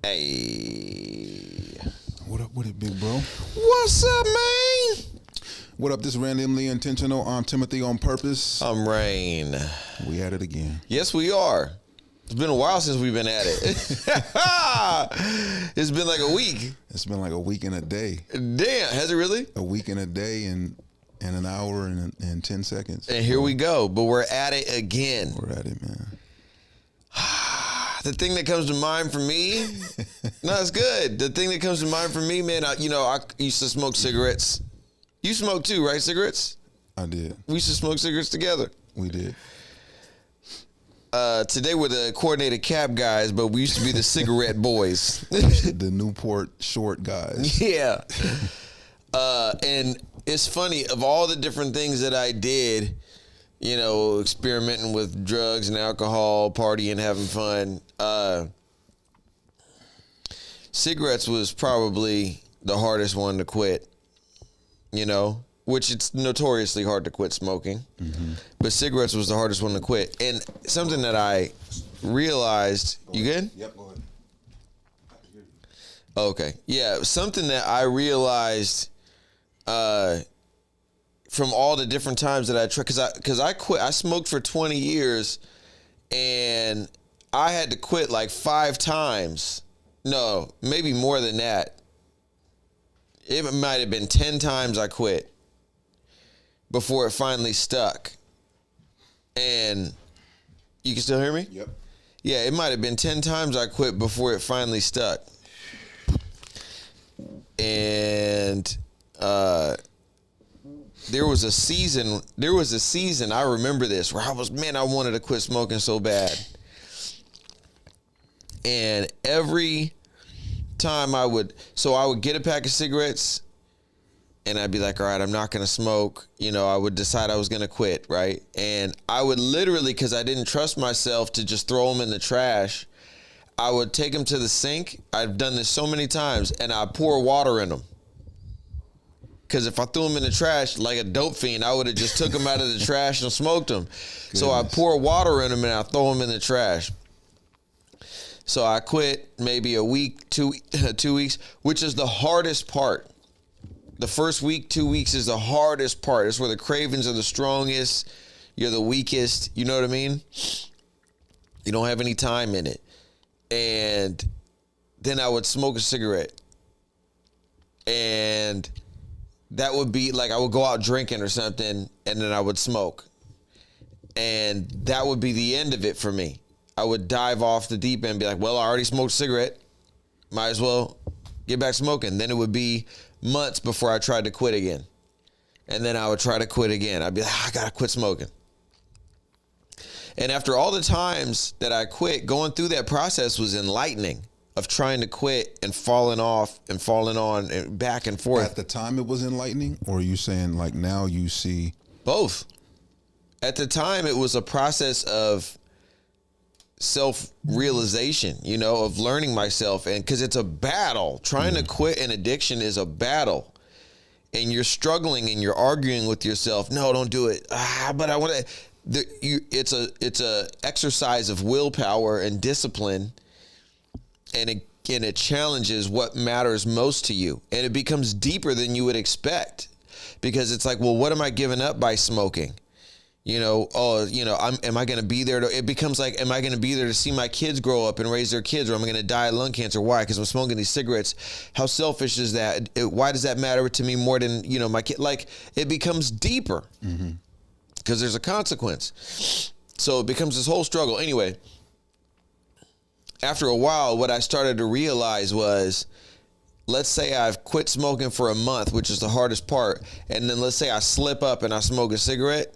Hey. What up with it, big bro? What's up, man? What up, this randomly intentional. I'm Timothy on purpose. I'm Rain. We at it again. Yes, we are. It's been a while since we've been at it. It's been like a week. It's been like a week and a day. Damn, has it really? A week and a day and an hour and 10 seconds. And here we go, but we're at it again. We're at it, man. The thing that comes to mind for me, no, it's good. The thing that comes to mind for me, man, I used to smoke cigarettes. You smoke too, right? Cigarettes? I did. We used to smoke cigarettes together. We did. Today we're the coordinated cab guys, but we used to be the cigarette boys. The Newport short guys. Yeah. And it's funny, of all the different things that I did, you know, experimenting with drugs and alcohol, partying, having fun, cigarettes was probably the hardest one to quit, you know, which it's notoriously hard to quit smoking. Mm-hmm. But cigarettes was the hardest one to quit. And something that I realized, you good? Yep, go ahead. Okay. Yeah, something that I realized from all the different times that I tried, because I quit. I smoked for 20 years, and I had to quit like 5 times. No, maybe more than that. It might have been 10 times I quit before it finally stuck. And you can still hear me? Yep. Yeah, it might have been 10 times I quit before it finally stuck. And there was a season, I remember this, where I wanted to quit smoking so bad. And every time I would get a pack of cigarettes and I'd be like, all right, I'm not going to smoke. You know, I would decide I was going to quit, right? And I would literally, because I didn't trust myself to just throw them in the trash, I would take them to the sink. I've done this so many times, and I pour water in them. Because if I threw them in the trash like a dope fiend, I would have just took them out of the trash and smoked them. Goodness. So I pour water in them and I throw them in the trash. So I quit maybe a week, 2 weeks, which is the hardest part. The first week, 2 weeks is the hardest part. It's where the cravings are the strongest. You're the weakest. You know what I mean? You don't have any time in it. And then I would smoke a cigarette. And that would be like I would go out drinking or something, and then I would smoke. And that would be the end of it for me. I would dive off the deep end and be like, well, I already smoked a cigarette. Might as well get back smoking. Then it would be months before I tried to quit again. And then I would try to quit again. I'd be like, I got to quit smoking. And after all the times that I quit, going through that process was enlightening, of trying to quit and falling off and falling on and back and forth. At the time it was enlightening, or are you saying like now you see? Both. At the time it was a process of self-realization, you know, of learning myself. And because it's a battle. Trying to quit an addiction is a battle. And you're struggling and you're arguing with yourself. No, don't do it. But I want to. It's a exercise of willpower and discipline, and it challenges what matters most to you, and it becomes deeper than you would expect, because it's like, well, what am I giving up by smoking? You know, am I going to be there? It becomes like, am I going to be there to see my kids grow up and raise their kids, or am I going to die of lung cancer? Why? Because I'm smoking these cigarettes. How selfish is that? Why does that matter to me more than, you know, my kid? Like, it becomes deeper because there's a consequence. So it becomes this whole struggle. Anyway, after a while, what I started to realize was, let's say I've quit smoking for a month, which is the hardest part, and then let's say I slip up and I smoke a cigarette.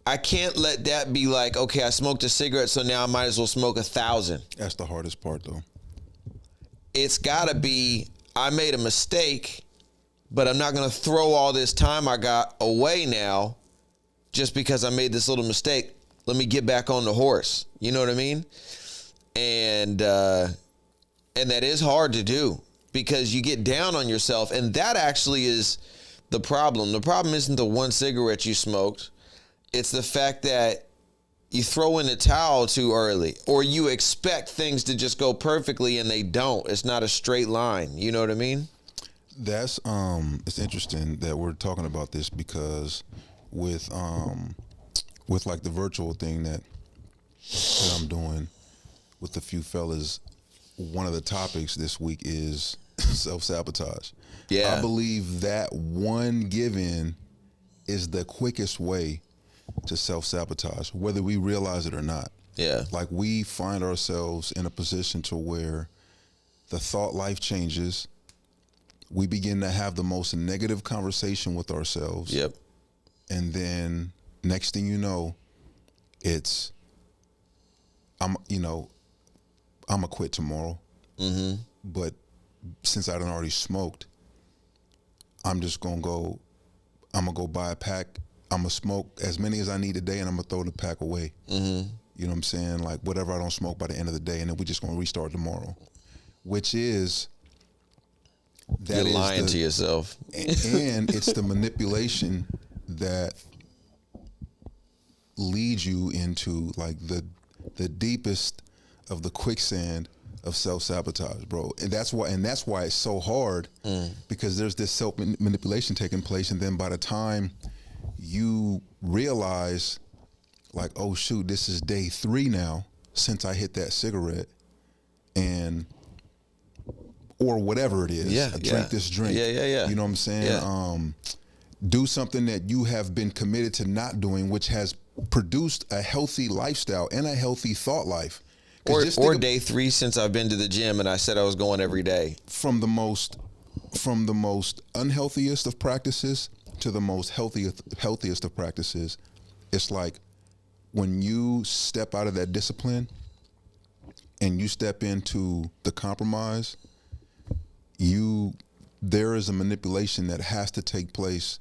I can't let that be like, okay, I smoked a cigarette, so now I might as well smoke 1,000. That's the hardest part, though. It's got to be, I made a mistake, but I'm not going to throw all this time I got away now just because I made this little mistake. Let me get back on the horse. You know what I mean? And that is hard to do, because you get down on yourself, and that actually is the problem. The problem isn't the one cigarette you smoked. It's the fact that you throw in the towel too early, or you expect things to just go perfectly and they don't. It's not a straight line. You know what I mean? That's it's interesting that we're talking about this because with like the virtual thing that I'm doing with a few fellas, one of the topics this week is self-sabotage. Yeah. I believe that one given is the quickest way to self-sabotage, whether we realize it or not. Yeah. Like, we find ourselves in a position to where the thought life changes. We begin to have the most negative conversation with ourselves. Yep. And then next thing you know, it's, I'm gonna quit tomorrow. Mm-hmm. But since I done already smoked, I'm gonna go buy a pack. I'm gonna smoke as many as I need a day, and I'm gonna throw the pack away. Mm-hmm. You know what I'm saying? Like, whatever I don't smoke by the end of the day, and then we just gonna restart tomorrow. Which is You're lying to yourself. And it's the manipulation that leads you into like the deepest of the quicksand of self-sabotage, bro. And that's why it's so hard, because there's this self-manipulation taking place, and then by the time you realize, like, oh shoot, this is day 3 now since I hit that cigarette, and or whatever it is. Yeah, Drink this drink. Yeah. You know what I'm saying? Yeah. Do something that you have been committed to not doing, which has produced a healthy lifestyle and a healthy thought life. Or day 3 since I've been to the gym and I said I was going every day. From the most unhealthiest of practices to the most healthiest of practices, it's like when you step out of that discipline and you step into the compromise, there is a manipulation that has to take place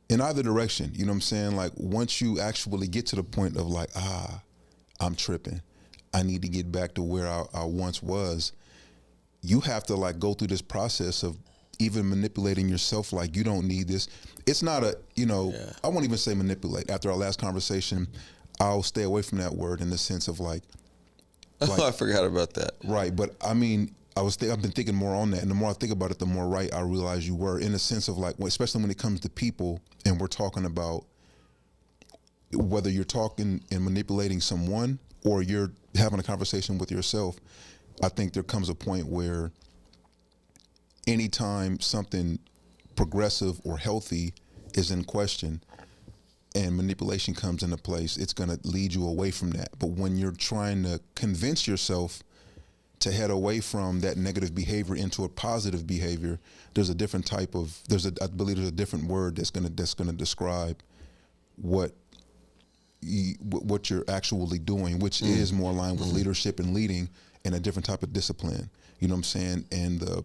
in either direction. You know what I'm saying? Like, once you actually get to the point of like, I'm tripping, I need to get back to where I once was, you have to like go through this process of even manipulating yourself. Like, you don't need this. It's not I won't even say manipulate. After our last conversation, I'll stay away from that word in the sense of like Oh, I forgot about that. Right. But I mean, I've been thinking more on that, and the more I think about it, the more right I realize you were, in a sense of like, especially when it comes to people, and we're talking about whether you're talking and manipulating someone or you're having a conversation with yourself. I think there comes a point where anytime something progressive or healthy is in question and manipulation comes into place, it's going to lead you away from that. But when you're trying to convince yourself to head away from that negative behavior into a positive behavior, there's a different type of, I believe there's a different word that's going to describe what you're actually doing, which is more aligned with leadership and leading, and a different type of discipline. You know what I'm saying? And the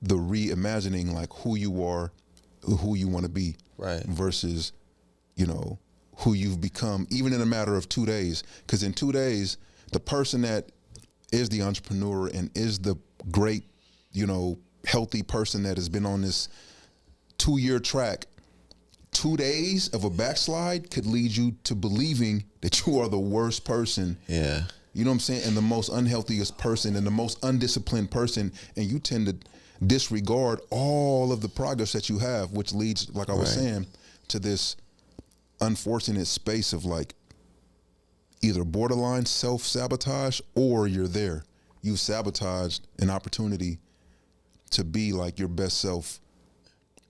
reimagining like who you are, who you want to be, right, versus, who you've become, even in a matter of 2 days. Because in 2 days, the person that is the entrepreneur and is the great, healthy person that has been on this 2-year track, 2 days of a backslide could lead you to believing that you are the worst person. Yeah. You know what I'm saying? And the most unhealthiest person and the most undisciplined person. And you tend to disregard all of the progress that you have, which leads, like I was saying, to this unfortunate space of like either borderline self-sabotage or you're there. You've sabotaged an opportunity to be like your best self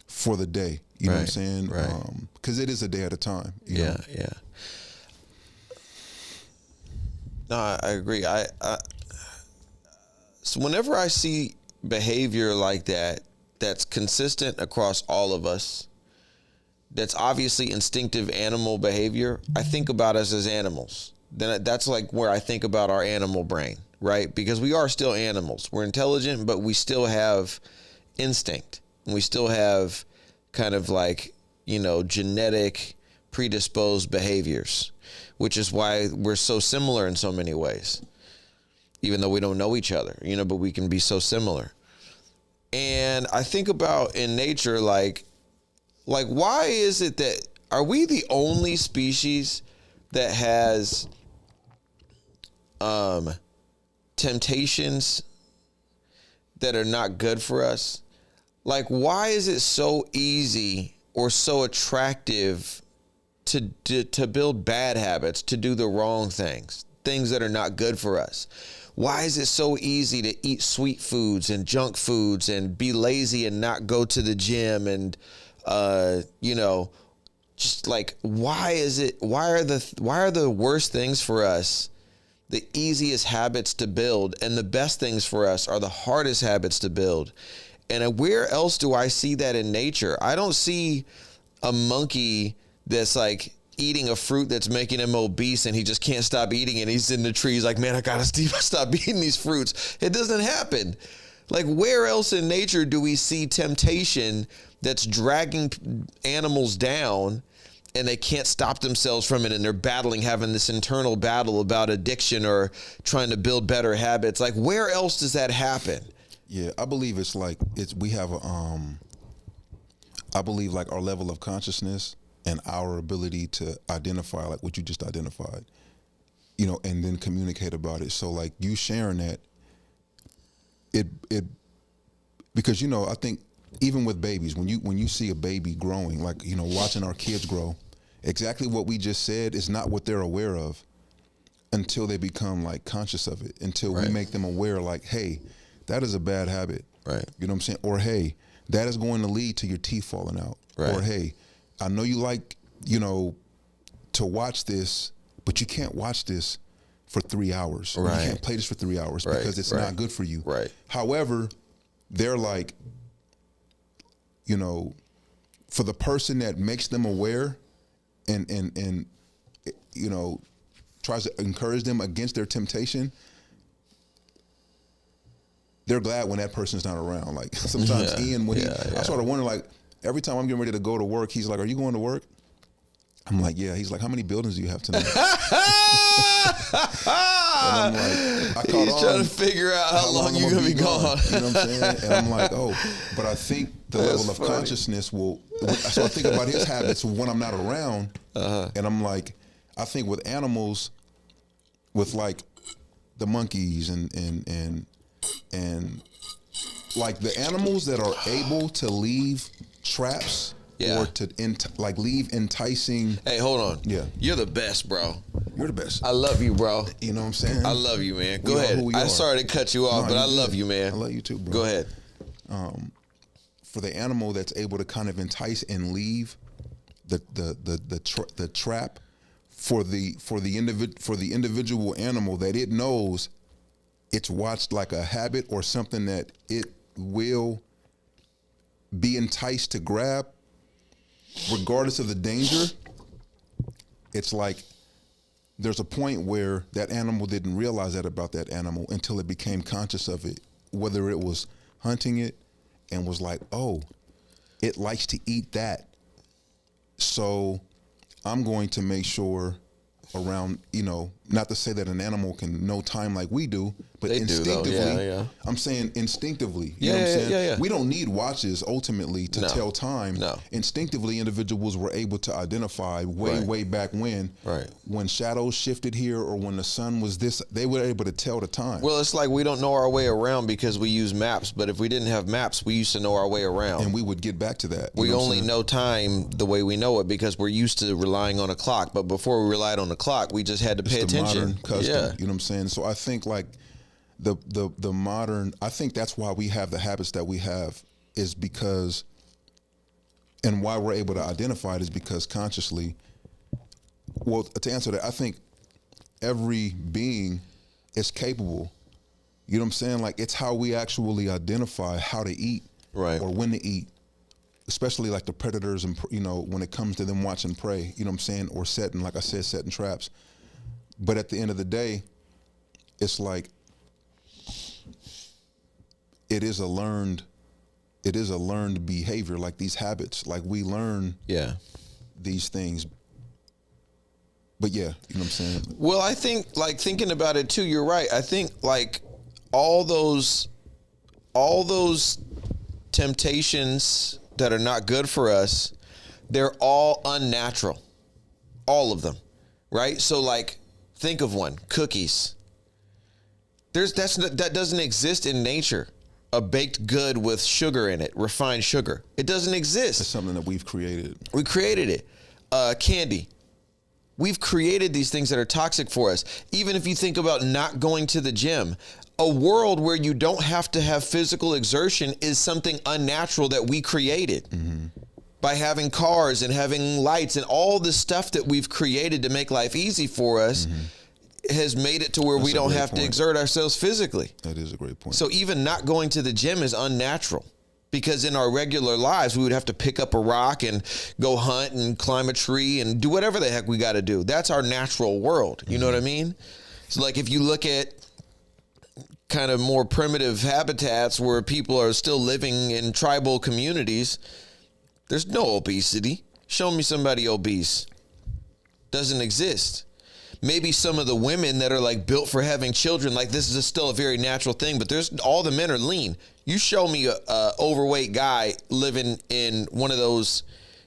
for the day. You know what I'm saying? Right. Because it is a day at a time. You know? Yeah. No, I agree. So whenever I see behavior like that, that's consistent across all of us, that's obviously instinctive animal behavior, I think about us as animals. Then that's like where I think about our animal brain, right? Because we are still animals. We're intelligent, but we still have instinct. And we still have kind of like, genetic predisposed behaviors, which is why we're so similar in so many ways, even though we don't know each other, but we can be so similar. And I think about in nature, like why is it that are we the only species that has temptations that are not good for us? Like, why is it so easy or so attractive to build bad habits, to do the wrong things that are not good for us? Why is it so easy to eat sweet foods and junk foods and be lazy and not go to the gym and, just like, why are the worst things for us the easiest habits to build, and the best things for us are the hardest habits to build? And where else do I see that in nature? I don't see a monkey that's like eating a fruit that's making him obese and he just can't stop eating it. He's in the trees like, man, I gotta stop eating these fruits. It doesn't happen. Like, where else in nature do we see temptation that's dragging animals down and they can't stop themselves from it, and they're battling, having this internal battle about addiction or trying to build better habits? Like, where else does that happen? Yeah, I believe we have I believe like our level of consciousness and our ability to identify like what you just identified, and then communicate about it. So like you sharing that, it because I think even with babies, when you see a baby growing, like watching our kids grow, exactly what we just said is not what they're aware of until they become like conscious of it, until we make them aware like, hey, that is a bad habit. Right. You know what I'm saying? Or, hey, that is going to lead to your teeth falling out. Right. Or, hey, I know you like, to watch this, but you can't watch this for 3 hours. Or Right. you can't play this for 3 hours Right. because it's Right. not good for you. Right. However, they're like, for the person that makes them aware and tries to encourage them against their temptation, they're glad when that person's not around. Like sometimes Ian, when I sort of wonder, like every time I'm getting ready to go to work, he's like, "Are you going to work?" I'm like, "Yeah." He's like, "How many buildings do you have tonight?" And I'm like, He's trying to figure out how long you're gonna be gone. You know what I'm saying? And I'm like, oh, but I think the level of consciousness will. So I think about his habits when I'm not around, and I'm like, I think with animals, with like the monkeys and like the animals that are able to leave traps or to leave enticing. Hey, hold on. Yeah. You're the best, bro. You're the best. I love you, bro. You know what I'm saying? I love you, man. Go ahead. I'm sorry to cut you off, but I love you, man. I love you too, bro. Go ahead. For the animal that's able to kind of entice and leave the trap, for the individual animal that it knows it's watched like a habit or something that it will be enticed to grab, regardless of the danger. It's like there's a point where that animal didn't realize that about that animal until it became conscious of it, whether it was hunting it and was like, oh, it likes to eat that. So I'm going to make sure around, not to say that an animal can know time like we do, but They instinctively, do, though. Yeah. I'm saying instinctively, Yeah, know what I'm saying? yeah. We don't need watches ultimately to tell time. No. Instinctively, individuals were able to identify way back when shadows shifted here or when the sun was this, they were able to tell the time. Well, it's like we don't know our way around because we use maps, but if we didn't have maps, we used to know our way around. And we would get back to that. We only know time the way we know it because we're used to relying on a clock. But before we relied on the clock, we just had to pay attention. Modern custom, yeah. You know what I'm saying? So I think like the modern, I think that's why we have the habits that we have, is because, and why we're able to identify it is because consciously, well, to answer that, I think every being is capable. You know what I'm saying? Like it's how we actually identify how to eat Right. or when to eat, especially like the predators and, when it comes to them watching prey, you know what I'm saying? Or setting, like I said, setting traps. But at the end of the day, it's like, it is a learned behavior, like these habits, like we learn these things. But yeah, you know what I'm saying? Well, I think, like, thinking about it too, you're right. I think like all those temptations that are not good for us, they're all unnatural. All of them, right? So like, think of one, cookies. That doesn't exist in nature. A baked good with sugar in it, refined sugar. It doesn't exist. It's something that we've created. We created it. Candy. We've created these things that are toxic for us. Even if you think about not going to the gym, a world where you don't have to have physical exertion is something unnatural that we created. By having cars and having lights and all the stuff that we've created to make life easy for us has made it to where we don't have to exert ourselves physically. That is a great point. So even not going to the gym is unnatural, because in our regular lives, we would have to pick up a rock and go hunt and climb a tree and do whatever the heck we got to do. That's our natural world. You know what I mean? So like if you look at kind of more primitive habitats where people are still living in tribal communities, there's no obesity. Show me somebody obese. Doesn't exist. Maybe some of the women that are like built for having children, like this is still a very natural thing, but all the men are lean. You show me a overweight guy living in one of those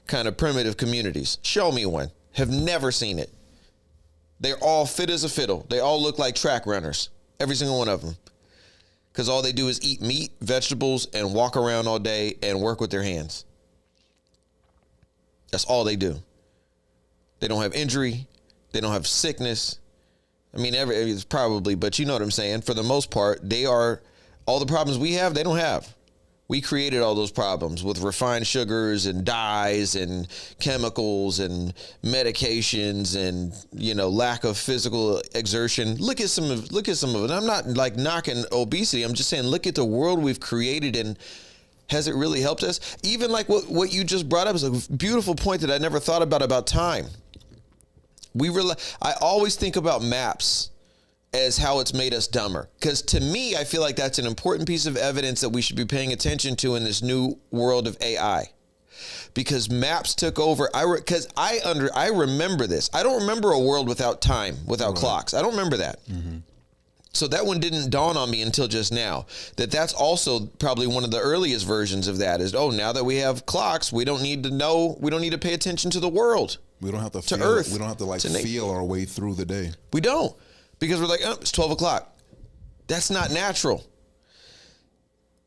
kind of primitive communities. Show me one. Have never seen it. They're all fit as a fiddle. They all look like track runners. Every single one of them. Because all they do is eat meat, vegetables, and walk around all day and work with their hands. That's all they do. They don't have injury. They don't have sickness. I mean, it's probably, but you know what I'm saying? For the most part, they are, all the problems we have, they don't have. We created all those problems with refined sugars and dyes and chemicals and medications and, lack of physical exertion. Look at some of it. I'm not like knocking obesity. I'm just saying, look at the world we've created, and has it really helped us? Even like what you just brought up is a beautiful point that I never thought about time. I always think about maps as how it's made us dumber. Because to me, I feel like that's an important piece of evidence that we should be paying attention to in this new world of AI. Because maps took over. I remember this. I don't remember a world without time, without clocks. I don't remember that. So that one didn't dawn on me until just now. That's also probably one of the earliest versions of that is, now that we have clocks, we don't need to pay attention to the world. We don't have to feel Earth. We don't have to feel our way through the day. We don't. Because we're like, it's 12 o'clock. That's not natural.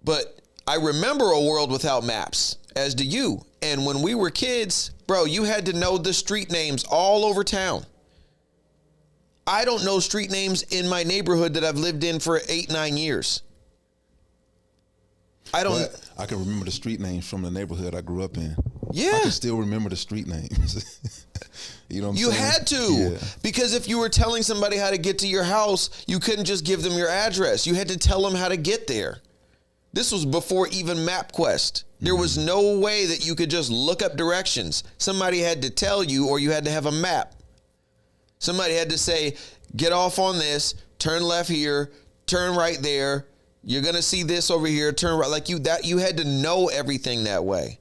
But I remember a world without maps, as do you. And when we were kids, bro, you had to know the street names all over town. I don't know street names in my neighborhood that I've lived in for 8-9 years. But I can remember the street names from the neighborhood I grew up in. Yeah. I can still remember the street names. You know what I'm saying? You had to. Yeah. Because if you were telling somebody how to get to your house, you couldn't just give them your address. You had to tell them how to get there. This was before even MapQuest. There was no way that you could just look up directions. Somebody had to tell you, or you had to have a map. Somebody had to say, get off on this, turn left here, turn right there. You're going to see this over here, turn right. Like you had to know everything that way.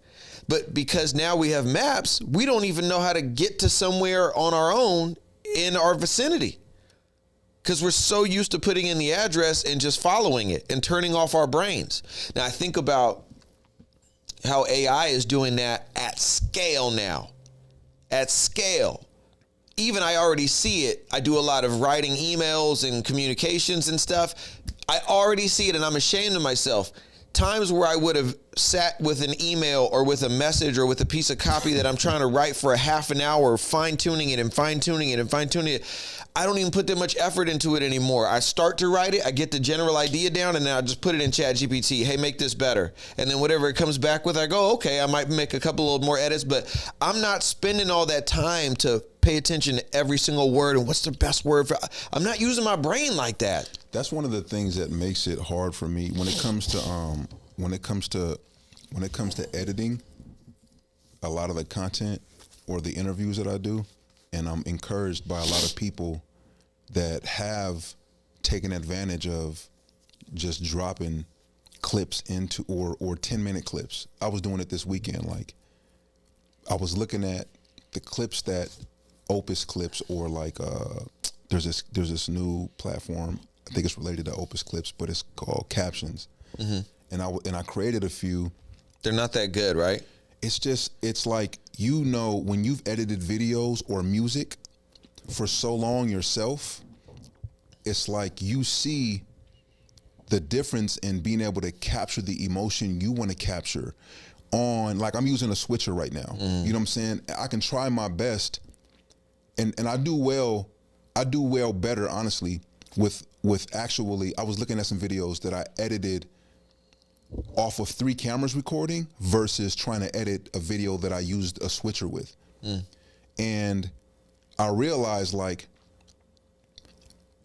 But because now we have maps, we don't even know how to get to somewhere on our own in our vicinity. Because we're so used to putting in the address and just following it and turning off our brains. Now I think about how AI is doing that at scale now. At scale. Even I already see it. I do a lot of writing emails and communications and stuff. I already see it, and I'm ashamed of myself. Times where I would have sat with an email or with a message or with a piece of copy that I'm trying to write for a half an hour, fine-tuning it and fine-tuning it and fine-tuning it. I don't even put that much effort into it anymore. I start to write it, I get the general idea down, and then I just put it in ChatGPT. Hey, make this better. And then whatever it comes back with, I go, okay, I might make a couple of more edits, but I'm not spending all that time to pay attention to every single word and what's the best word for. I'm not using my brain like that. That's one of the things that makes it hard for me when it comes to editing a lot of the content or the interviews that I do. And I'm encouraged by a lot of people that have taken advantage of just dropping clips into or 10-minute clips. I was doing it this weekend. Like I was looking at the clips that Opus Clips or like there's this new platform. I think it's related to Opus Clips, but it's called Captions. And I created a few. They're not that good, right? it's like, you know, when you've edited videos or music for so long yourself, it's like you see the difference in being able to capture the emotion you want to capture on, like, I'm using a switcher right now. You know what I'm saying? I can try my best, and I do well better, honestly, with actually, I was looking at some videos that I edited off of 3 cameras recording versus trying to edit a video that I used a switcher with. And I realized, like,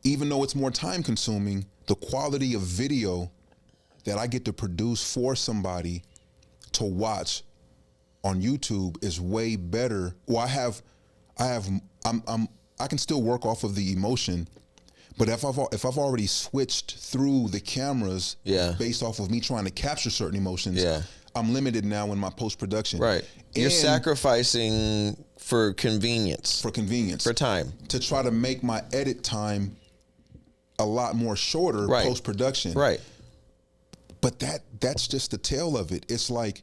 even though it's more time consuming, the quality of video that I get to produce for somebody to watch on YouTube is way better. Well, I can still work off of the emotion, but if I've already switched through the cameras based off of me trying to capture certain emotions, I'm limited now in my post-production. Right. You're sacrificing for convenience. For convenience. For time. To try to make my edit time a lot more shorter post-production. Right. But that's just the tail of it. It's like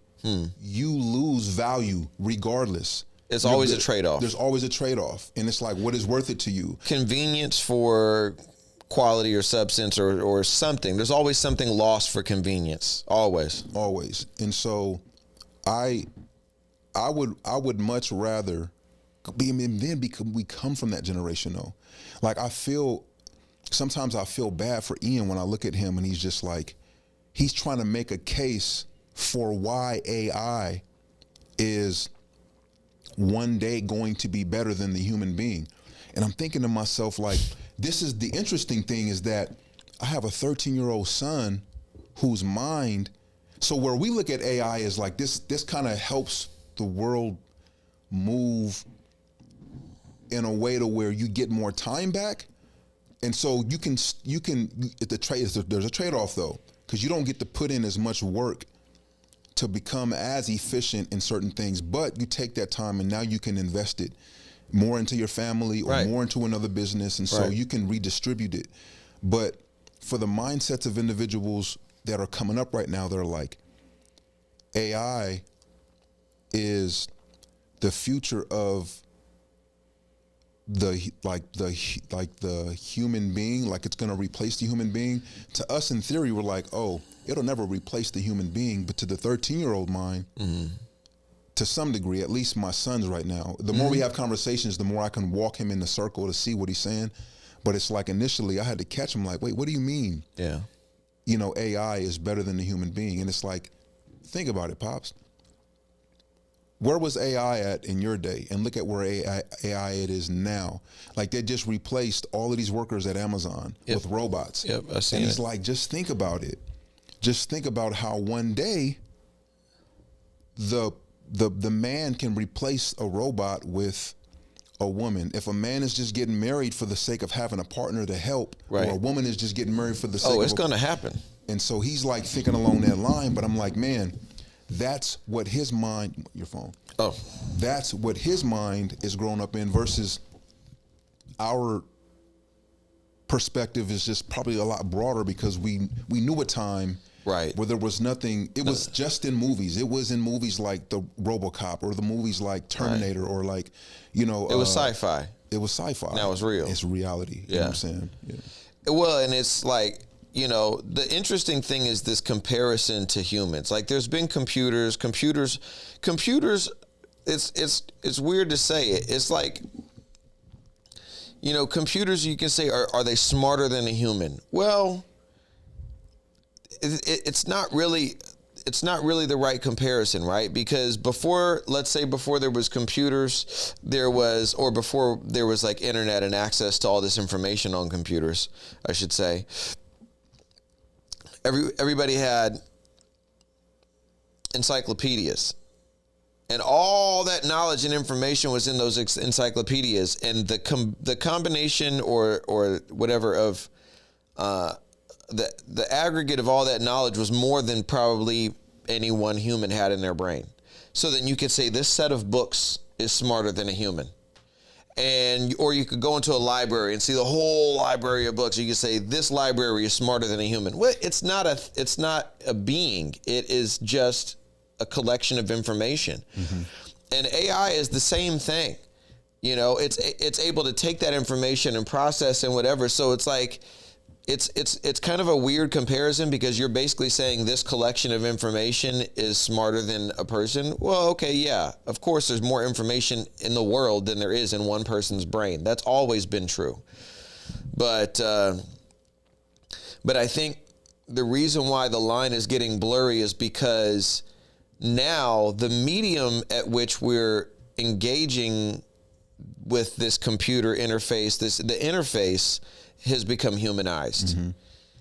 you lose value regardless. It's always a trade-off. There's always a trade-off. And it's like, what is worth it to you? Convenience for quality or substance or something. There's always something lost for convenience. Always. Always. And so I would much rather be, and then because we come from that generation though. Like, sometimes I feel bad for Ian when I look at him and he's just like, he's trying to make a case for why AI is one day going to be better than the human being. And I'm thinking to myself, like, this is the interesting thing, is that I have a 13-year-old son whose mind, so where we look at AI is like this kind of helps the world move in a way to where you get more time back. And so there's a trade-off though, because you don't get to put in as much work to become as efficient in certain things, but you take that time and now you can invest it more into your family or more into another business, and so you can redistribute it. But for the mindsets of individuals that are coming up right now, they're like, AI is the future of the human being, like it's going to replace the human being. To us, in theory, we're like, oh, it'll never replace the human being. But to the 13-year-old mind, to some degree, at least my son's right now, the more we have conversations, the more I can walk him in the circle to see what he's saying. But it's like, initially I had to catch him like, wait, what do you mean? Yeah. You know, AI is better than the human being. And it's like, think about it, Pops. Where was AI at in your day? And look at where AI it is now. Like, they just replaced all of these workers at Amazon with robots. Yep, I've seen it. And it's like, just think about it. Just think about how one day the man can replace a robot with a woman. If a man is just getting married for the sake of having a partner to help, or a woman is just getting married for the sake of... Oh, it's going to happen. And so he's like thinking along that line, but I'm like, man, that's what his mind... Your phone. Oh. That's what his mind is growing up in versus our perspective is just probably a lot broader, because we knew a time where there was nothing. It was just in movies. It was in movies like the RoboCop or the movies like Terminator or like, you know. It was sci-fi. It was sci-fi. Now it's real. It's reality. You know what I'm saying? Yeah. Well, and it's like, you know, the interesting thing is this comparison to humans. Like, there's been computers, it's weird to say it. It's like, you know, computers, you can say, are they smarter than a human? Well, it's not really the right comparison, right? Because before there was computers, before there was like internet and access to all this information on computers, I should say, everybody had encyclopedias. And all that knowledge and information was in those encyclopedias, and the combination or whatever of the aggregate of all that knowledge was more than probably any one human had in their brain. So then you could say this set of books is smarter than a human, or you could go into a library and see the whole library of books. You could say this library is smarter than a human. Well, it's not a being. It is just a collection of information. And AI is the same thing. You know, it's able to take that information and process and whatever. So it's like, it's kind of a weird comparison, because you're basically saying this collection of information is smarter than a person. Well, okay, yeah, of course there's more information in the world than there is in one person's brain. That's always been true. But I think the reason why the line is getting blurry is because now the medium at which we're engaging with this computer interface, the interface has become humanized,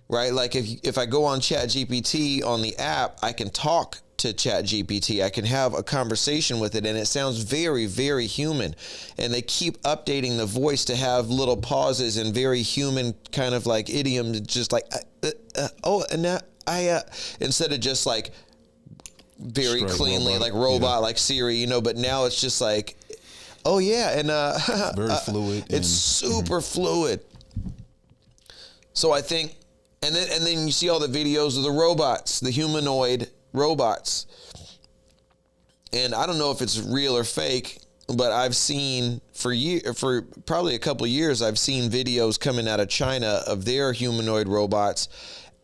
right? Like if I go on ChatGPT on the app, I can talk to ChatGPT. I can have a conversation with it, and it sounds very, very human. And they keep updating the voice to have little pauses and very human kind of like idioms, just like, and now instead of just like very Straight cleanly, robot. like robot, like Siri, you know, but now it's just like, oh yeah, and Very fluid. it's super fluid. So I think, and then you see all the videos of the robots, the humanoid robots. And I don't know if it's real or fake, but I've seen for probably a couple of years, I've seen videos coming out of China of their humanoid robots,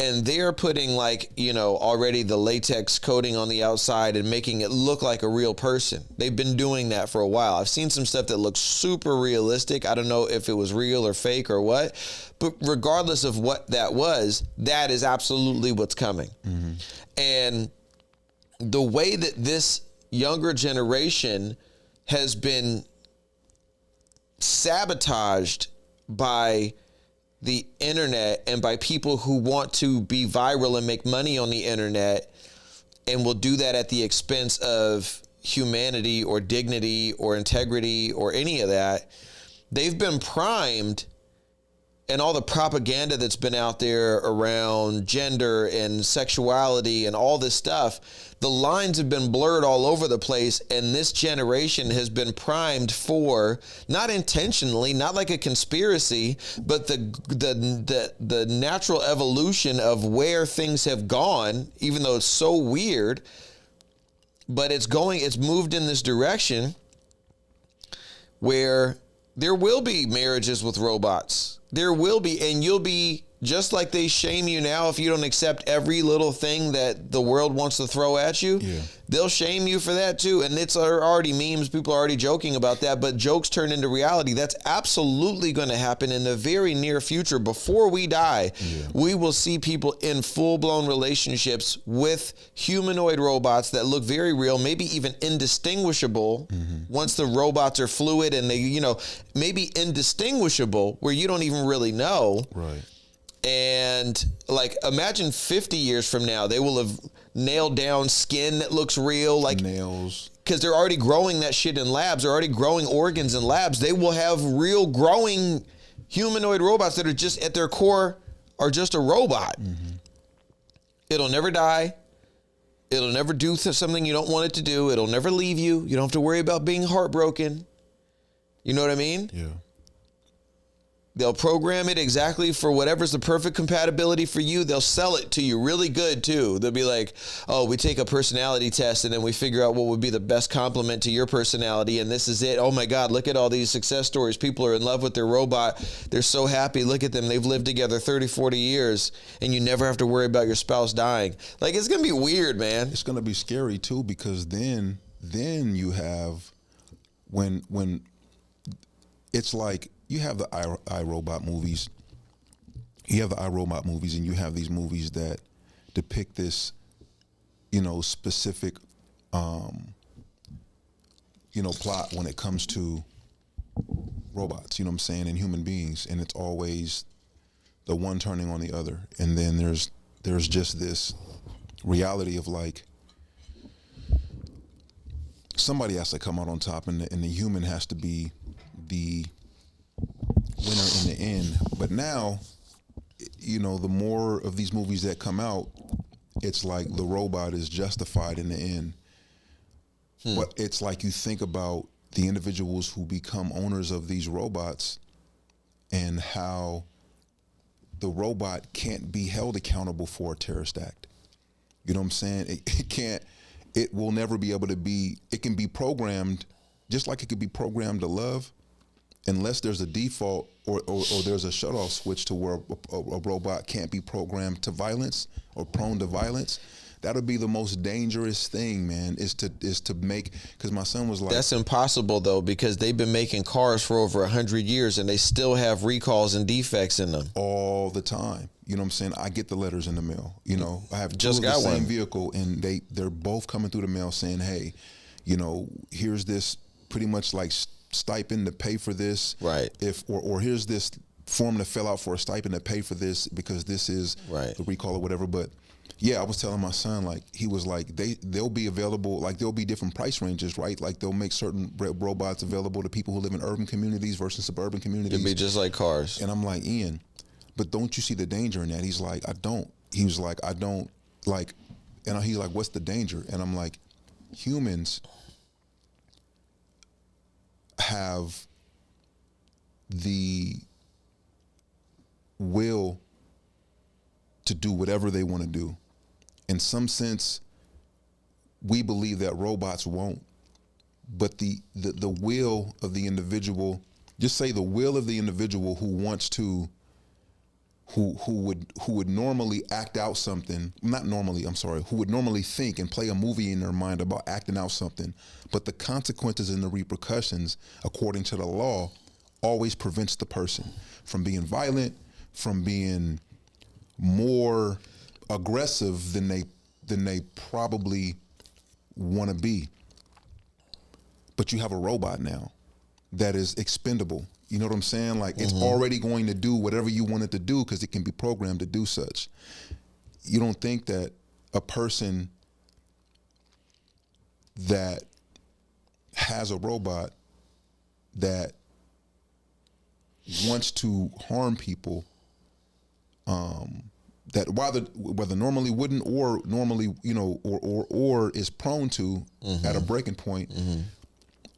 and they're putting like, you know, already the latex coating on the outside and making it look like a real person. They've been doing that for a while. I've seen some stuff that looks super realistic. I don't know if it was real or fake or what, but regardless of what that was, that is absolutely what's coming. And the way that this younger generation has been sabotaged by the internet and by people who want to be viral and make money on the internet, and will do that at the expense of humanity or dignity or integrity or any of that. They've been primed, and all the propaganda that's been out there around gender and sexuality and all this stuff, the lines have been blurred all over the place, and this generation has been primed for, not intentionally, not like a conspiracy, but the natural evolution of where things have gone, even though it's so weird, but it's moved in this direction where there will be marriages with robots. There will be, and you'll be, just like they shame you now if you don't accept every little thing that the world wants to throw at you. Yeah. They'll shame you for that too. And it's already memes. People are already joking about that, but jokes turn into reality. That's absolutely going to happen in the very near future. Before we die, we will see people in full-blown relationships with humanoid robots that look very real, maybe even indistinguishable once the robots are fluid and they, you know, maybe indistinguishable where you don't even really know. Right. And like, imagine 50 years from now, they will have nailed down skin that looks real, like Nails. because they're already growing that shit in labs. They're already growing organs in labs. They will have real growing humanoid robots that are just at their core are just a robot. It'll never die. It'll never do something you don't want it to do. It'll never leave you. You don't have to worry about being heartbroken. You know what I mean? Yeah. They'll program it exactly for whatever's the perfect compatibility for you. They'll sell it to you really good too. They'll be like, oh, we take a personality test and then we figure out what would be the best complement to your personality. And this is it. Oh my God, look at all these success stories. People are in love with their robot. They're so happy. Look at them. They've lived together 30, 40 years and you never have to worry about your spouse dying. Like, it's going to be weird, man. It's going to be scary too, because then you have when it's like, you have the iRobot movies. You have the iRobot movies, and you have these movies that depict this, you know, specific, you know, plot when it comes to robots. You know what I'm saying, and human beings, and it's always the one turning on the other, and then there's just this reality of like somebody has to come out on top, and the human has to be the winner in the end. But now, you know, the more of these movies that come out, it's like the robot is justified in the end. But it's like you think about the individuals who become owners of these robots and how the robot can't be held accountable for a terrorist act. You know what I'm saying? It can't. it will never be able to be. It can be programmed, just like it could be programmed to love, unless there's a default or there's a shutoff switch to where a robot can't be programmed to violence or prone to violence. That would be the most dangerous thing, man, is to make, because my son was like... That's impossible, though, because they've been making cars for over 100 years, and they still have recalls and defects in them. All the time. You know what I'm saying? I get the letters in the mail. You know, I have just got the same one vehicle, and they're both coming through the mail saying, hey, you know, here's this pretty much like stipend to pay for this. Right. Or here's this form to fill out for a stipend to pay for this because this is the recall or whatever. But yeah, I was telling my son, like, he was like, they'll be available, like there'll be different price ranges, right? Like they'll make certain robots available to people who live in urban communities versus suburban communities. It'd be just like cars. And I'm like, Ian, but don't you see the danger in that? He's like, I don't. He was like, I don't, like, and he's like, what's the danger? And I'm like, humans have the will to do whatever they want to do. In some sense, we believe that robots won't, but the will of the individual, just say the will of the individual who wants to, who would normally act out something, not normally, I'm sorry, who would normally think and play a movie in their mind about acting out something, but the consequences and the repercussions, according to the law, always prevents the person from being violent, from being more aggressive than they probably want to be. But you have a robot now that is expendable. You know what I'm saying? Like, it's already going to do whatever you want it to do because it can be programmed to do such. You don't think that a person that has a robot that wants to harm people, that whether normally wouldn't or normally, you know, or is prone to at a breaking point,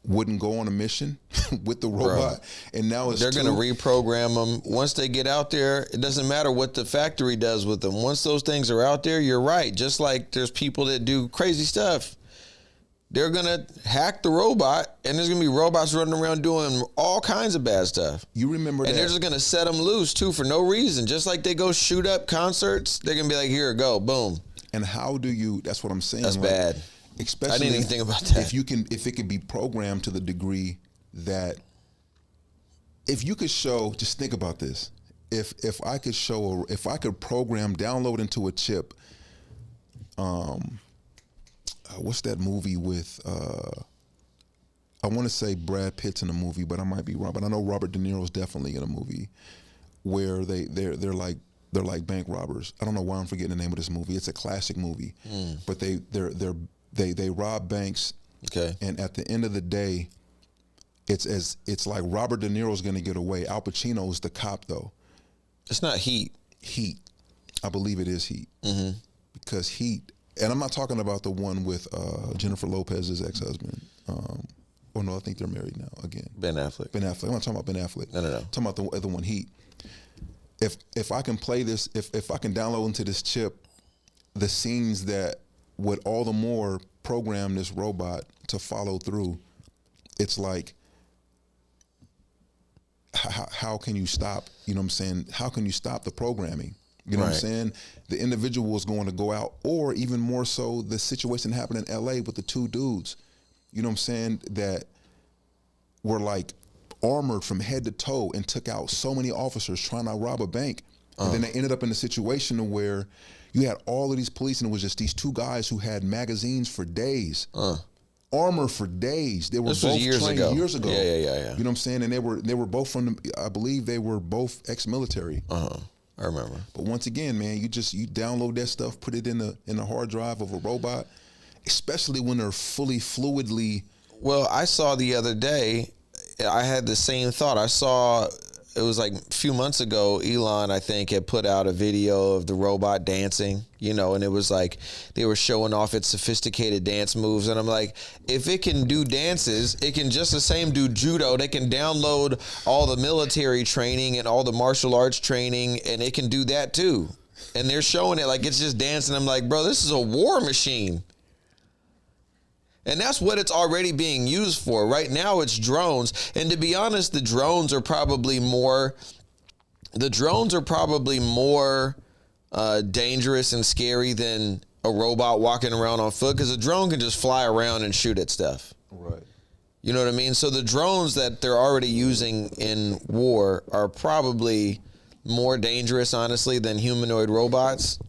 wouldn't go on a mission with the robot. And now they're going to reprogram them. Once they get out there, it doesn't matter what the factory does with them. Once those things are out there, you're right. Just like there's people that do crazy stuff. They're going to hack the robot, and there's going to be robots running around doing all kinds of bad stuff. You remember that? And they're just going to set them loose, too, for no reason. Just like they go shoot up concerts, they're going to be like, here, go, boom. And how do you, that's what I'm saying. That's like, bad. Especially I didn't even think about that. If it could be programmed to the degree that, if you could show, just think about this. If I could show, if I could program, download into a chip, what's that movie with, I want to say Brad Pitt's in a movie, but I might be wrong. But I know Robert De Niro's definitely in a movie where they're like bank robbers. I don't know why I'm forgetting the name of this movie. It's a classic movie, but they rob banks. Okay. And at the end of the day, it's like Robert De Niro's going to get away. Al Pacino's the cop, though. It's not Heat. Heat. I believe it is Heat. Because Heat, and I'm not talking about the one with Jennifer Lopez's ex-husband. Oh no, I think they're married now again. Ben Affleck. Ben Affleck. I'm not talking about Ben Affleck. No. I'm talking about the other one, Heat. If I can play this, if I can download into this chip the scenes that would all the more program this robot to follow through, it's like, how can you stop? You know what I'm saying? How can you stop the programming? You know what I'm saying? The individual is going to go out, or even more so, the situation happened in LA with the two dudes, you know what I'm saying, that were like armored from head to toe and took out so many officers trying to rob a bank. And then they ended up in a situation where you had all of these police, and it was just these two guys who had magazines for days. Armor for days. They were both trained years ago. Yeah. You know what I'm saying? And they were both from I believe they were both ex-military. I remember. But once again, man, you download that stuff, put it in the hard drive of a robot, especially when they're fully fluidly. Well, I saw the other day, I had the same thought. I saw, it was like a few months ago, Elon, I think, had put out a video of the robot dancing, you know, and it was like they were showing off its sophisticated dance moves. And I'm like, if it can do dances, it can just the same do judo. They can download all the military training and all the martial arts training, and it can do that too. And they're showing it like it's just dancing. I'm like, bro, this is a war machine. And that's what it's already being used for. Right now it's drones. And to be honest, the drones are probably more dangerous and scary than a robot walking around on foot, because a drone can just fly around and shoot at stuff. Right. You know what I mean? So the drones that they're already using in war are probably more dangerous, honestly, than humanoid robots.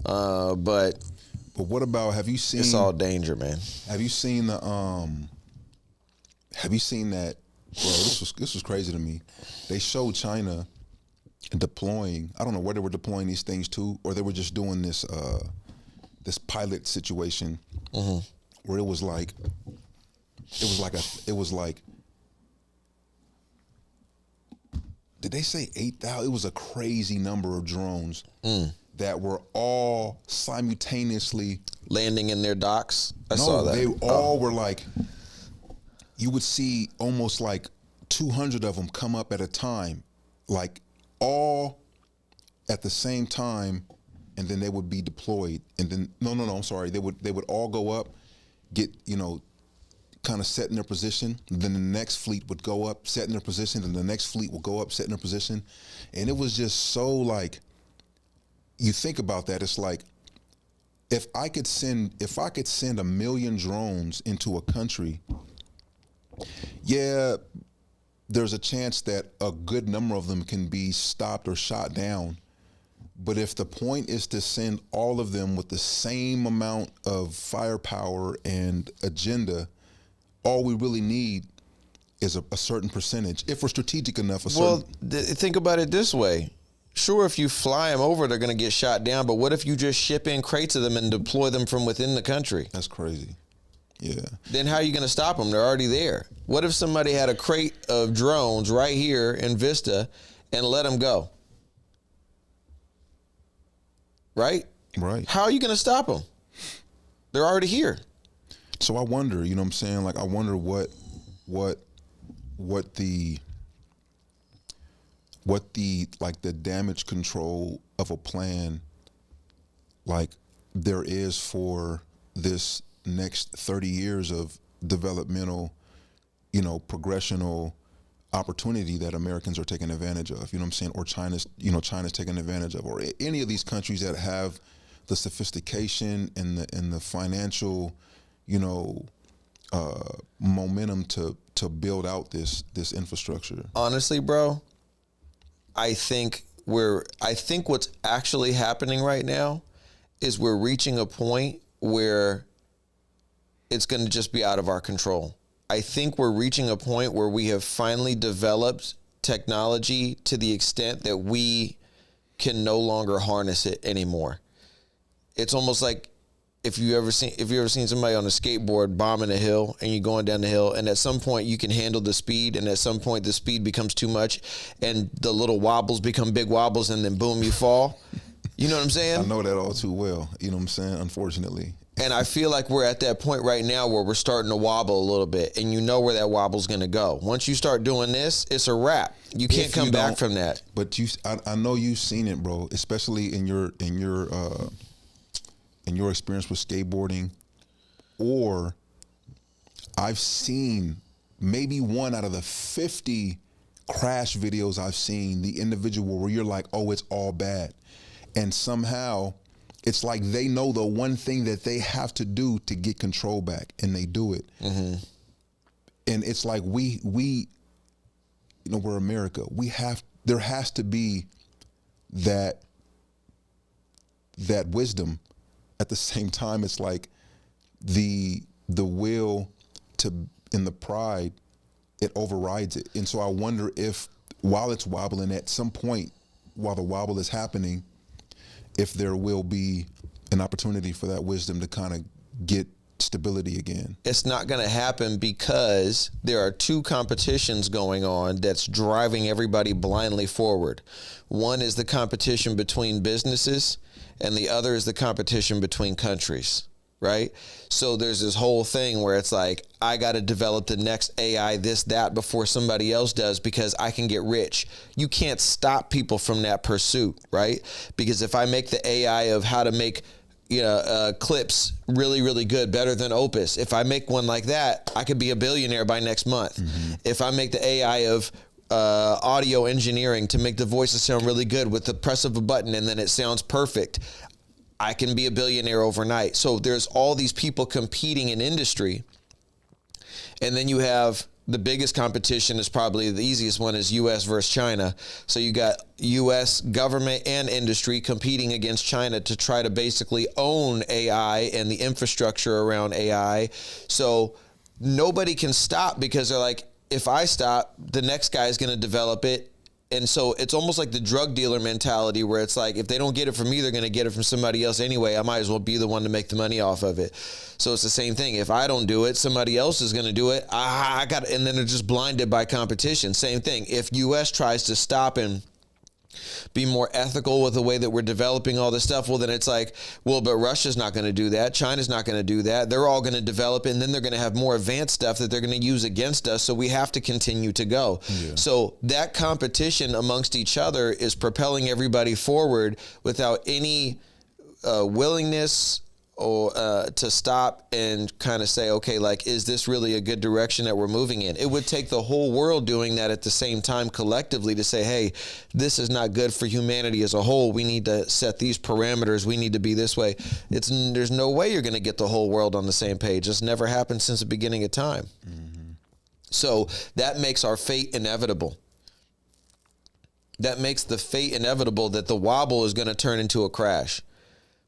But what about, have you seen? It's all danger, man. Have you seen the Have you seen that? Bro, this was crazy to me. They showed China deploying. I don't know where they were deploying these things to, or they were just doing this this pilot situation where it was like did they say 8,000? It was a crazy number of drones that were all simultaneously landing in their docks. I saw that. They all were like, you would see almost like 200 of them come up at a time, like all at the same time, and then they would be deployed. And then I'm sorry, they would all go up, get, you know, kind of set in their position. Then the next fleet would go up, set in their position. Then the next fleet will go up, set in their position. And it was just so, like, you think about that, it's like, if I could send 1 million drones into a country, yeah, there's a chance that a good number of them can be stopped or shot down. But if the point is to send all of them with the same amount of firepower and agenda, all we really need is a certain percentage. If we're strategic enough, think about it this way. Sure, if you fly them over, they're going to get shot down. But what if you just ship in crates of them and deploy them from within the country? That's crazy. Yeah. Then how are you going to stop them? They're already there. What if somebody had a crate of drones right here in Vista and let them go? Right? Right. How are you going to stop them? They're already here. So I wonder, you know what I'm saying? Like, I wonder what the like the damage control of a plan like there is for this next 30 years of developmental, you know, progressional opportunity that Americans are taking advantage of, you know what I'm saying? Or China's taking advantage of, or any of these countries that have the sophistication and the financial, you know, momentum to build out this infrastructure. Honestly, bro, I think what's actually happening right now is we're reaching a point where it's going to just be out of our control. I think we're reaching a point where we have finally developed technology to the extent that we can no longer harness it anymore. It's almost like if you ever seen somebody on a skateboard bombing a hill and you're going down the hill, and at some point you can handle the speed, and at some point the speed becomes too much and the little wobbles become big wobbles, and then boom, you fall. You know what I'm saying? I know that all too well. You know what I'm saying? Unfortunately. And I feel like we're at that point right now where we're starting to wobble a little bit, and you know where that wobble's going to go. Once you start doing this, it's a wrap. You can't come back from that. But I know you've seen it, bro, especially in your experience with skateboarding, or I've seen maybe one out of the 50 crash videos I've seen, the individual where you're like, oh, it's all bad. And somehow it's like they know the one thing that they have to do to get control back, and they do it. Mm-hmm. And it's like we, you know, we're America. There has to be that wisdom. At the same time, it's like the will and the pride, it overrides it. And so I wonder if while it's wobbling, at some point while the wobble is happening, if there will be an opportunity for that wisdom to kind of get stability again. It's not going to happen because there are two competitions going on that's driving everybody blindly forward. One is the competition between businesses, and the other is the competition between countries, right? So there's this whole thing where it's like, I got to develop the next AI, this, that, before somebody else does, because I can get rich. You can't stop people from that pursuit, right? Because if I make the AI of how to make, clips really, really good, better than Opus. If I make one like that, I could be a billionaire by next month. If I make the AI of audio engineering to make the voices sound really good with the press of a button and then it sounds perfect, I can be a billionaire overnight. So there's all these people competing in industry. And then you have the biggest competition, is probably the easiest one, is US versus China. So you got US government and industry competing against China to try to basically own AI and the infrastructure around AI. So nobody can stop, because they're like, if I stop, the next guy is going to develop it. And so it's almost like the drug dealer mentality, where it's like, if they don't get it from me, they're going to get it from somebody else anyway. I might as well be the one to make the money off of it. So it's the same thing. If I don't do it, somebody else is going to do it. And then they're just blinded by competition. Same thing. If US tries to stop and be more ethical with the way that we're developing all this stuff, well, then it's like, well, but Russia's not going to do that. China's not going to do that. They're all going to develop it, and then they're going to have more advanced stuff that they're going to use against us. So we have to continue to go. Yeah. So that competition amongst each other is propelling everybody forward without any willingness or to stop and kind of say, okay, like, is this really a good direction that we're moving in? It would take the whole world doing that at the same time collectively to say, hey, this is not good for humanity as a whole. We need to set these parameters. We need to be this way. There's no way you're going to get the whole world on the same page. It's never happened since the beginning of time. Mm-hmm. So that makes our fate inevitable. That makes the fate inevitable that the wobble is going to turn into a crash,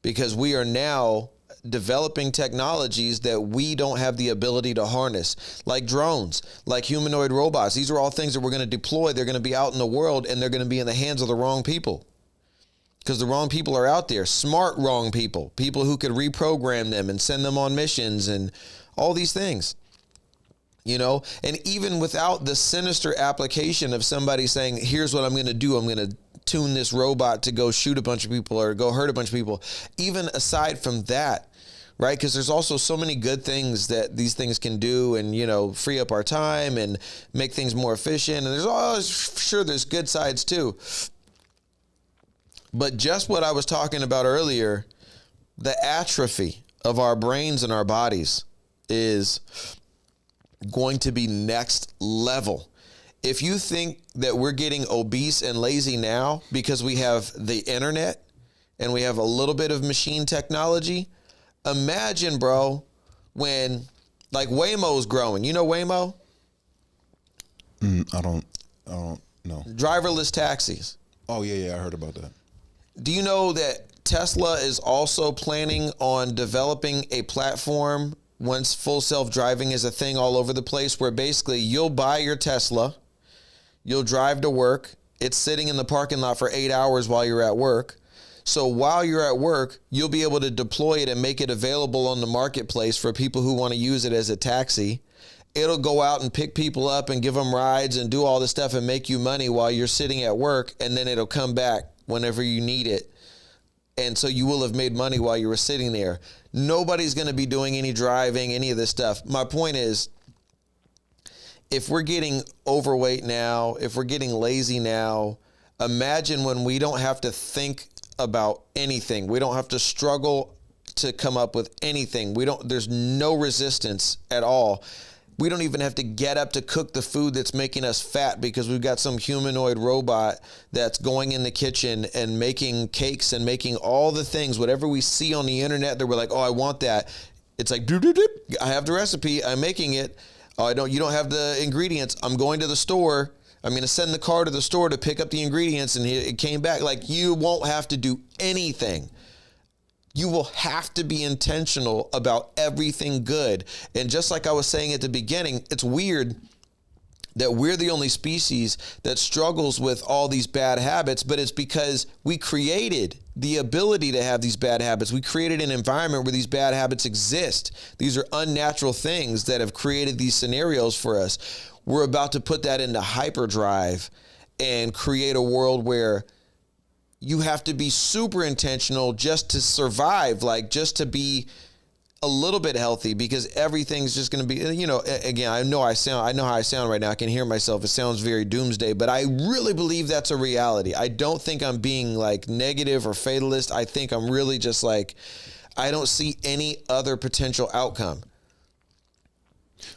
because we are now developing technologies that we don't have the ability to harness, like drones, like humanoid robots. These are all things that we're going to deploy. They're going to be out in the world, and they're going to be in the hands of the wrong people, because the wrong people are out there. Smart wrong people who could reprogram them and send them on missions and all these things. And even without the sinister application of somebody saying, here's what I'm going to do. I'm going to tune this robot to go shoot a bunch of people or go hurt a bunch of people. Even aside from that, right? Because there's also so many good things that these things can do, and, free up our time and make things more efficient. And there's good sides too. But just what I was talking about earlier, the atrophy of our brains and our bodies is going to be next level. If you think that we're getting obese and lazy now because we have the internet and we have a little bit of machine technology, imagine, bro, when like Waymo's growing. You know Waymo? I don't know. Driverless taxis. Oh, yeah, I heard about that. Do you know that Tesla is also planning on developing a platform once full self-driving is a thing all over the place, where basically you'll buy your Tesla, you'll drive to work, it's sitting in the parking lot for 8 hours while you're at work. So while you're at work, you'll be able to deploy it and make it available on the marketplace for people who want to use it as a taxi. It'll go out and pick people up and give them rides and do all this stuff and make you money while you're sitting at work, and then it'll come back whenever you need it. And so you will have made money while you were sitting there. Nobody's going to be doing any driving, any of this stuff. My point is, if we're getting overweight now, if we're getting lazy now, imagine when we don't have to think about anything. We don't have to struggle to come up with anything. There's no resistance at all. We don't even have to get up to cook the food that's making us fat, because we've got some humanoid robot that's going in the kitchen and making cakes and making all the things, whatever we see on the internet that we're like, oh, I want that. It's like, I have the recipe, I'm making it. Oh, you don't have the ingredients. I'm going to the store. I'm going to send the car to the store to pick up the ingredients, and it came back. Like, you won't have to do anything. You will have to be intentional about everything good. And just like I was saying at the beginning, it's weird that we're the only species that struggles with all these bad habits, but it's because we created the ability to have these bad habits. We created an environment where these bad habits exist. These are unnatural things that have created these scenarios for us. We're about to put that into hyperdrive and create a world where you have to be super intentional just to survive, like just to be a little bit healthy, because everything's just going to be, again, I know how I sound right now. I can hear myself. It sounds very doomsday, but I really believe that's a reality. I don't think I'm being like negative or fatalist. I think I'm really just like, I don't see any other potential outcome.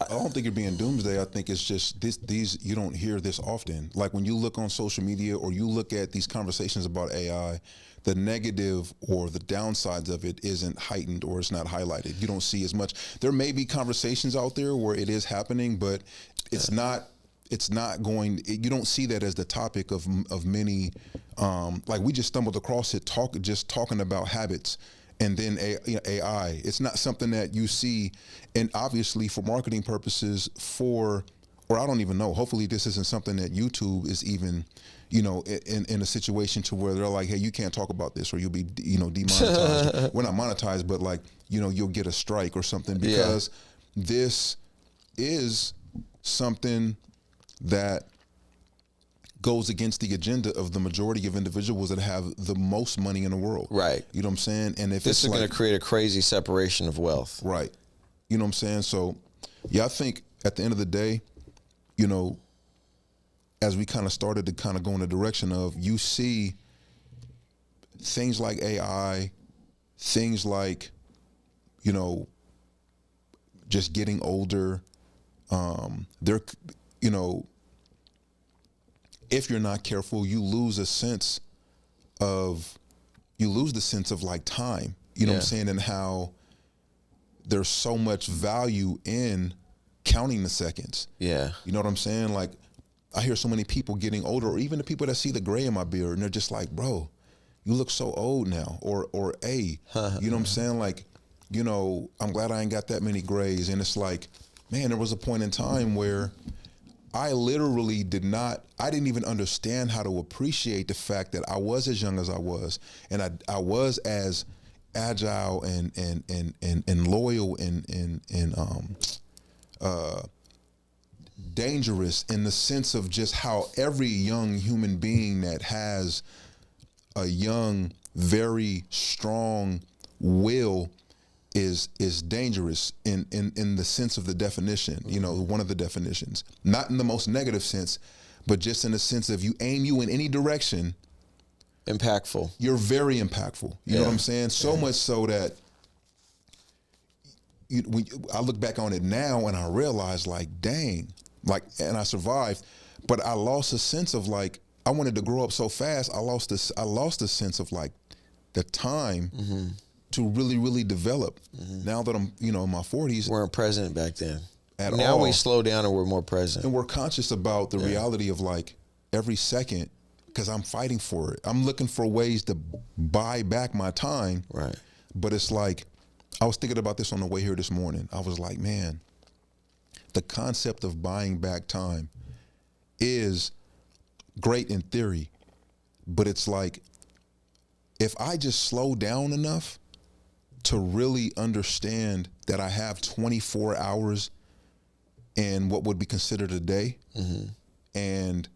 I don't think you're being doomsday. I think it's just these you don't hear this often. Like when you look on social media or you look at these conversations about AI, the negative or the downsides of it isn't heightened or it's not highlighted. You don't see as much. There may be conversations out there where it is happening, but it's not. It's not going. You don't see that as the topic of many. Like we just stumbled across it, talking about habits. And then AI, it's not something that you see, and obviously for marketing purposes, or I don't even know. Hopefully, this isn't something that YouTube is even, in a situation to where they're like, hey, you can't talk about this, or you'll be, demonetized. We're not monetized, but like, you'll get a strike or something because this is something that goes against the agenda of the majority of individuals that have the most money in the world. Right. You know what I'm saying? And if this is going to create a crazy separation of wealth. Right. You know what I'm saying? So, yeah, I think at the end of the day, as we kind of started to kind of go in the direction of, you see things like AI, things like, just getting older. If you're not careful, you lose the sense of like time, you know what I'm saying? And how there's so much value in counting the seconds. Yeah. You know what I'm saying? Like I hear so many people getting older, or even the people that see the gray in my beard and they're just like, bro, you look so old now, or you know what I'm saying? Like, I'm glad I ain't got that many grays. And it's like, man, there was a point in time where I literally didn't even understand how to appreciate the fact that I was as young as I was, and I was as agile and loyal and dangerous in the sense of just how every young human being that has a young, very strong will is dangerous in the sense of the definition, one of the definitions, not in the most negative sense, but just in the sense of you aim you in any direction. Impactful. You're very impactful. You know what I'm saying? So much so that I look back on it now and I realize like, dang, like, and I survived, but I lost a sense of like, I wanted to grow up so fast. I lost a sense of like the time to really, really develop. Now that I'm, in my 40s. We weren't present back then. Now we slow down and we're more present. And we're conscious about the reality of like every second, because I'm fighting for it. I'm looking for ways to buy back my time. Right. But it's like, I was thinking about this on the way here this morning. I was like, man, the concept of buying back time is great in theory, but it's like, if I just slow down enough to really understand that I have 24 hours in what would be considered a day, and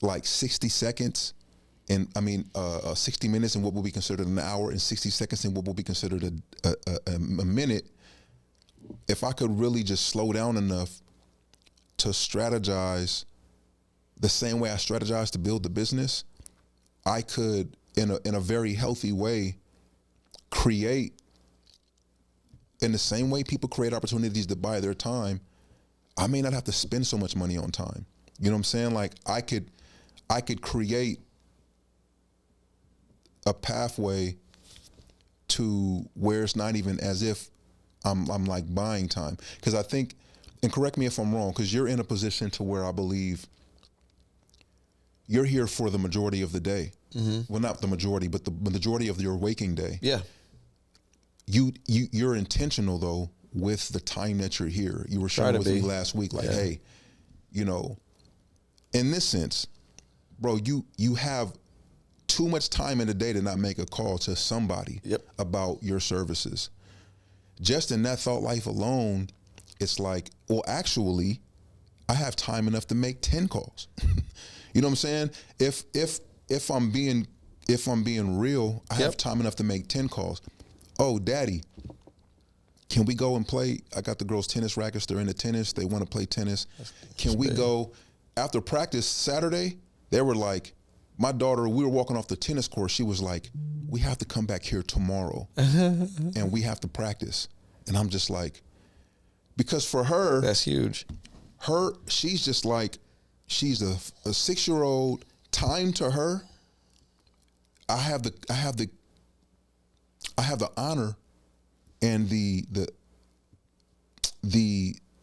like 60 seconds, and 60 minutes in what will be considered an hour, and 60 seconds in what will be considered a minute. If I could really just slow down enough to strategize the same way I strategize to build the business, I could, in a very healthy way, create, in the same way people create opportunities to buy their time. I may not have to spend so much money on time. You know what I'm saying? Like I could create a pathway to where it's not even as if I'm like buying time. Because I think, and correct me if I'm wrong, because you're in a position to where I believe you're here for the majority of the day. Well, not the majority, but the majority of your waking day. Yeah. You're intentional though with the time that you're here. You were sharing with me last week, like, hey, in this sense, bro, you have too much time in the day to not make a call to somebody about your services. Just in that thought life alone, it's like, well, actually, I have time enough to make 10 calls. You know what I'm saying? If I'm being real, I have time enough to make 10 calls. Oh, daddy, can we go and play? I got the girls' tennis rackets. They're into tennis. They want to play tennis. Can we go after practice Saturday? They were like, my daughter, we were walking off the tennis court. She was like, we have to come back here tomorrow and we have to practice. And I'm just like, because for her, That's huge. she's just like, she's a 6-year-old. Time to her, I have the honor and the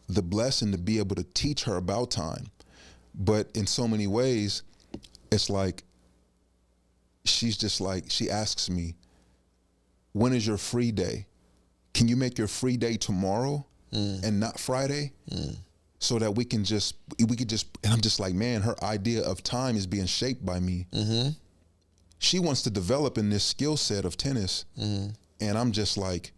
blessing to be able to teach her about time. But in so many ways, it's like, she's just like, she asks me, when is your free day? Can you make your free day tomorrow and not Friday? So that we could just, and I'm just like, man, her idea of time is being shaped by me. She wants to develop in this skill set of tennis. And I'm just like,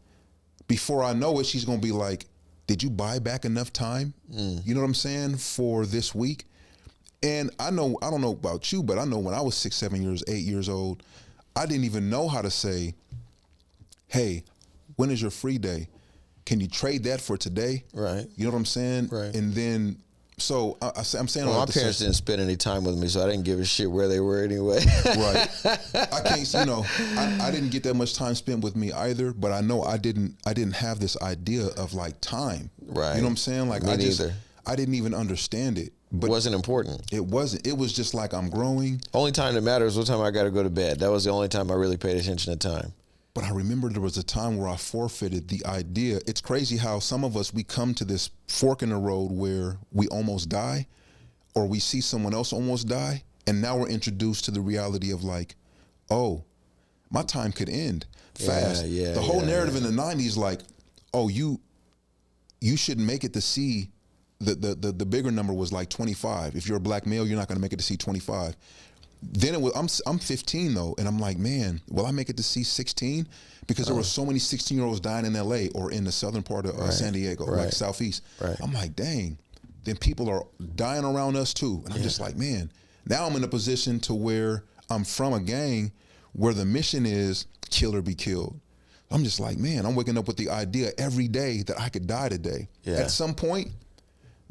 before I know it, she's going to be like, did you buy back enough time? You know what I'm saying? For this week. And I don't know about you, but I know when I was 6, 7 years, 8 years old, I didn't even know how to say, hey, when is your free day? Can you trade that for today? Right. You know what I'm saying? Right. And then, so I'm saying, Well, my parents didn't spend any time with me, so I didn't give a shit where they were anyway. Right. I can't, I didn't get that much time spent with me either, but I know I didn't have this idea of like time. Right. You know what I'm saying? Like, Me neither. I didn't even understand it. But It wasn't important. it wasn't. It was just like, I'm growing. Only time that matters is what time I got to go to bed. That was the only time I really paid attention to time. But I remember there was a time where I forfeited the idea. It's crazy how some of us, we come to this fork in the road where we almost die, or we see someone else almost die, and now we're introduced to the reality of like, oh, my time could end fast. The whole narrative in the 90s, like, oh, you shouldn't make it to see, the bigger number was like 25. If you're a black male, you're not going to make it to see 25. Then it was, I'm 15 though, and I'm like, man, will I make it to see 16? Because there were so many 16-year-olds dying in LA or in the southern part of San Diego, like Southeast. Right. I'm like, dang, then people are dying around us too. And I'm just like, man, now I'm in a position to where I'm from a gang where the mission is kill or be killed. I'm just like, man, I'm waking up with the idea every day that I could die today. Yeah. At some point,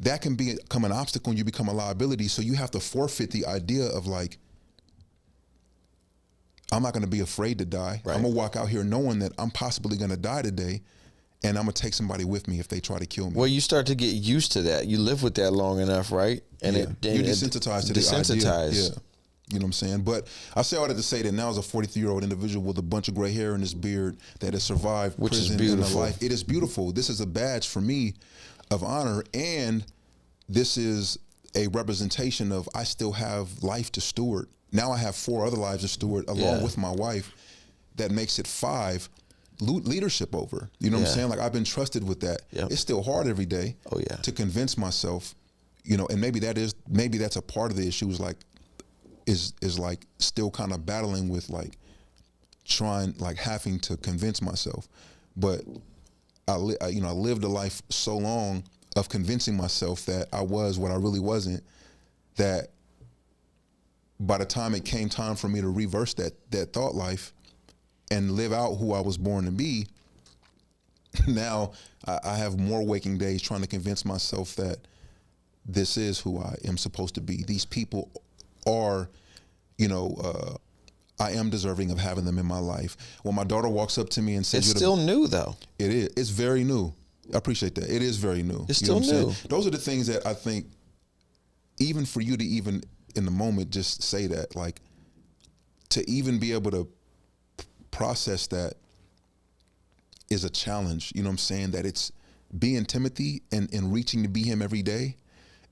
that can become an obstacle and you become a liability. So you have to forfeit the idea of like, I'm not going to be afraid to die. Right. I'm going to walk out here knowing that I'm possibly going to die today, and I'm going to take somebody with me if they try to kill me. Well, you start to get used to that. You live with that long enough, right? And you're desensitized to the idea. Yeah. You know what I'm saying? But I say all that to say that now as a 43-year-old individual with a bunch of gray hair in his beard that has survived Which prison is beautiful. and life, it is beautiful. This is a badge for me of honor, and this is a representation of I still have life to steward. Now I have 4 other lives to steward along with my wife. That makes it 5 leadership over. You know what I'm saying? Like, I've been trusted with that. Yep. It's still hard every day to convince myself, and maybe that's a part of the issue is like still kind of battling with like trying, like having to convince myself. But I lived a life so long of convincing myself that I was what I really wasn't, that by the time it came time for me to reverse that thought life and live out who I was born to be, now I have more waking days trying to convince myself that this is who I am supposed to be. These people are, I am deserving of having them in my life. When my daughter walks up to me and says, it's still new though. It is. It's very new. I appreciate that. It is very new. It's still new. Those are the things that I think, even for you to even in the moment just say that, like, to even be able to process that is a challenge. You know what I'm saying? That it's being Timothy and reaching to be him every day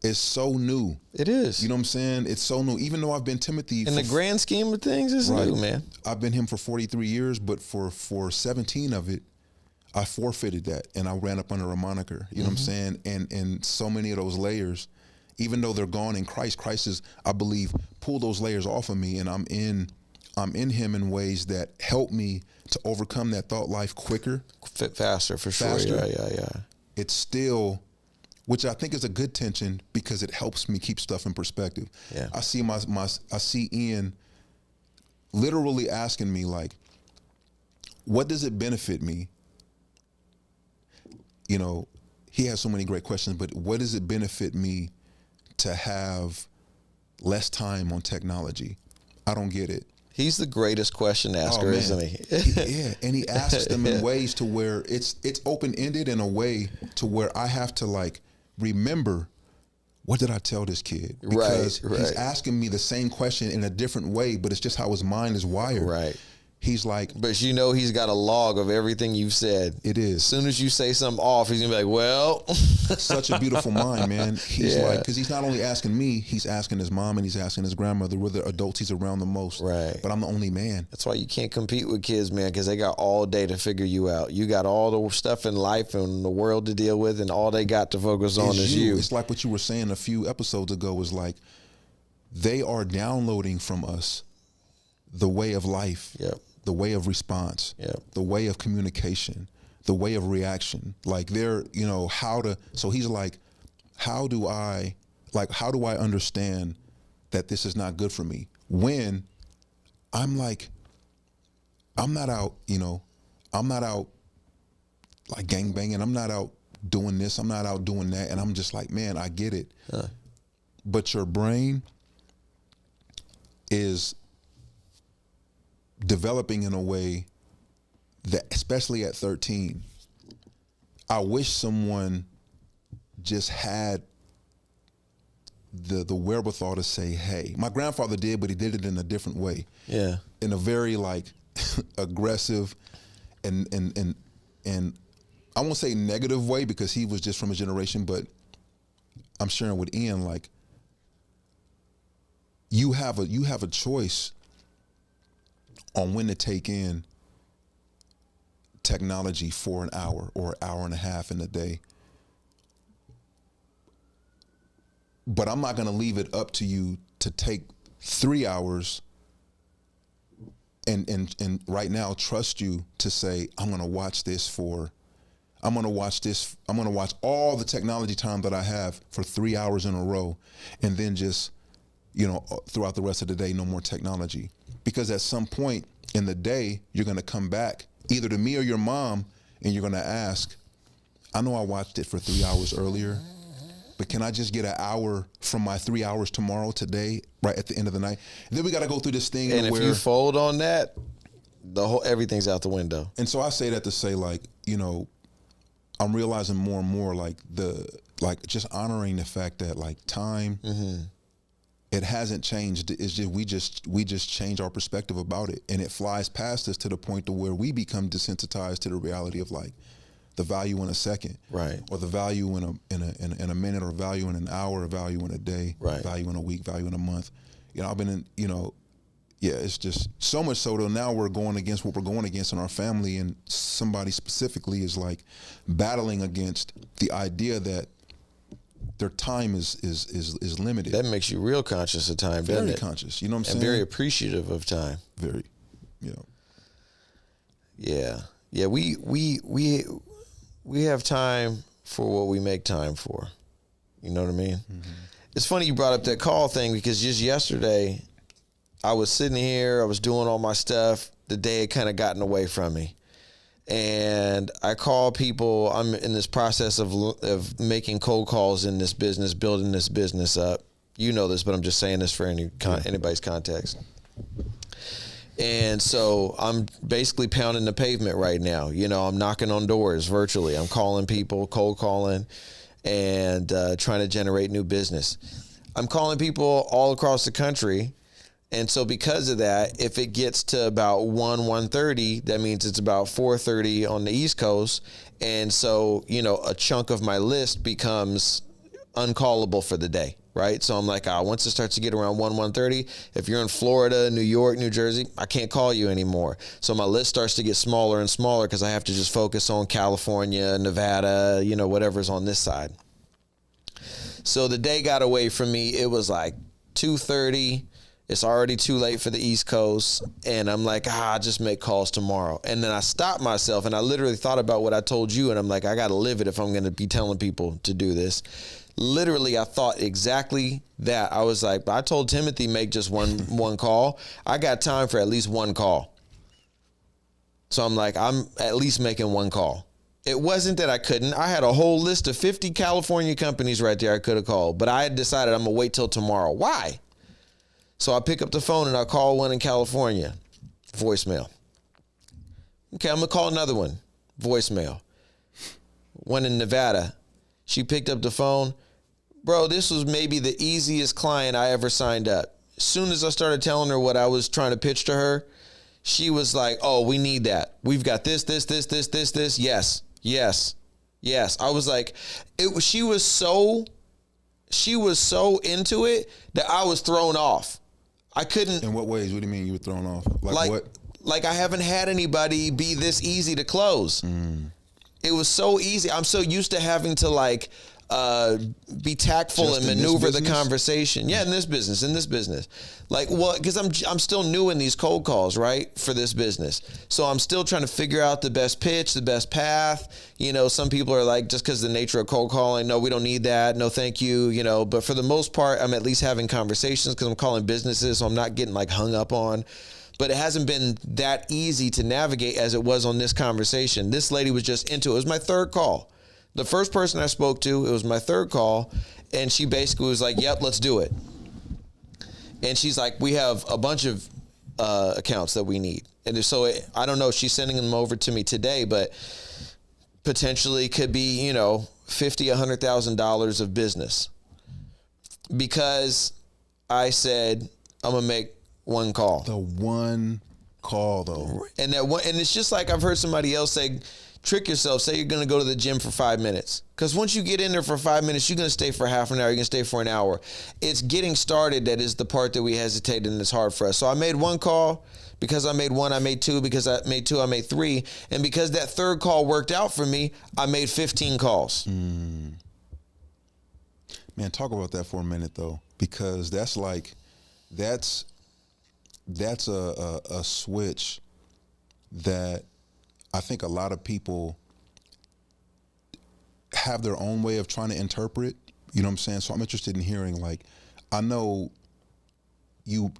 is so new. It is. You know what I'm saying? It's so new. Even though I've been Timothy in the grand scheme of things, it's new, man. I've been him for 43 years, but for 17 of it, I forfeited that and I ran up under a moniker. You know what I'm saying? And so many of those layers, even though they're gone in Christ, Christ is, I believe, pull those layers off of me, and I'm in him in ways that help me to overcome that thought life quicker. Faster, for sure. Yeah. It's still, which I think is a good tension because it helps me keep stuff in perspective. Yeah. I see Ian literally asking me, like, what does it benefit me? He has so many great questions, but what does it benefit me to have less time on technology? I don't get it. He's the greatest question asker, man. isn't he? Yeah, and he asks them in ways to where it's open-ended in a way to where I have to like remember, what did I tell this kid? Because he's asking me the same question in a different way, but it's just how his mind is wired. Right. He's like, but you know, he's got a log of everything you've said. It is. As soon as you say something off, he's gonna be like, well. Such a beautiful mind, man. He's like, because he's not only asking me, he's asking his mom and he's asking his grandmother. We're the adults he's around the most. Right. But I'm the only man. That's why you can't compete with kids, man, because they got all day to figure you out. You got all the stuff in life and the world to deal with, and all they got to focus on is you. It's like what you were saying a few episodes ago, was like, they are downloading from us the way of life. Yep. The way of response, the way of communication, the way of reaction. Like they're, so he's like, how do I understand that this is not good for me? When I'm like, I'm not out like gangbanging. I'm not out doing this. I'm not out doing that. And I'm just like, man, I get it. But your brain is developing in a way that, especially at 13, I wish someone just had the wherewithal to say, hey, my grandfather did, but he did it in a different way. Yeah. In a very like aggressive and I won't say negative way, because he was just from a generation, but I'm sharing with Ian, like, you have a choice on when to take in technology for an hour or an hour and a half in a day. But I'm not going to leave it up to you to take 3 hours and right now trust you to say, I'm going to watch all the technology time that I have for 3 hours in a row, and then just, throughout the rest of the day, no more technology. Because at some point in the day, you're going to come back either to me or your mom, and you're going to ask, I know I watched it for 3 hours earlier, but can I just get an hour from my 3 hours tomorrow, today, right at the end of the night? And then we got to go through this thing. And if you fold on that, everything's out the window. And so I say that to say, like, I'm realizing more and more, like, just honoring the fact that, like, time, it hasn't changed. It's just we just change our perspective about it, and it flies past us to the point to where we become desensitized to the reality of, like, the value in a second, right, or the value in a minute, or value in an hour, or value in a day, right, value in a week, value in a month. I've been in, it's just so much so that now we're going against what we're going against in our family, and somebody specifically is like battling against the idea that their time is limited. That makes you real conscious of time, doesn't it? Very conscious, you know what I'm saying? And very appreciative of time. Very, Yeah. Yeah, we have time for what we make time for. You know what I mean? Mm-hmm. It's funny you brought up that call thing, because just yesterday I was sitting here, I was doing all my stuff. The day had kind of gotten away from me. And I call people. I'm in this process of making cold calls in this business, building this business up. You know this, but I'm just saying this for anybody's context. And so I'm basically pounding the pavement right now. I'm knocking on doors virtually. I'm calling people, cold calling, and trying to generate new business. I'm calling people all across the country. And so because of that, if it gets to about 1:30, that means it's about 4:30 on the East Coast. And so, a chunk of my list becomes uncallable for the day, right? So I'm like, once it starts to get around 1:30, if you're in Florida, New York, New Jersey, I can't call you anymore. So my list starts to get smaller and smaller, because I have to just focus on California, Nevada, whatever's on this side. So the day got away from me. It was like 2:30. It's already too late for the East Coast. And I'm like, I'll just make calls tomorrow. And then I stopped myself, and I literally thought about what I told you. And I'm like, I got to live it if I'm going to be telling people to do this. Literally, I thought exactly that. I was like, I told Timothy, make just one call. I got time for at least one call. So I'm like, I'm at least making one call. It wasn't that I couldn't. I had a whole list of 50 California companies right there I could have called. But I had decided I'm going to wait till tomorrow. Why? So I pick up the phone and I call one in California, voicemail. Okay, I'm gonna call another one, voicemail. One in Nevada. She picked up the phone. Bro, this was maybe the easiest client I ever signed up. As soon as I started telling her what I was trying to pitch to her, she was like, oh, we need that. We've got this. Yes. I was like, she was so into it that I was thrown off. I couldn't. In what ways? What do you mean you were thrown off? Like what? Like I haven't had anybody be this easy to close. It was so easy. I'm so used to having to be tactful Just and in this maneuver the business? conversation. Yeah, in this business. Like, well, because I'm still new in these cold calls, right, for this business. So I'm still trying to figure out the best pitch, the best path. You know, some people are like, just because of the nature of cold calling, no, we don't need that. No, thank you. You know, but for the most part, I'm at least having conversations because I'm calling businesses, so I'm not getting like hung up on. But it hasn't been that easy to navigate as it was on this conversation. This lady was just into it. It was my third call. The first person I spoke to, it was my third call, and she basically was like, yep, let's do it. And she's like, we have a bunch of accounts that we need. And so I don't know if she's sending them over to me today, but potentially could be, you know, $50,000, $100,000 of business. Because I said, I'm going to make one call. The one call, though. And it's just like I've heard somebody else say, trick yourself. Say you're going to go to the gym for 5 minutes. Because once you get in there for 5 minutes, you're going to stay for half an hour. You're going to stay for an hour. It's getting started that is the part that we hesitate and it's hard for us. So I made one call. Because I made one, I made two. Because I made two, I made three. And because that third call worked out for me, I made 15 calls. Man, talk about that for a minute, though. Because that's a switch that I think a lot of people have their own way of trying to interpret. You know what I'm saying? So I'm interested in hearing, like, I know you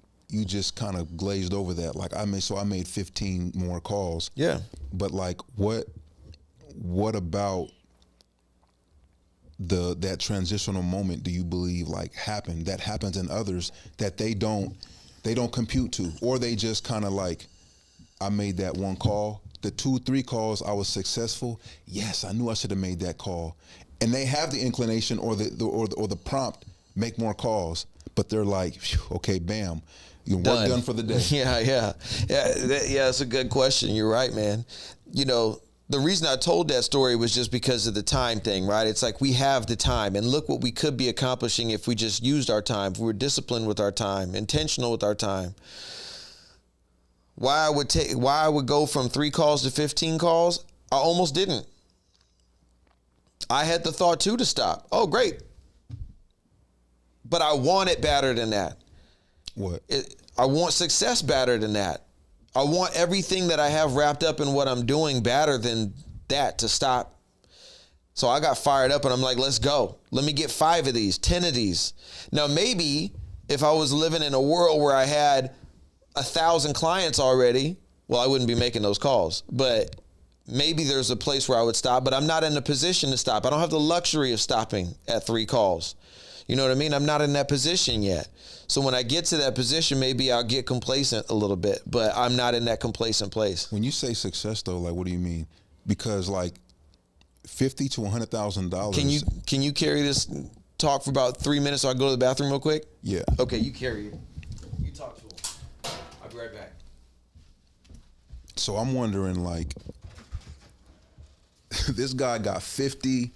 just kind of glazed over that. Like I made 15 more calls. Yeah. But like what about that transitional moment do you believe like happened that happens in others that they don't compute to, or they just kind of like, I made that one call, the 2-3 calls I was successful. Yes, I knew I should have made that call, and they have the inclination or the prompt, make more calls, but they're like, okay, bam, your work done for the day. Yeah. That's a good question. You're right, man. You know, the reason I told that story was just because of the time thing, right? It's like we have the time, and look what we could be accomplishing if we just used our time, if we were disciplined with our time, intentional with our time. Why I would go from 3 calls to 15 calls, I almost didn't. I had the thought too to stop. Oh, great. But I want it better than that. What? I want success better than that. I want everything that I have wrapped up in what I'm doing better than that to stop. So I got fired up and I'm like, let's go. Let me get 5 of these, 10 of these. Now, maybe if I was living in a world where I had 1,000 clients already, well, I wouldn't be making those calls. But maybe there's a place where I would stop, but I'm not in a position to stop. I don't have the luxury of stopping at 3 calls. You know what I mean? I'm not in that position yet. So when I get to that position, maybe I'll get complacent a little bit, but I'm not in that complacent place. When you say success, though, like, what do you mean? Because like $50,000 to $100,000. Can you carry this talk for about 3 minutes so I can go to the bathroom real quick? Yeah. Okay, you carry it. You talk to him. I'll be right back. So I'm wondering, like, this guy got $50,000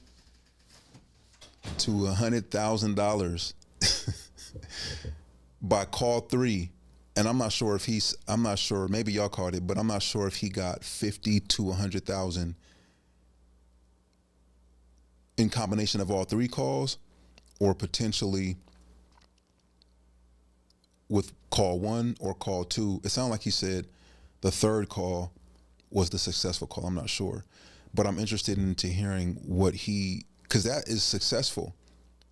to $100,000 by call 3, and I'm not sure, maybe y'all caught it, but I'm not sure if he got 50 to 100,000 in combination of all 3 calls, or potentially with call 1 or call 2. It sounded like he said the third call was the successful call. I'm not sure, but I'm interested into hearing what because that is successful.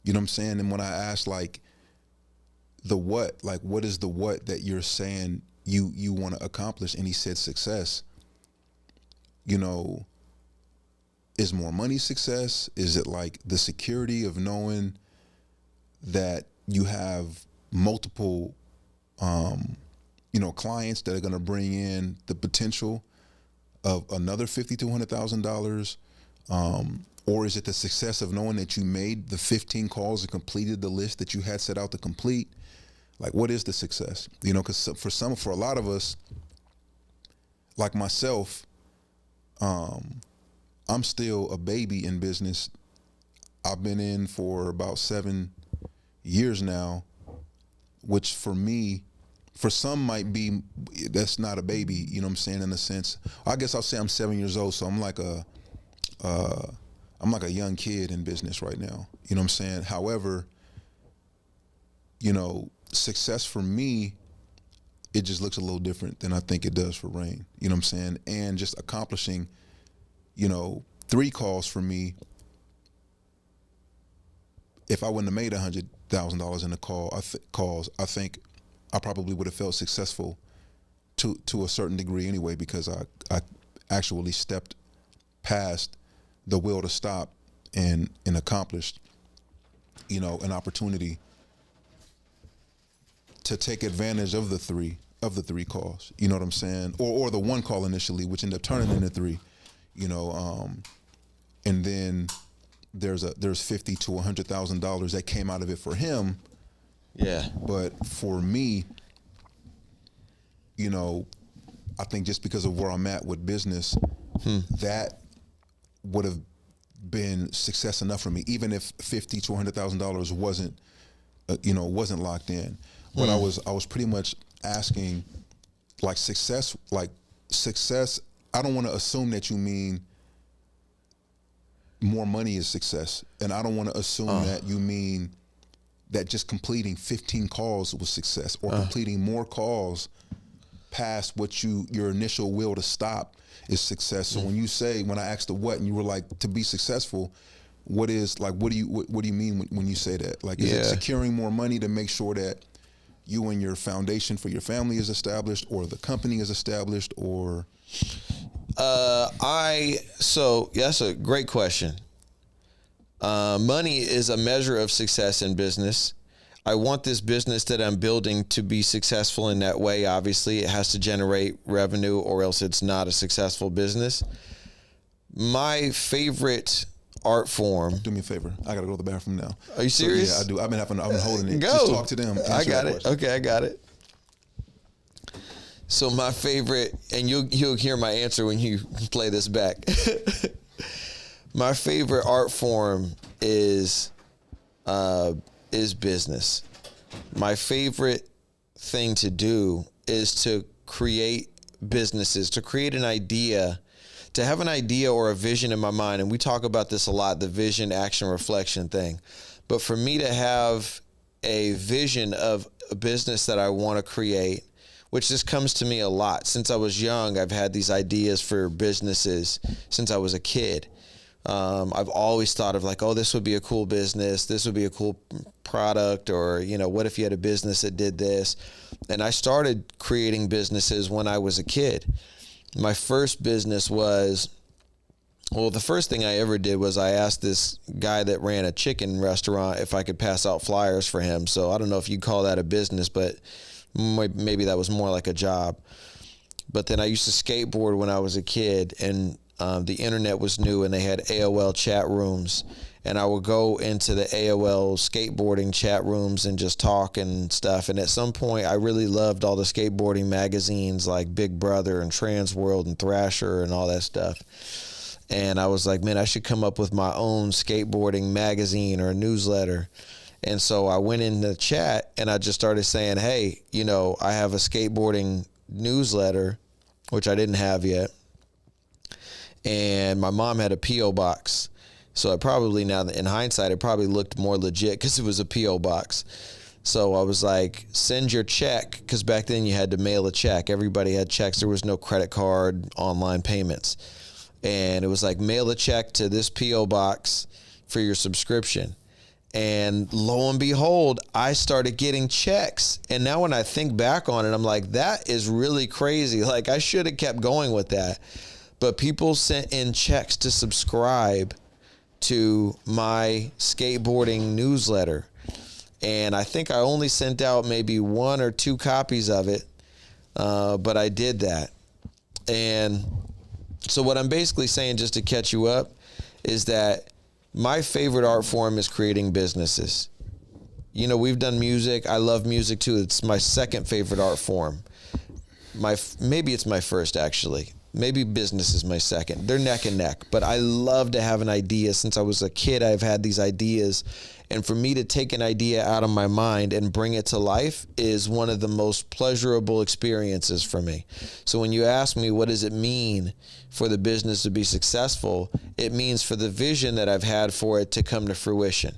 You know what I'm saying? And when I asked, like, the what, like, what is the what that you're saying you want to accomplish? And he said success. You know, is more money success? Is it like the security of knowing that you have multiple clients that are going to bring in the potential of another $50,000 to $100,000? Or is it the success of knowing that you made the 15 calls and completed the list that you had set out to complete? Like, what is the success? Because for a lot of us, like myself, I'm still a baby in business. I've been in for about 7 years now, which for me, for some might be, that's not a baby, you know what I'm saying, in a sense. I guess I'll say I'm 7 years old, so I'm like a young kid in business right now, you know what I'm saying? However, success for me, it just looks a little different than I think it does for Rain, you know what I'm saying? And just accomplishing, 3 calls for me, if I wouldn't have made $100,000 in the calls, I think I probably would have felt successful to a certain degree anyway, because I actually stepped past the will to stop and accomplished, an opportunity to take advantage of the three calls. You know what I'm saying? Or the 1 call initially, which ended up turning into 3. And then there's $50,000 to $100,000 that came out of it for him. Yeah. But for me, I think just because of where I'm at with business, that would have been success enough for me, even if $50,000 to $100,000 wasn't locked in. But I was pretty much asking, like, success. I don't want to assume that you mean more money is success, and I don't want to assume that you mean that just completing 15 calls was success, or completing more calls past what your initial will to stop is success. So when I asked the what, and you were like, to be successful, what do you mean when you say that? Like, is it securing more money to make sure that you and your foundation for your family is established, or the company is established, or? That's a great question. Money is a measure of success in business. I want this business that I'm building to be successful in that way. Obviously, it has to generate revenue, or else it's not a successful business. My favorite art form. Do me a favor. I gotta go to the bathroom now. Are you serious? Yeah, I do. I've been holding it. Go. Just talk to them. I got it. Okay, I got it. So my favorite, and you'll hear my answer when you play this back. My favorite art form is business. My favorite thing to do is to create businesses, to create an idea, to have an idea or a vision in my mind. And we talk about this a lot, the vision, action, reflection thing. But for me to have a vision of a business that I want to create, which this comes to me a lot. Since I was young, I've had these ideas for businesses since I was a kid. I've always thought of like, oh, this would be a cool business. This would be a cool product. Or, what if you had a business that did this? And I started creating businesses when I was a kid. My first business was, the first thing I ever did was I asked this guy that ran a chicken restaurant if I could pass out flyers for him. So I don't know if you'd call that a business, but maybe that was more like a job. But then I used to skateboard when I was a kid, and the internet was new, and they had AOL chat rooms, and I would go into the AOL skateboarding chat rooms and just talk and stuff. And at some point I really loved all the skateboarding magazines like Big Brother and Trans World and Thrasher and all that stuff. And I was like, man, I should come up with my own skateboarding magazine or a newsletter. And so I went in the chat and I just started saying, hey, I have a skateboarding newsletter, which I didn't have yet. And my mom had a P.O. box. So it probably, now in hindsight, it probably looked more legit because it was a P.O. box. So I was like, send your check, because back then you had to mail a check. Everybody had checks. There was no credit card, online payments. And it was like, mail a check to this P.O. box for your subscription. And lo and behold, I started getting checks. And now when I think back on it, I'm like, that is really crazy. Like, I should have kept going with that. But people sent in checks to subscribe to my skateboarding newsletter. And I think I only sent out maybe 1 or 2 copies of it, but I did that. And so what I'm basically saying, just to catch you up, is that my favorite art form is creating businesses. You know, we've done music. I love music too. It's my second favorite art form. Maybe it's my first, actually. Maybe business is my second. They're neck and neck. But I love to have an idea. Since I was a kid, I've had these ideas. And for me to take an idea out of my mind and bring it to life is one of the most pleasurable experiences for me. So when you ask me, what does it mean for the business to be successful? It means for the vision that I've had for it to come to fruition.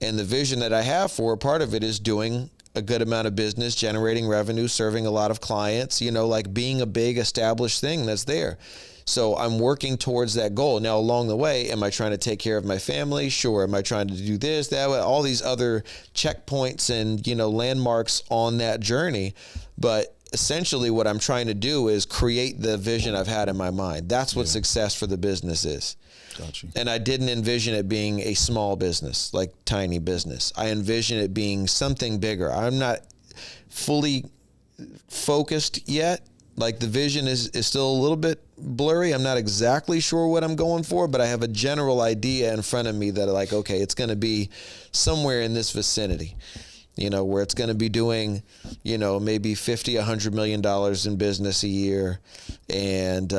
And the vision that I have for part of it is doing a good amount of business, generating revenue, serving a lot of clients, you know, like being a big established thing that's there. So I'm working towards that goal. Now, along the way, am I trying to take care of my family? Sure. Am I trying to do this, that, all these other checkpoints and, you know, landmarks on that journey? But essentially what I'm trying to do is create the vision I've had in my mind. That's what success for the business is. Got you. And I didn't envision it being a small business, like tiny business. I envision it being something bigger. I'm not fully focused yet. Like the vision is still a little bit blurry. I'm not exactly sure what I'm going for, but I have a general idea in front of me that like, okay, it's going to be somewhere in this vicinity, you know, where it's going to be doing, you know, maybe $50, $100 million in business a year. And,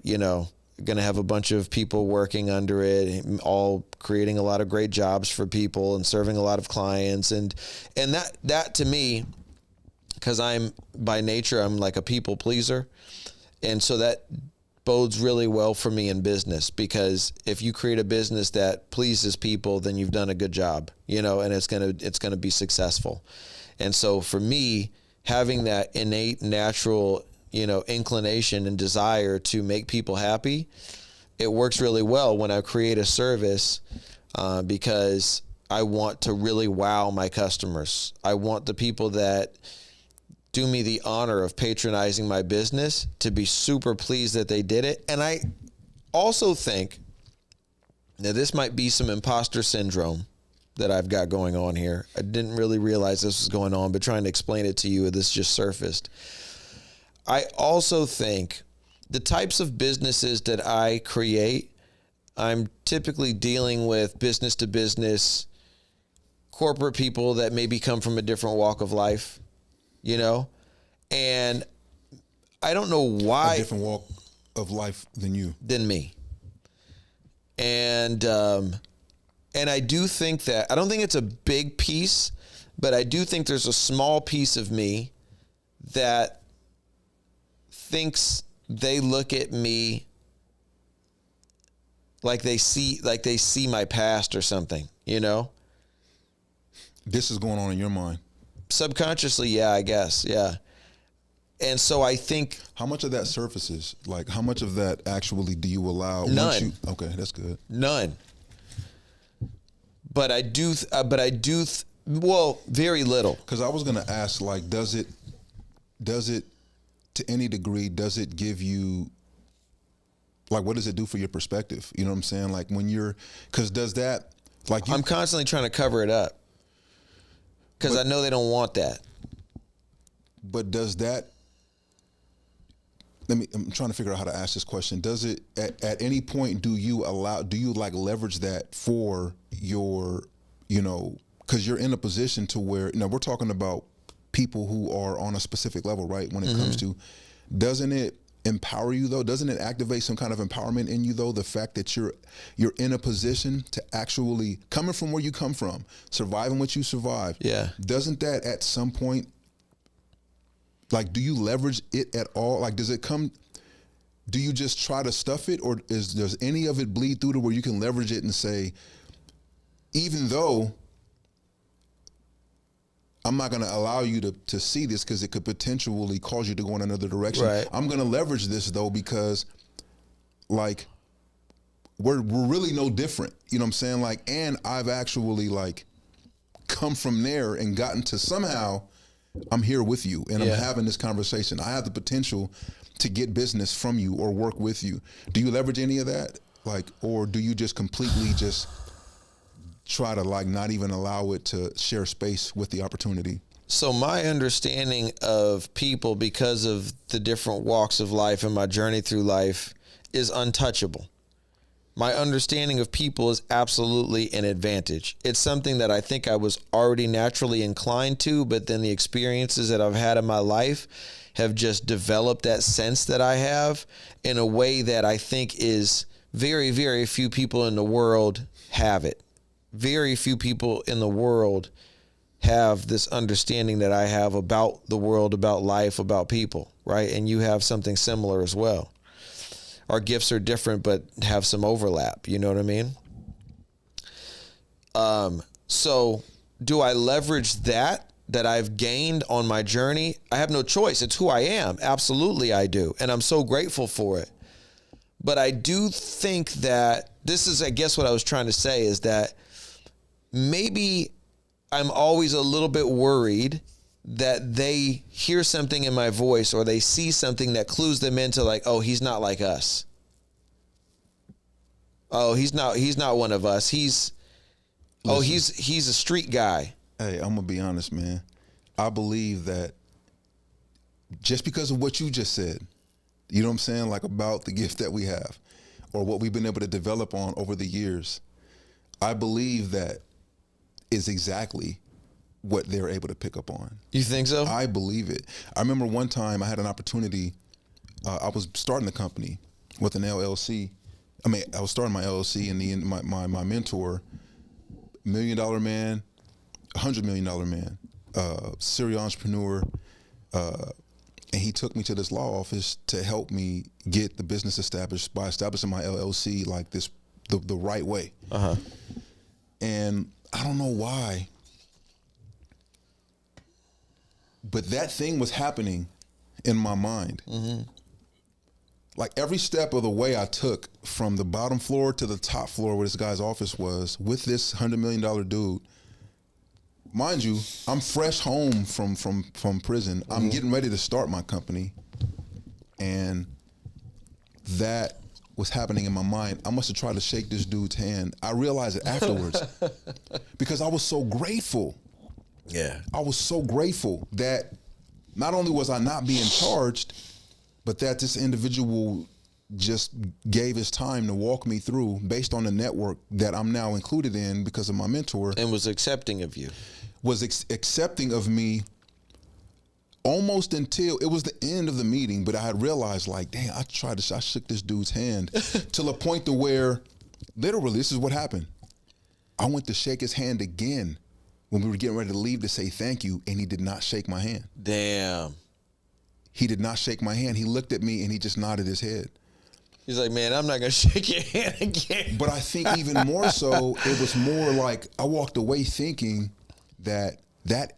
you know, going to have a bunch of people working under it, all creating a lot of great jobs for people and serving a lot of clients. And that to me, because I'm by nature, I'm like a people pleaser. And so that bodes really well for me in business, because if you create a business that pleases people, then you've done a good job, you know, and it's going to be successful. And so for me, having that innate, natural, you know, inclination and desire to make people happy, it works really well when I create a service, because I want to really wow my customers. I want the people that do me the honor of patronizing my business to be super pleased that they did it. And I also think, now this might be some imposter syndrome that I've got going on here. I didn't really realize this was going on, but trying to explain it to you, this just surfaced. I also think the types of businesses that I create, I'm typically dealing with business to business, corporate people that maybe come from a different walk of life, you know, and I don't know why. A different walk of life than me. And I do think that, I don't think it's a big piece, but I do think there's a small piece of me that thinks they look at me like they see my past or something, you know? This is going on in your mind. Subconsciously, yeah, I guess, yeah. And so I think... How much of that surfaces? Like, how much of that actually do you allow? None. Okay, that's good. None. But I do, well, very little. Because I was going to ask, like, does it, to any degree, does it give you, like, what does it do for your perspective? You know what I'm saying? Like, when you're, because does that, like... I'm constantly trying to cover it up, because I know they don't want that. But does that, I'm trying to figure out how to ask this question. Does it, at any point, do you like leverage that for your, you know, because you're in a position to where, you know, we're talking about people who are on a specific level, right? When it comes to, doesn't it empower you though? Doesn't it activate some kind of empowerment in you though? The fact that you're in a position to actually, coming from where you come from, surviving what you survived. Yeah. Doesn't that at some point, like, do you leverage it at all? Like, does it come, do you just try to stuff it, or does any of it bleed through to where you can leverage it and say, even though I'm not going to allow you to see this because it could potentially cause you to go in another direction. Right. I'm going to leverage this though, because like we're really no different. You know what I'm saying? Like, and I've actually like come from there and gotten to somehow I'm here with you and I'm having this conversation. I have the potential to get business from you or work with you. Do you leverage any of that? Like, or do you just completely just try to like not even allow it to share space with the opportunity. So my understanding of people, because of the different walks of life and my journey through life, is untouchable. My understanding of people is absolutely an advantage. It's something that I think I was already naturally inclined to, but then the experiences that I've had in my life have just developed that sense that I have in a way that I think is very, very few people in the world have it. Very few people in the world have this understanding that I have about the world, about life, about people, right? And you have something similar as well. Our gifts are different, but have some overlap. You know what I mean? So do I leverage that I've gained on my journey? I have no choice. It's who I am. Absolutely, I do. And I'm so grateful for it. But I do think that this is, I guess what I was trying to say is that maybe I'm always a little bit worried that they hear something in my voice or they see something that clues them into like, oh, he's not like us. Oh, he's not one of us. He's a street guy. Hey, I'm gonna be honest, man. I believe that just because of what you just said, you know what I'm saying, like about the gift that we have or what we've been able to develop on over the years, I believe that is exactly what they're able to pick up on. You think so? I believe it. I remember one time I had an opportunity. I was starting a company with an LLC. I was starting my LLC, and my mentor, $1 million man, $100 million man, serial entrepreneur, and he took me to this law office to help me get the business established by establishing my LLC like this the right way. Uh-huh. And I don't know why, but that thing was happening in my mind. Mm-hmm. Like every step of the way I took from the bottom floor to the top floor where this guy's office was with this $100 million dude. Mind you, I'm fresh home from prison. Mm-hmm. I'm getting ready to start my company. And that was happening in my mind. I must have tried to shake this dude's hand. I realized it afterwards because I was so grateful. Yeah. I was so grateful that not only was I not being charged, but that this individual just gave his time to walk me through based on the network that I'm now included in because of my mentor. And was accepting of you. Was accepting of me almost until it was the end of the meeting, but I had realized like, damn, I shook this dude's hand to the point to where literally this is what happened. I went to shake his hand again when we were getting ready to leave to say thank you, and he did not shake my hand. Damn. He did not shake my hand. He looked at me and he just nodded his head. He's like, man, I'm not going to shake your hand again. But I think even more so, it was more like I walked away thinking that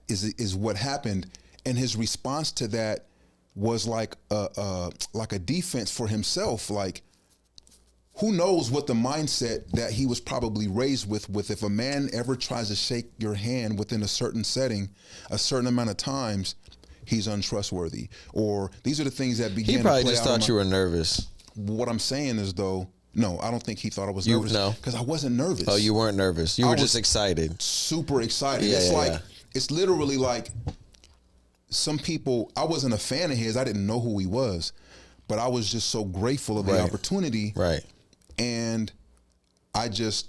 is what happened. And his response to that was like a defense for himself. Like, who knows what the mindset that he was probably raised with if a man ever tries to shake your hand within a certain setting, a certain amount of times, he's untrustworthy. Or these are the things that began to play out. He probably just thought you were nervous. What I'm saying is, though, no, I don't think he thought I was nervous. No. Because I wasn't nervous. Oh, you weren't nervous. You were just excited. Super excited. Yeah, it's it's literally like some people, I wasn't a fan of his. I didn't know who he was. But I was just so grateful of the opportunity. Right. And I guess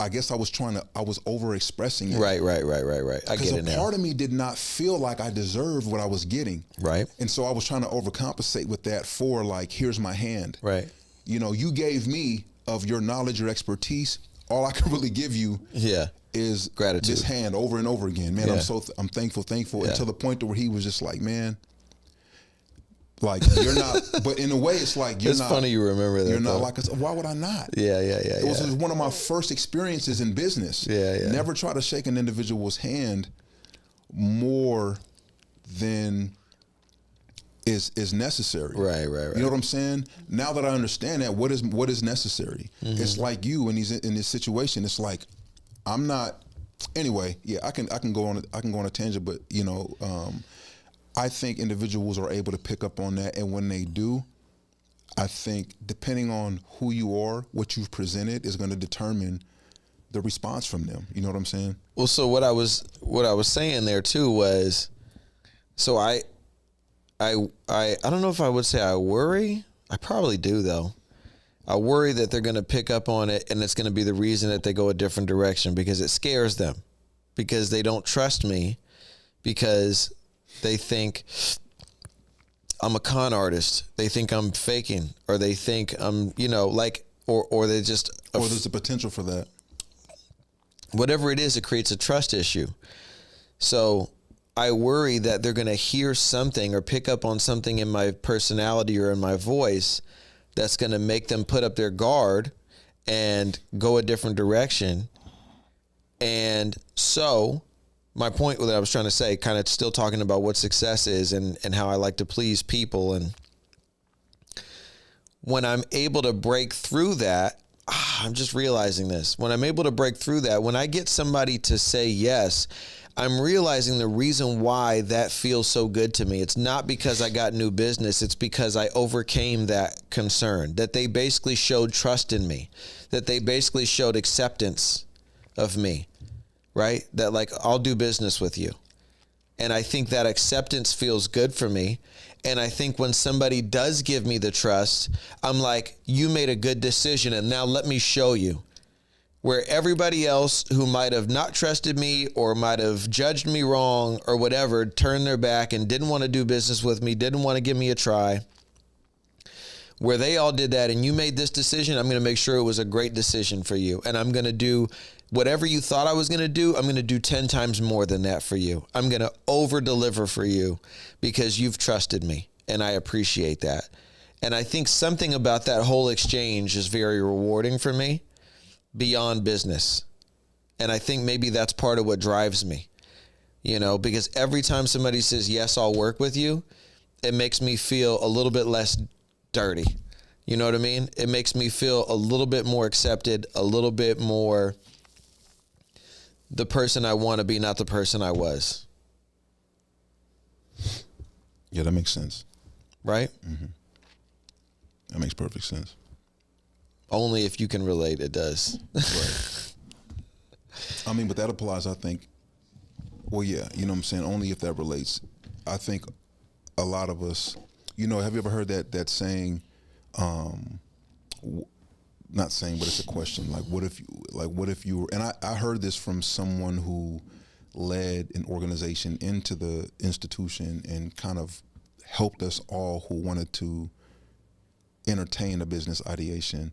I was over expressing it. Right. I get it now. Because a part of me did not feel like I deserved what I was getting. Right. And so I was trying to overcompensate with that for like, here's my hand. Right. You know, you gave me of your knowledge, your expertise. All I can really give you is gratitude. This hand over and over again. Man, Yeah. I'm thankful. Yeah. Until the point to where he was just like, man, like you're not, but in a way it's like, it's funny you remember that. You're not like us. Why would I not? Yeah. It was one of my first experiences in business. Yeah. Never try to shake an individual's hand more than is necessary. Right. You know what I'm saying? Now that I understand that, what is necessary? Mm-hmm. It's like you in this situation. It's like I'm not. Anyway, yeah, I can go on a tangent, but you know, I think individuals are able to pick up on that, and when they do, I think depending on who you are, what you've presented is going to determine the response from them. You know what I'm saying? Well, so what I was saying there too was, so I don't know if I would say I worry. I probably do though. I worry that they're going to pick up on it and it's going to be the reason that they go a different direction, because it scares them, because they don't trust me, because they think I'm a con artist. They think I'm faking, or they think I'm, or they just, Or there's a potential for that. Whatever it is, it creates a trust issue. So I worry that they're going to hear something or pick up on something in my personality or in my voice that's going to make them put up their guard and go a different direction. And so my point that I was trying to say, kind of still talking about what success is and how I like to please people. And when I'm able to break through that, I'm just realizing this. When I'm able to break through that, when I get somebody to say yes, I'm realizing the reason why that feels so good to me. It's not because I got new business. It's because I overcame that concern, that they basically showed trust in me, that they basically showed acceptance of me, right? That like, I'll do business with you. And I think that acceptance feels good for me. And I think when somebody does give me the trust, I'm like, you made a good decision, and now let me show you. Where everybody else who might have not trusted me or might have judged me wrong or whatever, turned their back and didn't want to do business with me, didn't want to give me a try, where they all did that and you made this decision, I'm going to make sure it was a great decision for you. And I'm going to do whatever you thought I was going to do, I'm going to do 10 times more than that for you. I'm going to over deliver for you because you've trusted me, and I appreciate that. And I think something about that whole exchange is very rewarding for me beyond business. And I think maybe that's part of what drives me, because every time somebody says, yes, I'll work with you, it makes me feel a little bit less dirty. You know what I mean? It makes me feel a little bit more accepted, a little bit more the person I want to be, not the person I was. Yeah, that makes sense. Right? Mm-hmm. That makes perfect sense. Only if you can relate, it does. Right. I mean, but that applies, I think. Well, yeah, you know what I'm saying? Only if that relates. I think a lot of us, have you ever heard that saying, not saying, but it's a question, like, what if you were, and I heard this from someone who led an organization into the institution and kind of helped us all who wanted to entertain a business ideation,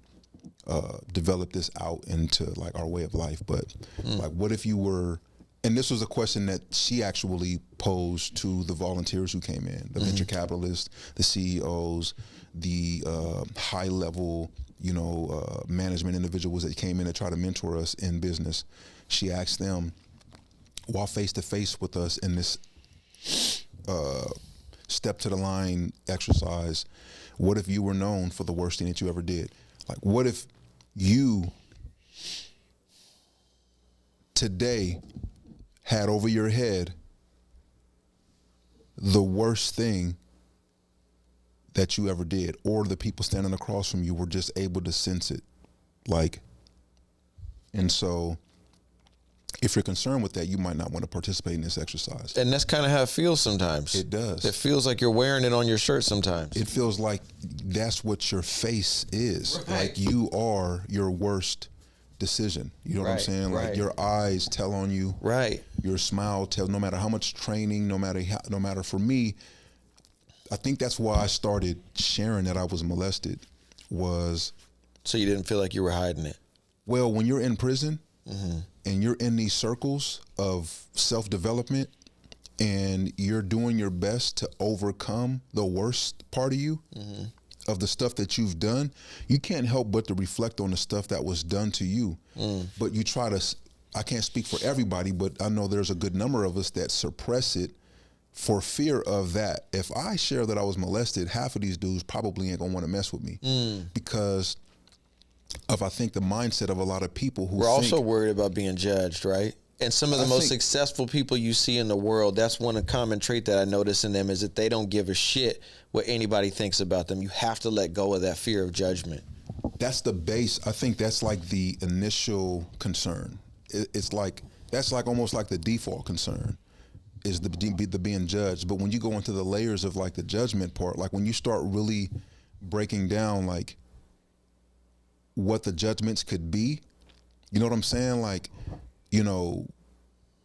develop this out into like our way of life. But like, what if you were, and this was a question that she actually posed to the volunteers who came in, the venture capitalists, the CEOs, the high level, management individuals that came in to try to mentor us in business. She asked them, while face to face with us in this step to the line exercise, what if you were known for the worst thing that you ever did? Like, what if you today had over your head the worst thing that you ever did, or the people standing across from you were just able to sense it? Like, and so if you're concerned with that, you might not want to participate in this exercise. And that's kind of how it feels sometimes. It does. It feels like you're wearing it on your shirt sometimes. It feels like that's what your face is. Right. Like you are your worst decision. You know what I'm saying? Right. Like your eyes tell on you. Right. Your smile tells, no matter how much training, no matter for me, I think that's why I started sharing that I was molested, was. So you didn't feel like you were hiding it? Well, when you're in prison and you're in these circles of self-development and you're doing your best to overcome the worst part of you, of the stuff that you've done, you can't help but to reflect on the stuff that was done to you. But you try to, I can't speak for everybody, but I know there's a good number of us that suppress it for fear of that. If I share that I was molested, half of these dudes probably ain't gonna want to mess with me because of, I think, the mindset of a lot of people who We're also worried about being judged, right? And some of the most successful people you see in the world, that's one common trait that I notice in them, is that they don't give a shit what anybody thinks about them. You have to let go of that fear of judgment. that's the base. I think that's like the initial concern. It's like that's like almost like the default concern is the being judged. But when you go into the layers of like the judgment part, like when you start really breaking down like what the judgments could be, you know what I'm saying? Like, you know,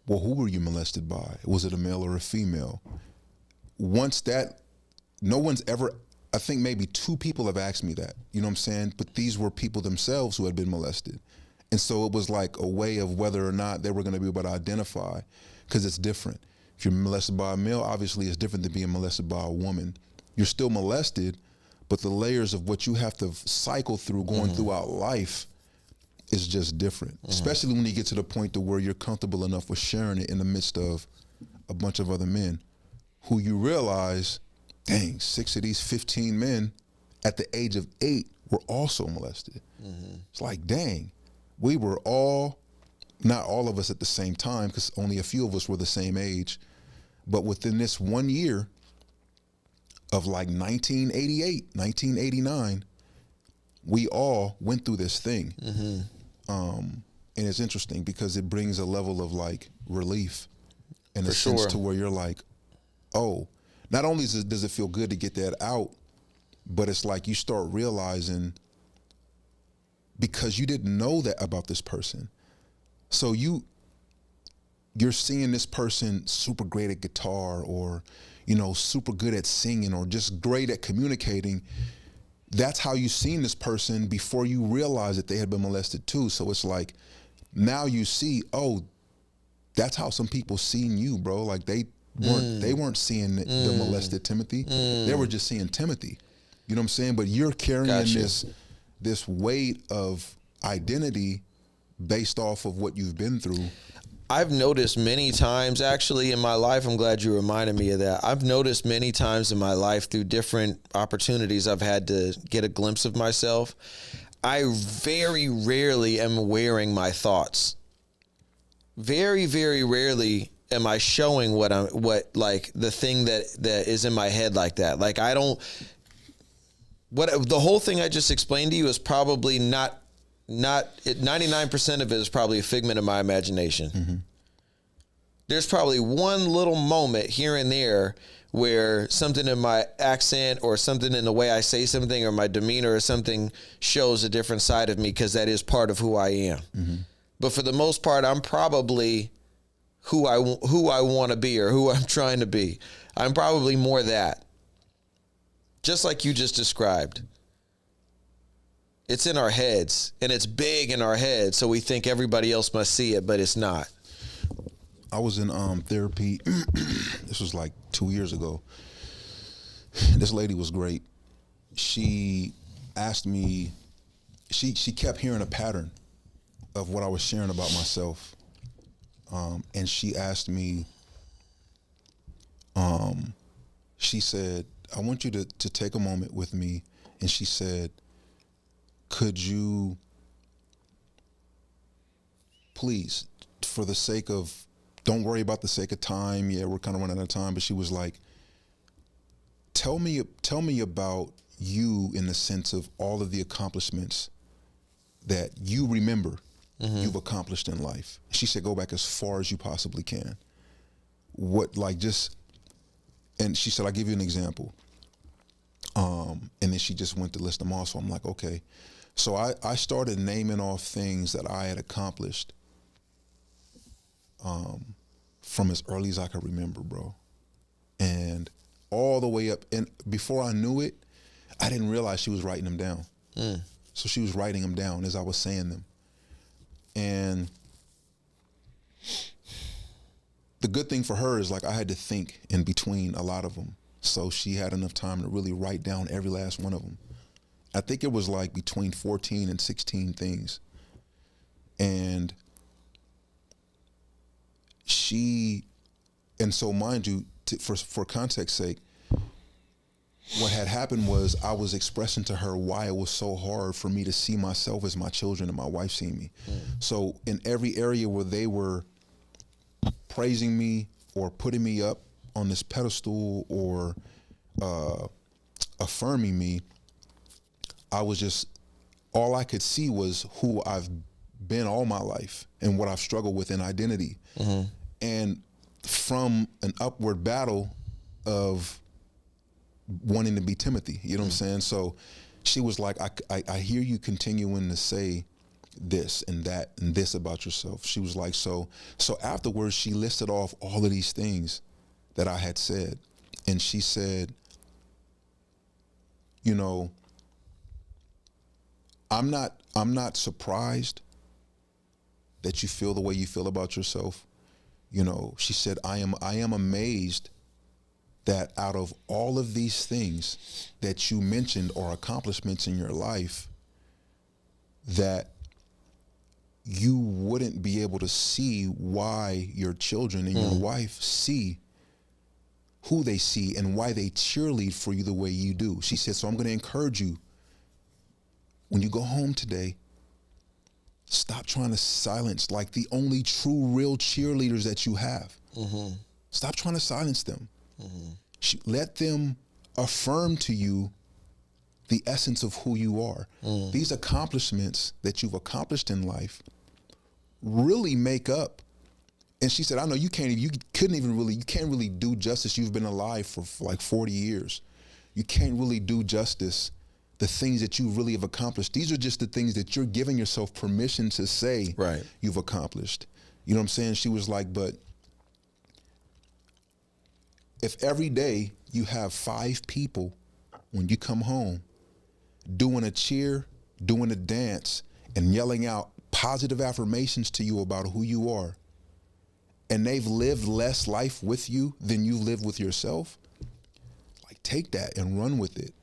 well, who were you molested by? Was it a male or a female? Once that, no one's ever, I think maybe 2 people have asked me that, you know what I'm saying? But these were people themselves who had been molested. And so it was like a way of whether or not they were going to be able to identify, because it's different. If you're molested by a male, obviously it's different than being molested by a woman. You're still molested, but the layers of what you have to cycle through going throughout life is just different, especially when you get to the point to where you're comfortable enough with sharing it in the midst of a bunch of other men who you realize, dang, 6 of these 15 men at the age of 8 were also molested. It's like, dang, we were all, not all of us at the same time, because only a few of us were the same age, but within this 1 year of like 1988, 1989, we all went through this thing. And it's interesting because it brings a level of like relief in a sense to where you're like, oh, not only does it feel good to get that out, but it's like you start realizing, because you didn't know that about this person. So you're seeing this person super great at guitar, or, you know, super good at singing, or just great at communicating. That's how you seen this person before you realize that they had been molested too. So it's like, now you see, oh, that's how some people seen you, bro. Like they weren't seeing the molested Timothy. They were just seeing Timothy. You know what I'm saying? But you're carrying this weight of identity based off of what you've been through. I've noticed many times actually in my life, I'm glad you reminded me of that. I've noticed many times in my life through different opportunities I've had to get a glimpse of myself. I very rarely am wearing my thoughts. Very, very rarely am I showing what like the thing that is in my head like that. Like I don't, the whole thing I just explained to you is probably not 99% of it is probably a figment of my imagination. There's probably one little moment here and there where something in my accent or something in the way I say something or my demeanor or something shows a different side of me, because that is part of who I am. But for the most part, I'm probably who I want to be or who I'm trying to be. I'm probably more that. Just like you just described. It's in our heads, and it's big in our heads, so we think everybody else must see it, but it's not. I was in therapy. This was like 2 years ago. This lady was great. She asked me, she kept hearing a pattern of what I was sharing about myself. And she asked me, she said, I want you to take a moment with me. And she said, could you please, for the sake of, don't worry about the sake of time. Yeah, we're kind of running out of time. But she was like, tell me about you in the sense of all of the accomplishments that you remember you've accomplished in life. She said, go back as far as you possibly can. And she said, I'll give you an example. And then she just went to list them all. So I'm like, okay. So I started naming off things that I had accomplished from as early as I could remember, bro. And all the way up. And before I knew it, I didn't realize she was writing them down. So she was writing them down as I was saying them. And the good thing for her is like I had to think in between a lot of them. So she had enough time to really write down every last one of them. I think it was like between 14 and 16 things. And so mind you, for context's sake, what had happened was I was expressing to her why it was so hard for me to see myself as my children and my wife seeing me. So in every area where they were praising me or putting me up on this pedestal or affirming me, I was just all I could see was who I've been all my life and what I've struggled with in identity. And from an upward battle of wanting to be Timothy, you know what I'm saying? So she was like, I hear you continuing to say this and that and this about yourself. She was like, so afterwards she listed off all of these things that I had said. And she said, you know, I'm not surprised that you feel the way you feel about yourself. You know, she said, I am amazed that out of all of these things that you mentioned or accomplishments in your life, that you wouldn't be able to see why your children and your wife see who they see and why they cheerlead for you the way you do. She said, so I'm going to encourage you, when you go home today, stop trying to silence like the only true, real cheerleaders that you have. Stop trying to silence them. Let them affirm to you the essence of who you are. These accomplishments that you've accomplished in life really make up. And she said, I know you can't really do justice. You've been alive for like 40 years. You can't really do justice the things that you really have accomplished. These are just the things that you're giving yourself permission to say you've accomplished. You know what I'm saying? She was like, but if every day you have 5 people when you come home doing a cheer, doing a dance, and yelling out positive affirmations to you about who you are, and they've lived less life with you than you live with yourself, like take that and run with it.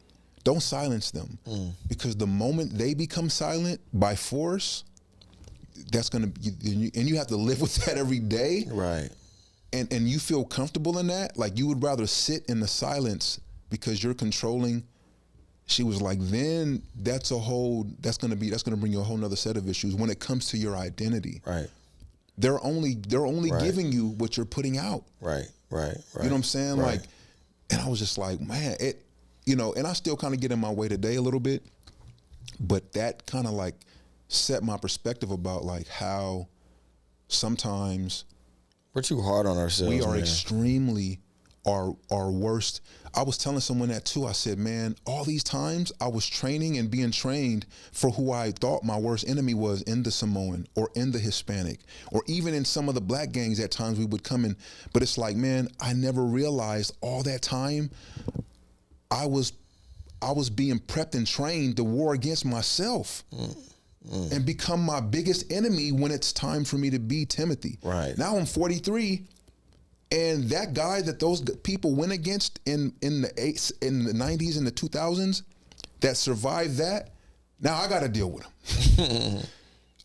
Don't silence them, because the moment they become silent by force, that's gonna be, and you have to live with that every day. Right. And you feel comfortable in that, like you would rather sit in the silence because you're controlling. She was like, then that's gonna bring you a whole nother set of issues when it comes to your identity. Right. They're only giving you what you're putting out. Right. You know what I'm saying? Right. Like, and I was just like, man, and I still kind of get in my way today a little bit, but that kind of like set my perspective about like how sometimes we're too hard on ourselves. We are man. extremely our worst. I was telling someone that too. I said, man, all these times I was training and being trained for who I thought my worst enemy was in the Samoan or in the Hispanic or even in some of the black gangs at times we would come in. But it's like, man, I never realized all that time I was being prepped and trained to war against myself. And become my biggest enemy when it's time for me to be Timothy. Right. Now I'm 43, and that guy that those people went against in the 90s and the 2000s that survived that, now I got to deal with him.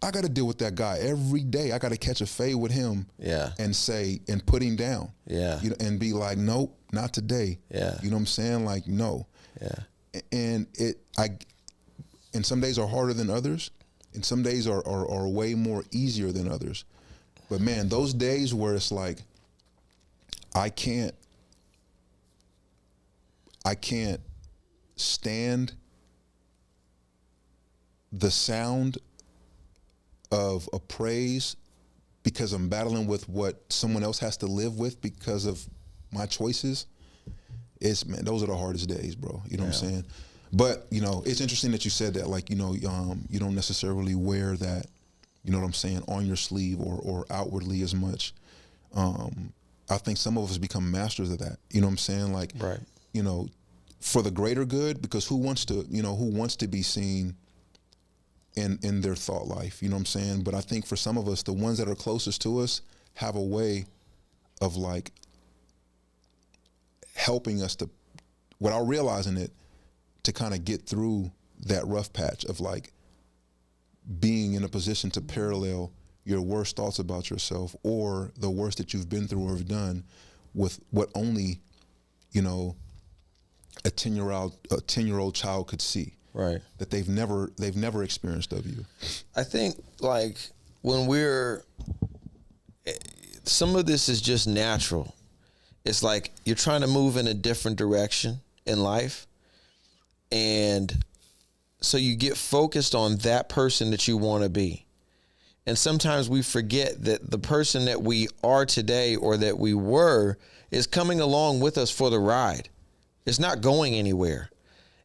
I got to deal with that guy every day. I got to catch a fade with him. Yeah. And put him down. Yeah. You know, and be like, nope, not today. Yeah. You know what I'm saying? Like, no. Yeah. And some days are harder than others. And some days are way more easier than others. But man, those days where it's like, I can't stand the sound of a praise because I'm battling with what someone else has to live with because of my choices. Man, those are the hardest days, bro. You know what I'm saying? But, you know, it's interesting that you said that, like, you know, you don't necessarily wear that, you know what I'm saying, on your sleeve or outwardly as much. I think some of us become masters of that. You know what I'm saying? Like, right. You know, for the greater good, because who wants to be seen in their thought life? You know what I'm saying? But I think for some of us, the ones that are closest to us have a way of like helping us to, without realizing it, to kind of get through that rough patch of like being in a position to parallel your worst thoughts about yourself or the worst that you've been through or have done with what only, you know, a 10-year-old child could see. Right. That they've never experienced of you. I think like when some of this is just natural. It's like you're trying to move in a different direction in life. And so you get focused on that person that you want to be. And sometimes we forget that the person that we are today or that we were is coming along with us for the ride. It's not going anywhere.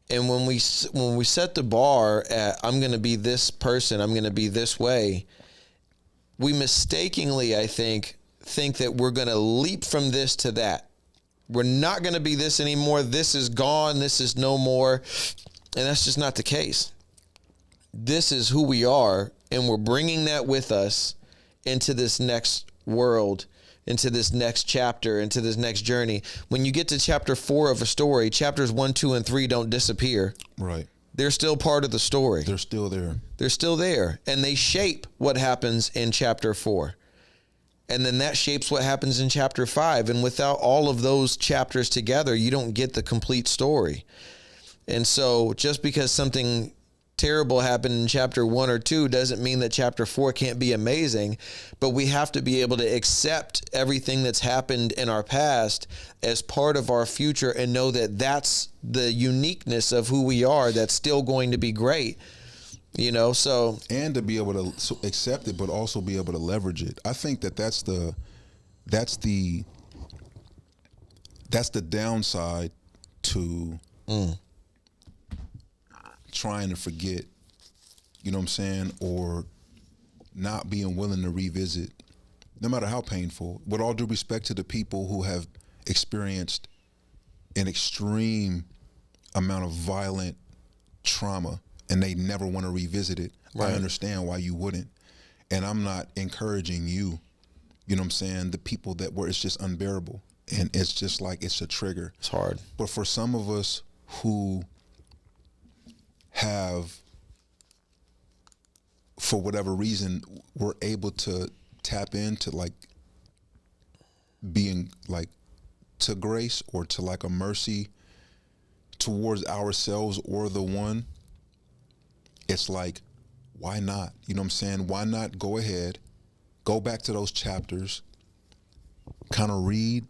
And when we set the bar at, I'm going to be this person, I'm going to be this way, we mistakenly, I think that we're going to leap from this to that. We're not going to be this anymore. This is gone. This is no more. And that's just not the case. This is who we are, and we're bringing that with us into this next world, into this next chapter, into this next journey. When you get to chapter 4 of a story, chapters 1, 2, and 3 don't disappear. Right. They're still part of the story. They're still there. They're still there, and they shape what happens in chapter 4. And then that shapes what happens in chapter 5. And without all of those chapters together, you don't get the complete story. And so just because something terrible happened in chapter 1 or 2 doesn't mean that chapter 4 can't be amazing, but we have to be able to accept everything that's happened in our past as part of our future and know that that's the uniqueness of who we are that's still going to be great. You know, so. And to be able to accept it, but also be able to leverage it. I think that's the downside to trying to forget, you know what I'm saying, or not being willing to revisit, no matter how painful. With all due respect to the people who have experienced an extreme amount of violent trauma and they never want to revisit it, right. I understand why you wouldn't. And I'm not encouraging you, you know what I'm saying, the people that where it's just unbearable. And it's just like it's a trigger. It's hard. But for some of us who have, for whatever reason, we're able to tap into like being like to grace or to like a mercy towards ourselves or the one, it's like, why not? You know what I'm saying? Why not go ahead, go back to those chapters, kind of read,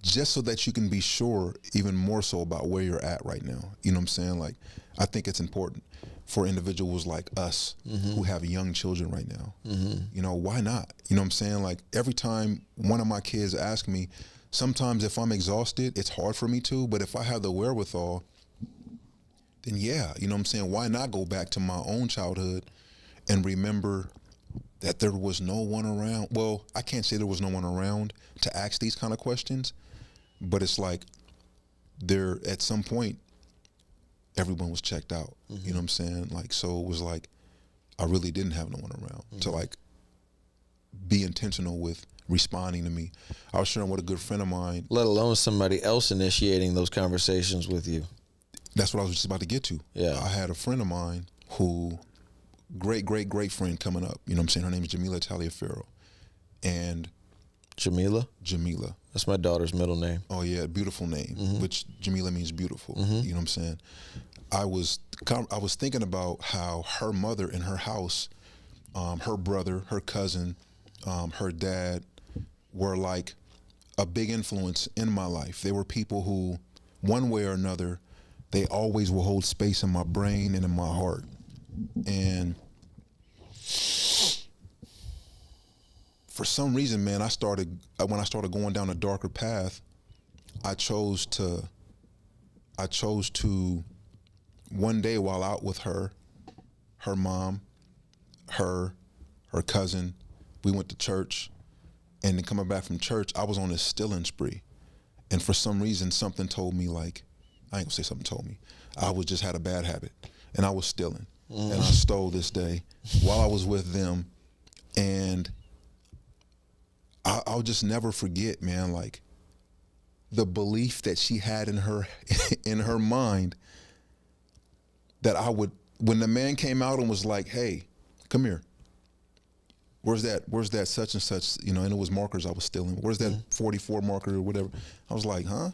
just so that you can be sure even more so about where you're at right now. You know what I'm saying? Like, I think it's important for individuals like us who have young children right now. You know, why not? You know what I'm saying? Like, every time one of my kids asks me, sometimes if I'm exhausted, it's hard for me to, but if I have the wherewithal, then yeah, you know what I'm saying? Why not go back to my own childhood and remember that there was no one around? Well, I can't say there was no one around to ask these kind of questions, but it's like there, at some point, everyone was checked out. You know what I'm saying? Like, so it was like, I really didn't have no one around to like be intentional with responding to me. I was sharing with a good friend of mine. Let alone somebody else initiating those conversations with you. That's what I was just about to get to. Yeah. I had a friend of mine who, great friend coming up. You know what I'm saying? Her name is Jamila Taliaferro. And Jamila? Jamila. That's my daughter's middle name. Oh yeah, beautiful name, which Jamila means beautiful. You know what I'm saying? I was thinking about how her mother in her house, her brother, her cousin, her dad were like a big influence in my life. They were people who, one way or another, they always will hold space in my brain and in my heart. And for some reason, man, when I started going down a darker path, I chose to one day while out with her mom, her cousin, we went to church, and then coming back from church, I was on this stealing spree. And for some reason, something told me, like, I ain't gonna say something told me, I just had a bad habit, and I was stealing. And I stole this day while I was with them. And I'll just never forget, man, like the belief that she had in her mind that I would, when the man came out and was like, hey, come here. Where's that such and such, you know, and it was markers I was stealing. Where's that 44 marker or whatever? I was like, huh?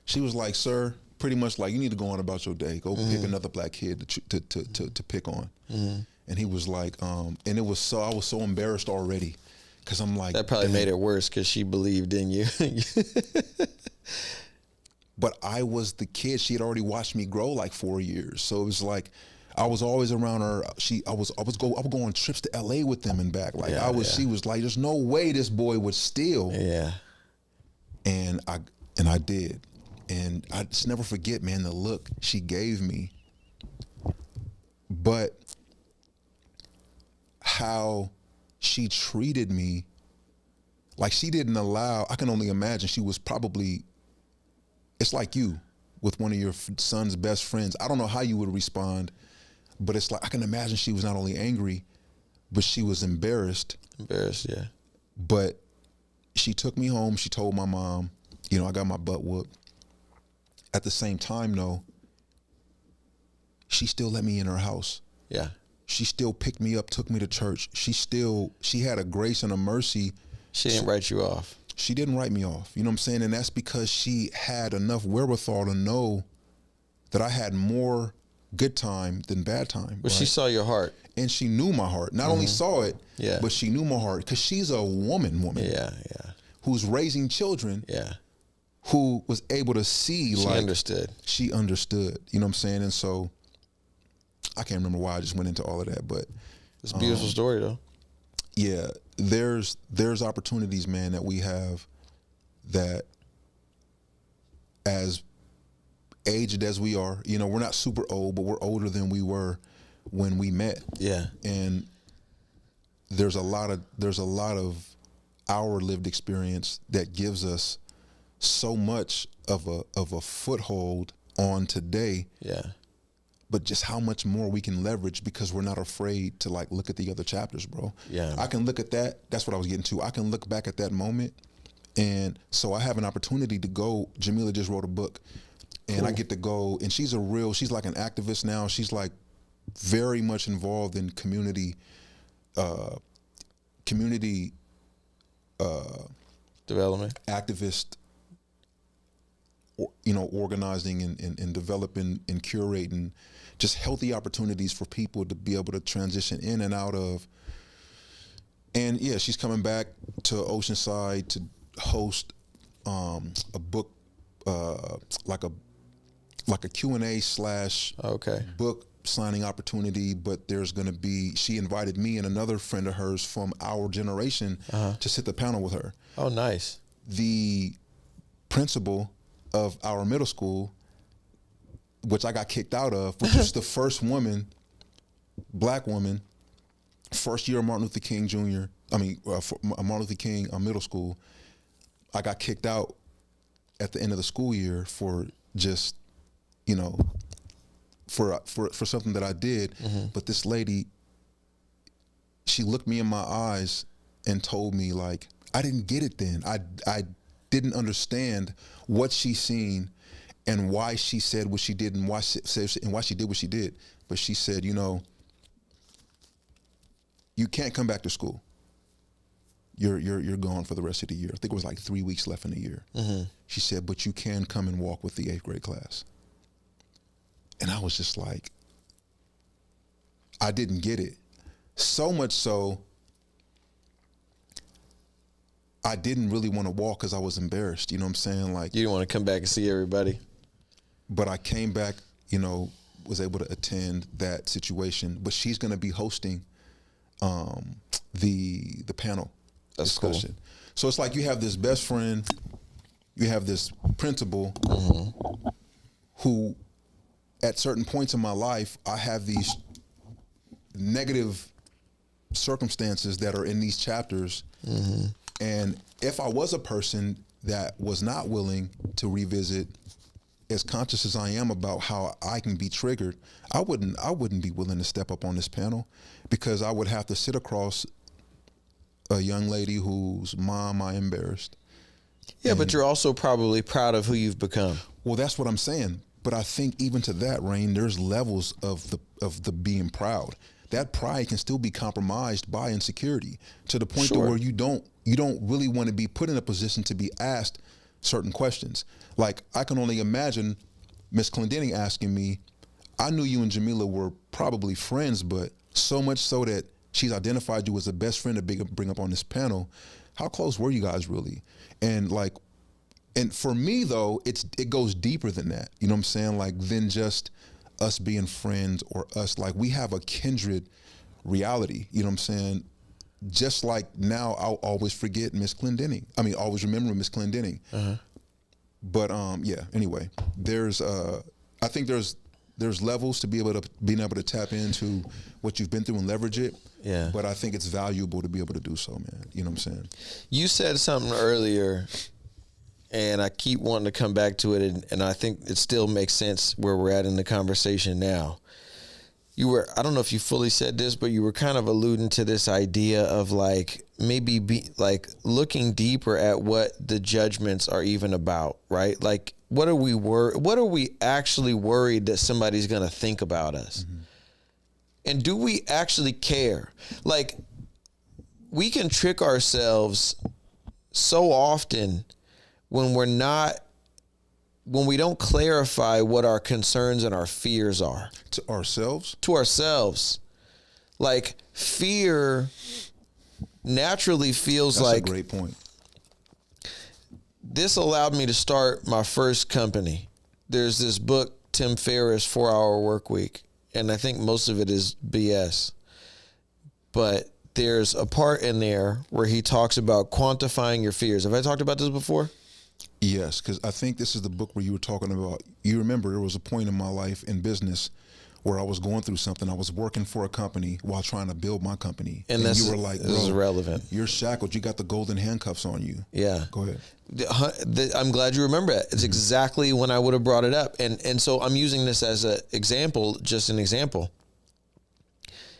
She was like, sir, pretty much like, you need to go on about your day. Go pick another black kid to pick on. And he was like, and it was so, I was so embarrassed already. Cause I'm like, that probably made it worse because she believed in you. but I was the kid. She had already watched me grow like 4 years. So it was like, I was always around her. I would go on trips to LA with them and back. Like she was like, there's no way this boy would steal. Yeah. And I did. And I just never forget, man, the look she gave me. But how she treated me, like she didn't allow, I can only imagine she was probably, it's like you with one of your son's best friends. I don't know how you would respond, but it's like, I can imagine she was not only angry, but she was embarrassed. Embarrassed, yeah. But she took me home. She told my mom, you know, I got my butt whooped. At the same time, though, she still let me in her house. Yeah. She still picked me up, took me to church. She had a grace and a mercy. She didn't write you off. She didn't write me off. You know what I'm saying? And that's because she had enough wherewithal to know that I had more good time than bad time. But she saw your heart. And she knew my heart. Not only saw it, Yeah. but she knew my heart. Because she's a woman. Yeah. Who's raising children. Yeah. Who was able to see, She like. understood. She understood. You know what I'm saying? And so, I can't remember why I just went into all of that, but. It's a beautiful story, though. Yeah. There's opportunities, man, that we have that, as aged as we are, you know, we're not super old, but we're older than we were when we met. Yeah. And there's a lot of our lived experience that gives us so much of a foothold on today. Yeah. But just how much more we can leverage because we're not afraid to like look at the other chapters, bro. Yeah. I can look at that. That's what I was getting to. I can look back at that moment. And so I have an opportunity to go. Jamila just wrote a book and Cool. I get to go, and she's like an activist now. She's like very much involved in community Development. activist, you know, organizing and developing and curating just healthy opportunities for people to be able to transition in and out of. And yeah, she's coming back to Oceanside to host a book, like a Q&A / Okay. book signing opportunity. But there's going to be, she invited me and another friend of hers from our generation to sit the panel with her. Oh, nice. The principal of our middle school, which I got kicked out of, which was the first woman, black woman, first year of Martin Luther King Jr. Martin Luther King middle school. I got kicked out at the end of the school year for just, you know, for something that I did. But this lady, she looked me in my eyes and told me, like, I didn't get it then. I didn't understand what she seen and why she said what she did and why she did what she did. But she said, you know, you can't come back to school. You're gone for the rest of the year. I think it was like 3 weeks left in the year. She said, but you can come and walk with the 8th grade class. And I was just like, I didn't get it. So much so, I didn't really want to walk because I was embarrassed. You know what I'm saying? Like, You didn't want to come back and see everybody. but I came back, you know, was able to attend that situation. But she's going to be hosting the panel That's cool. discussion. So it's like you have this best friend, you have this principal who, at certain points in my life, I have these negative circumstances that are in these chapters. And if I was a person that was not willing to revisit, as conscious as I am about how I can be triggered, I wouldn't be willing to step up on this panel, because I would have to sit across a young lady whose mom I embarrassed. Yeah, but you're also probably proud of who you've become. Well, that's what I'm saying. But I think even to that, Rain, there's levels of the being proud. That pride can still be compromised by insecurity to the point to Sure. where you don't really want to be put in a position to be asked certain questions. Like, I can only imagine Miss Clendenning asking me, I knew you and Jamila were probably friends, but so much so that she's identified you as a best friend to bring up on this panel. How close were you guys really? And like, And for me though, it goes deeper than that. You know what I'm saying? Like than just us being friends or us, like we have a kindred reality. You know what I'm saying? Just like now I'll always forget Miss Clendenning. I mean, always remember Miss Clendenning. But yeah, anyway, I think there's levels to being able to tap into what you've been through and leverage it. Yeah. But I think it's valuable to be able to do so, man. You know what I'm saying? You said something earlier, and I keep wanting to come back to it, and I think it still makes sense where we're at in the conversation now. I don't know if you fully said this, but you were kind of alluding to this idea of like maybe looking deeper at what the judgments are even about, right? Like, what are we actually worried that somebody's going to think about us? Mm-hmm. And do we actually care? Like, we can trick ourselves so often when we don't clarify what our concerns and our fears are. To ourselves? To ourselves. Like, fear naturally feels That's like... That's a great point. This allowed me to start my first company. There's this book, Tim Ferriss, 4-Hour Workweek, and I think most of it is BS. But there's a part in there where he talks about quantifying your fears. Have I talked about this before? Yes, because I think this is the book where you were talking about, you remember there was a point in my life in business where I was going through something. I was working for a company while trying to build my company. And you were like, this is irrelevant. You're shackled. You got the golden handcuffs on you. Yeah. Go ahead. I'm glad you remember that. It's exactly when I would have brought it up. And so I'm using this as an example, just an example.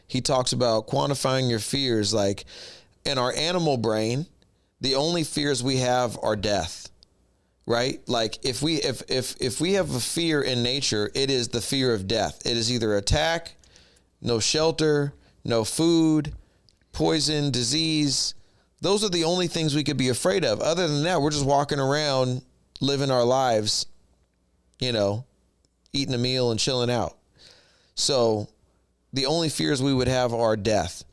He talks about quantifying your fears. Like, in our animal brain, the only fears we have are death. Right? Like, if we have a fear in nature, it is the fear of death. It is either attack, no shelter, no food, poison, disease. Those are the only things we could be afraid of. Other than that, we're just walking around living our lives, eating a meal and chilling out. So the only fears we would have are death.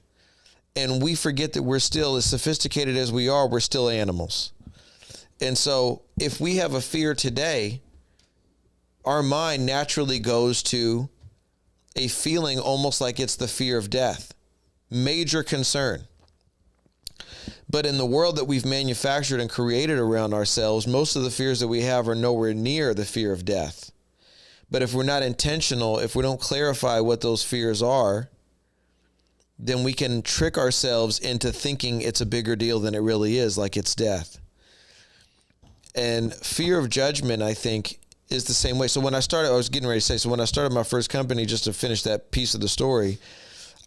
And we forget that we're still, as sophisticated as we are, we're still animals. And so if we have a fear today, our mind naturally goes to a feeling almost like it's the fear of death. Major concern. But in the world that we've manufactured and created around ourselves, most of the fears that we have are nowhere near the fear of death. But if we're not intentional, if we don't clarify what those fears are, then we can trick ourselves into thinking it's a bigger deal than it really is, like it's death. And fear of judgment, I think, is the same way. So when I started, I was getting ready to say, so when I started my first company, just to finish that piece of the story,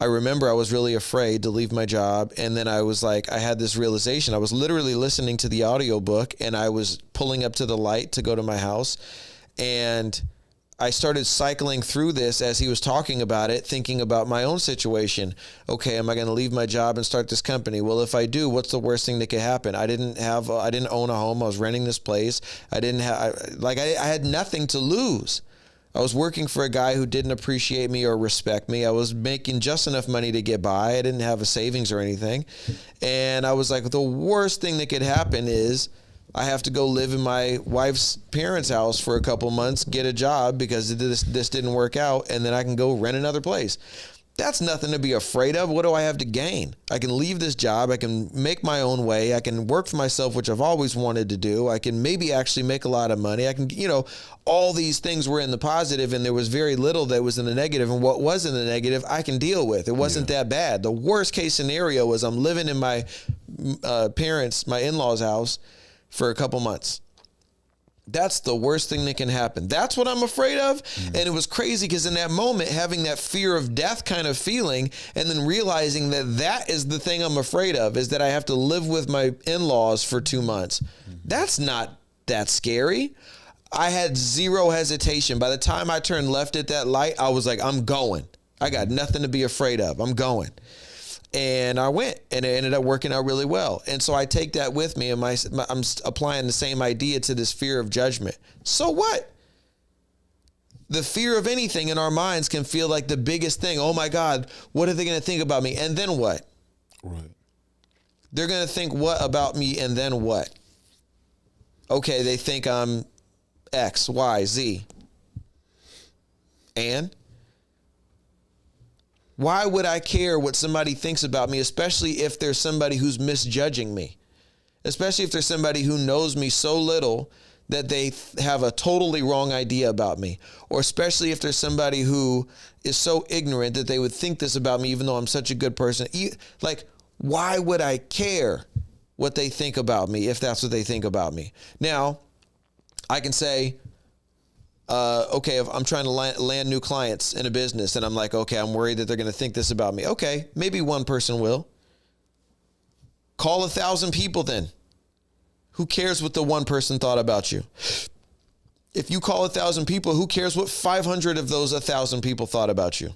I remember I was really afraid to leave my job. And then I was like, I had this realization. I was literally listening to the audiobook, and I was pulling up to the light to go to my house. And I started cycling through this as he was talking about it, thinking about my own situation. Okay, am I going to leave my job and start this company? Well, if I do, what's the worst thing that could happen? I didn't own a home. I was renting this place. I had nothing to lose. I was working for a guy who didn't appreciate me or respect me. I was making just enough money to get by. I didn't have a savings or anything. And I was like, the worst thing that could happen is I have to go live in my wife's parents' house for a couple months, get a job because this didn't work out, and then I can go rent another place. That's nothing to be afraid of. What do I have to gain? I can leave this job. I can make my own way. I can work for myself, which I've always wanted to do. I can maybe actually make a lot of money. I can, all these things were in the positive, and there was very little that was in the negative. And what was in the negative, I can deal with. It wasn't that bad. The worst case scenario was I'm living in my my in-laws' house for a couple months. That's the worst thing that can happen. That's what I'm afraid of. And it was crazy because in that moment, having that fear of death kind of feeling, and then realizing that is the thing I'm afraid of, is that I have to live with my in-laws for 2 months. That's not that scary. I had zero hesitation. By the time I turned left at that light, I was like, I'm going. I got nothing to be afraid of. I'm going. And I went, and it ended up working out really well. And so I take that with me, and I'm applying the same idea to this fear of judgment. So what? The fear of anything in our minds can feel like the biggest thing. Oh my God, what are they going to think about me? And then what? Right. They're going to think what about me, and then what? Okay, they think I'm X, Y, Z. And why would I care what somebody thinks about me, especially if there's somebody who's misjudging me? Especially if there's somebody who knows me so little that they have a totally wrong idea about me. Or especially if there's somebody who is so ignorant that they would think this about me even though I'm such a good person. Like, why would I care what they think about me if that's what they think about me? Now, I can say, okay, if I'm trying to land new clients in a business and I'm like, okay, I'm worried that they're going to think this about me. Okay, maybe one person will. Call 1,000 people then. Who cares what the one person thought about you? If you call 1,000 people, who cares what 500 of those 1,000 people thought about you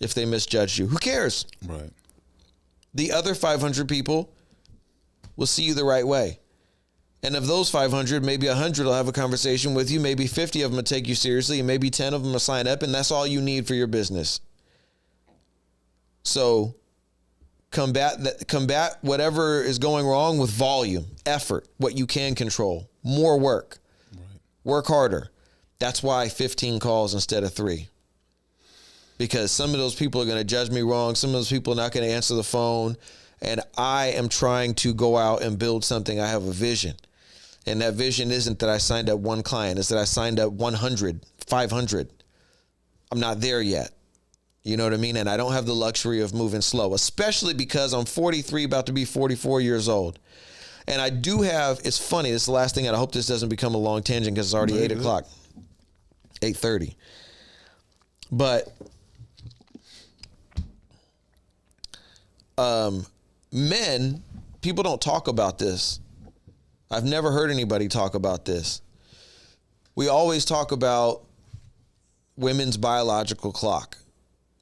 if they misjudged you? Who cares? Right. The other 500 people will see you the right way. And of those 500, maybe 100 will have a conversation with you. Maybe 50 of them will take you seriously, and maybe 10 of them will sign up, and that's all you need for your business. So combat whatever is going wrong with volume, effort, what you can control, more work, right. Work harder. That's why 15 calls instead of 3. Because some of those people are going to judge me wrong. Some of those people are not going to answer the phone. And I am trying to go out and build something. I have a vision. And that vision isn't that I signed up one client. It's that I signed up 100, 500. I'm not there yet. You know what I mean? And I don't have the luxury of moving slow, especially because I'm 43, about to be 44 years old. And I do have, it's funny, this is the last thing, and I hope this doesn't become a long tangent because it's already 8 o'clock, 8:30. But men, people don't talk about this. I've never heard anybody talk about this. We always talk about women's biological clock.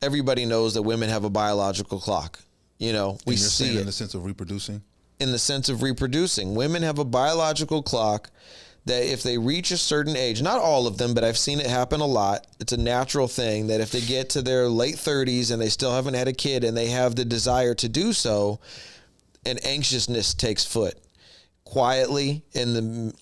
Everybody knows that women have a biological clock. You know, we see it in the sense of reproducing. In the sense of reproducing, women have a biological clock that if they reach a certain age, not all of them, but I've seen it happen a lot. It's a natural thing that if they get to their late 30s and they still haven't had a kid and they have the desire to do so, an anxiousness takes foot. Quietly in the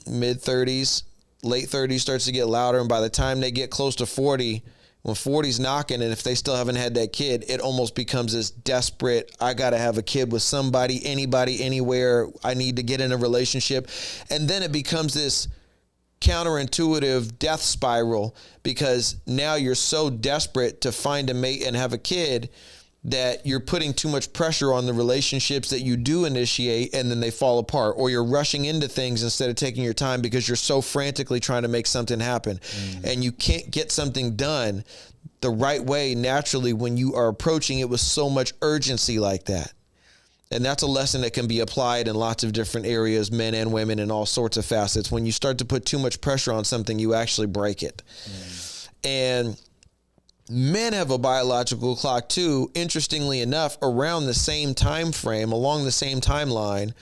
mid 30s, late 30s starts to get louder. And by the time they get close to 40, when 40's knocking, and if they still haven't had that kid, it almost becomes this desperate, I got to have a kid with somebody, anybody, anywhere. I need to get in a relationship. And then it becomes this counterintuitive death spiral because now you're so desperate to find a mate and have a kid that you're putting too much pressure on the relationships that you do initiate, and then they fall apart, or you're rushing into things instead of taking your time because you're so frantically trying to make something happen. And you can't get something done the right way naturally when you are approaching it with so much urgency like that. And that's a lesson that can be applied in lots of different areas, men and women, in all sorts of facets. When you start to put too much pressure on something, you actually break it. And men have a biological clock too, interestingly enough, around the same time frame, along the same timeline,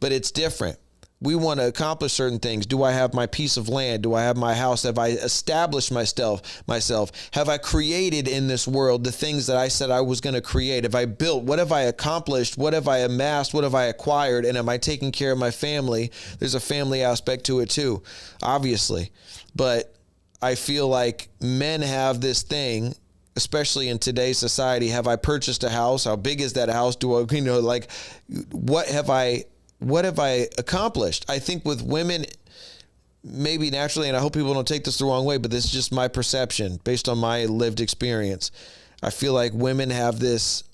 but it's different. We want to accomplish certain things. Do I have my piece of land? Do I have my house? Have I established myself? Have I created in this world the things that I said I was going to create? Have I built? What have I accomplished? What have I amassed? What have I acquired? And am I taking care of my family? There's a family aspect to it too, obviously. But I feel like men have this thing, especially in today's society. Have I purchased a house? How big is that house? Do I, like, what have I accomplished? I think with women, maybe naturally, and I hope people don't take this the wrong way, but this is just my perception based on my lived experience. I feel like women have this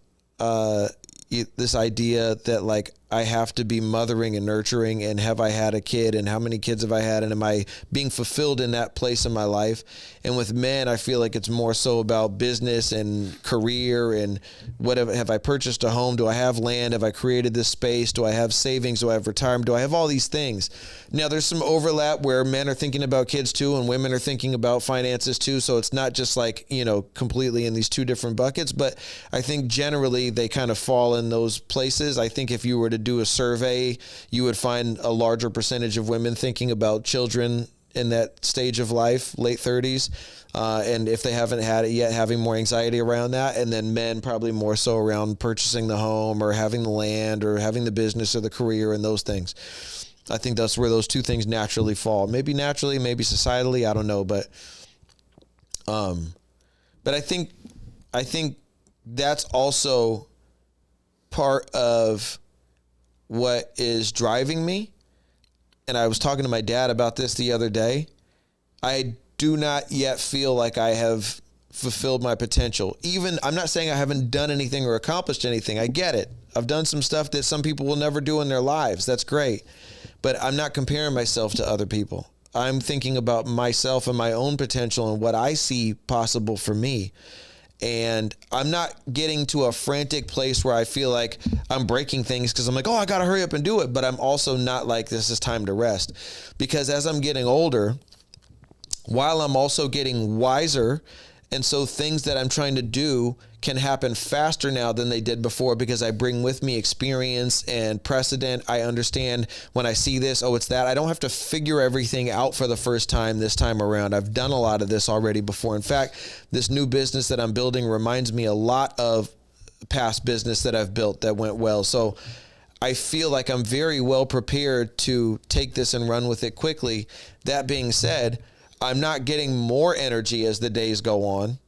idea that, like, I have to be mothering and nurturing, and have I had a kid, and how many kids have I had, and am I being fulfilled in that place in my life? And with men, I feel like it's more so about business and career, and have I purchased a home? Do I have land? Have I created this space? Do I have savings? Do I have retirement? Do I have all these things? Now, there's some overlap where men are thinking about kids too, and women are thinking about finances too. So it's not just like, completely in these two different buckets, but I think generally they kind of fall in those places. I think if you were to do a survey, you would find a larger percentage of women thinking about children in that stage of life, late 30s. And if they haven't had it yet, having more anxiety around that. And then men probably more so around purchasing the home or having the land or having the business or the career and those things. I think that's where those two things naturally fall. Maybe naturally, maybe societally, I don't know, but I think that's also part of what is driving me. And I was talking to my dad about this the other day. I do not yet feel like I have fulfilled my potential. Even, I'm not saying I haven't done anything or accomplished anything. I get it. I've done some stuff that some people will never do in their lives. That's great. But I'm not comparing myself to other people. I'm thinking about myself and my own potential and what I see possible for me. And I'm not getting to a frantic place where I feel like I'm breaking things because I'm like, oh, I got to hurry up and do it. But I'm also not like, this is time to rest. Because as I'm getting older, while I'm also getting wiser, and so things that I'm trying to do can happen faster now than they did before because I bring with me experience and precedent. I understand when I see this, oh, it's that. I don't have to figure everything out for the first time this time around. I've done a lot of this already before. In fact, this new business that I'm building reminds me a lot of past business that I've built that went well. So I feel like I'm very well prepared to take this and run with it quickly. That being said, I'm not getting more energy as the days go on.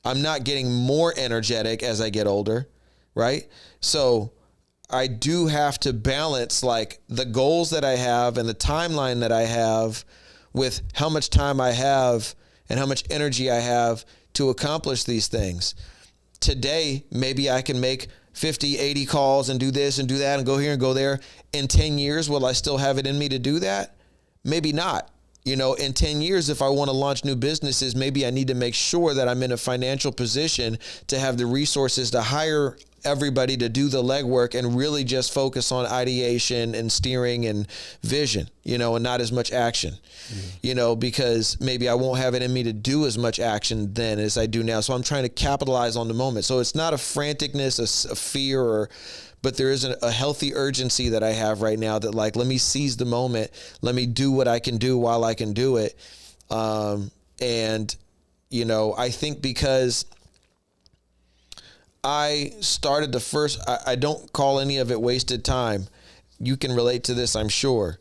I'm not getting more energetic as I get older, right? So I do have to balance like the goals that I have and the timeline that I have with how much time I have and how much energy I have to accomplish these things. Today, maybe I can make 50, 80 calls and do this and do that and go here and go there. In 10 years, will I still have it in me to do that? Maybe not. You know, in 10 years, if I want to launch new businesses, maybe I need to make sure that I'm in a financial position to have the resources to hire everybody to do the legwork and really just focus on ideation and steering and vision, you know, and not as much action, you know, because maybe I won't have it in me to do as much action then as I do now. So I'm trying to capitalize on the moment. So it's not a franticness, a fear, but there is a healthy urgency that I have right now that like, let me seize the moment. Let me do what I can do while I can do it. And, you know, I think because I started I don't call any of it wasted time. You can relate to this, I'm sure.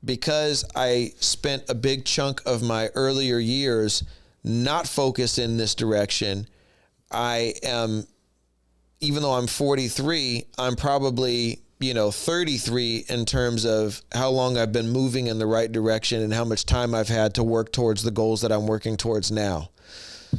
Because I spent a big chunk of my earlier years not focused in this direction, even though I'm 43, I'm probably, 33 in terms of how long I've been moving in the right direction and how much time I've had to work towards the goals that I'm working towards now.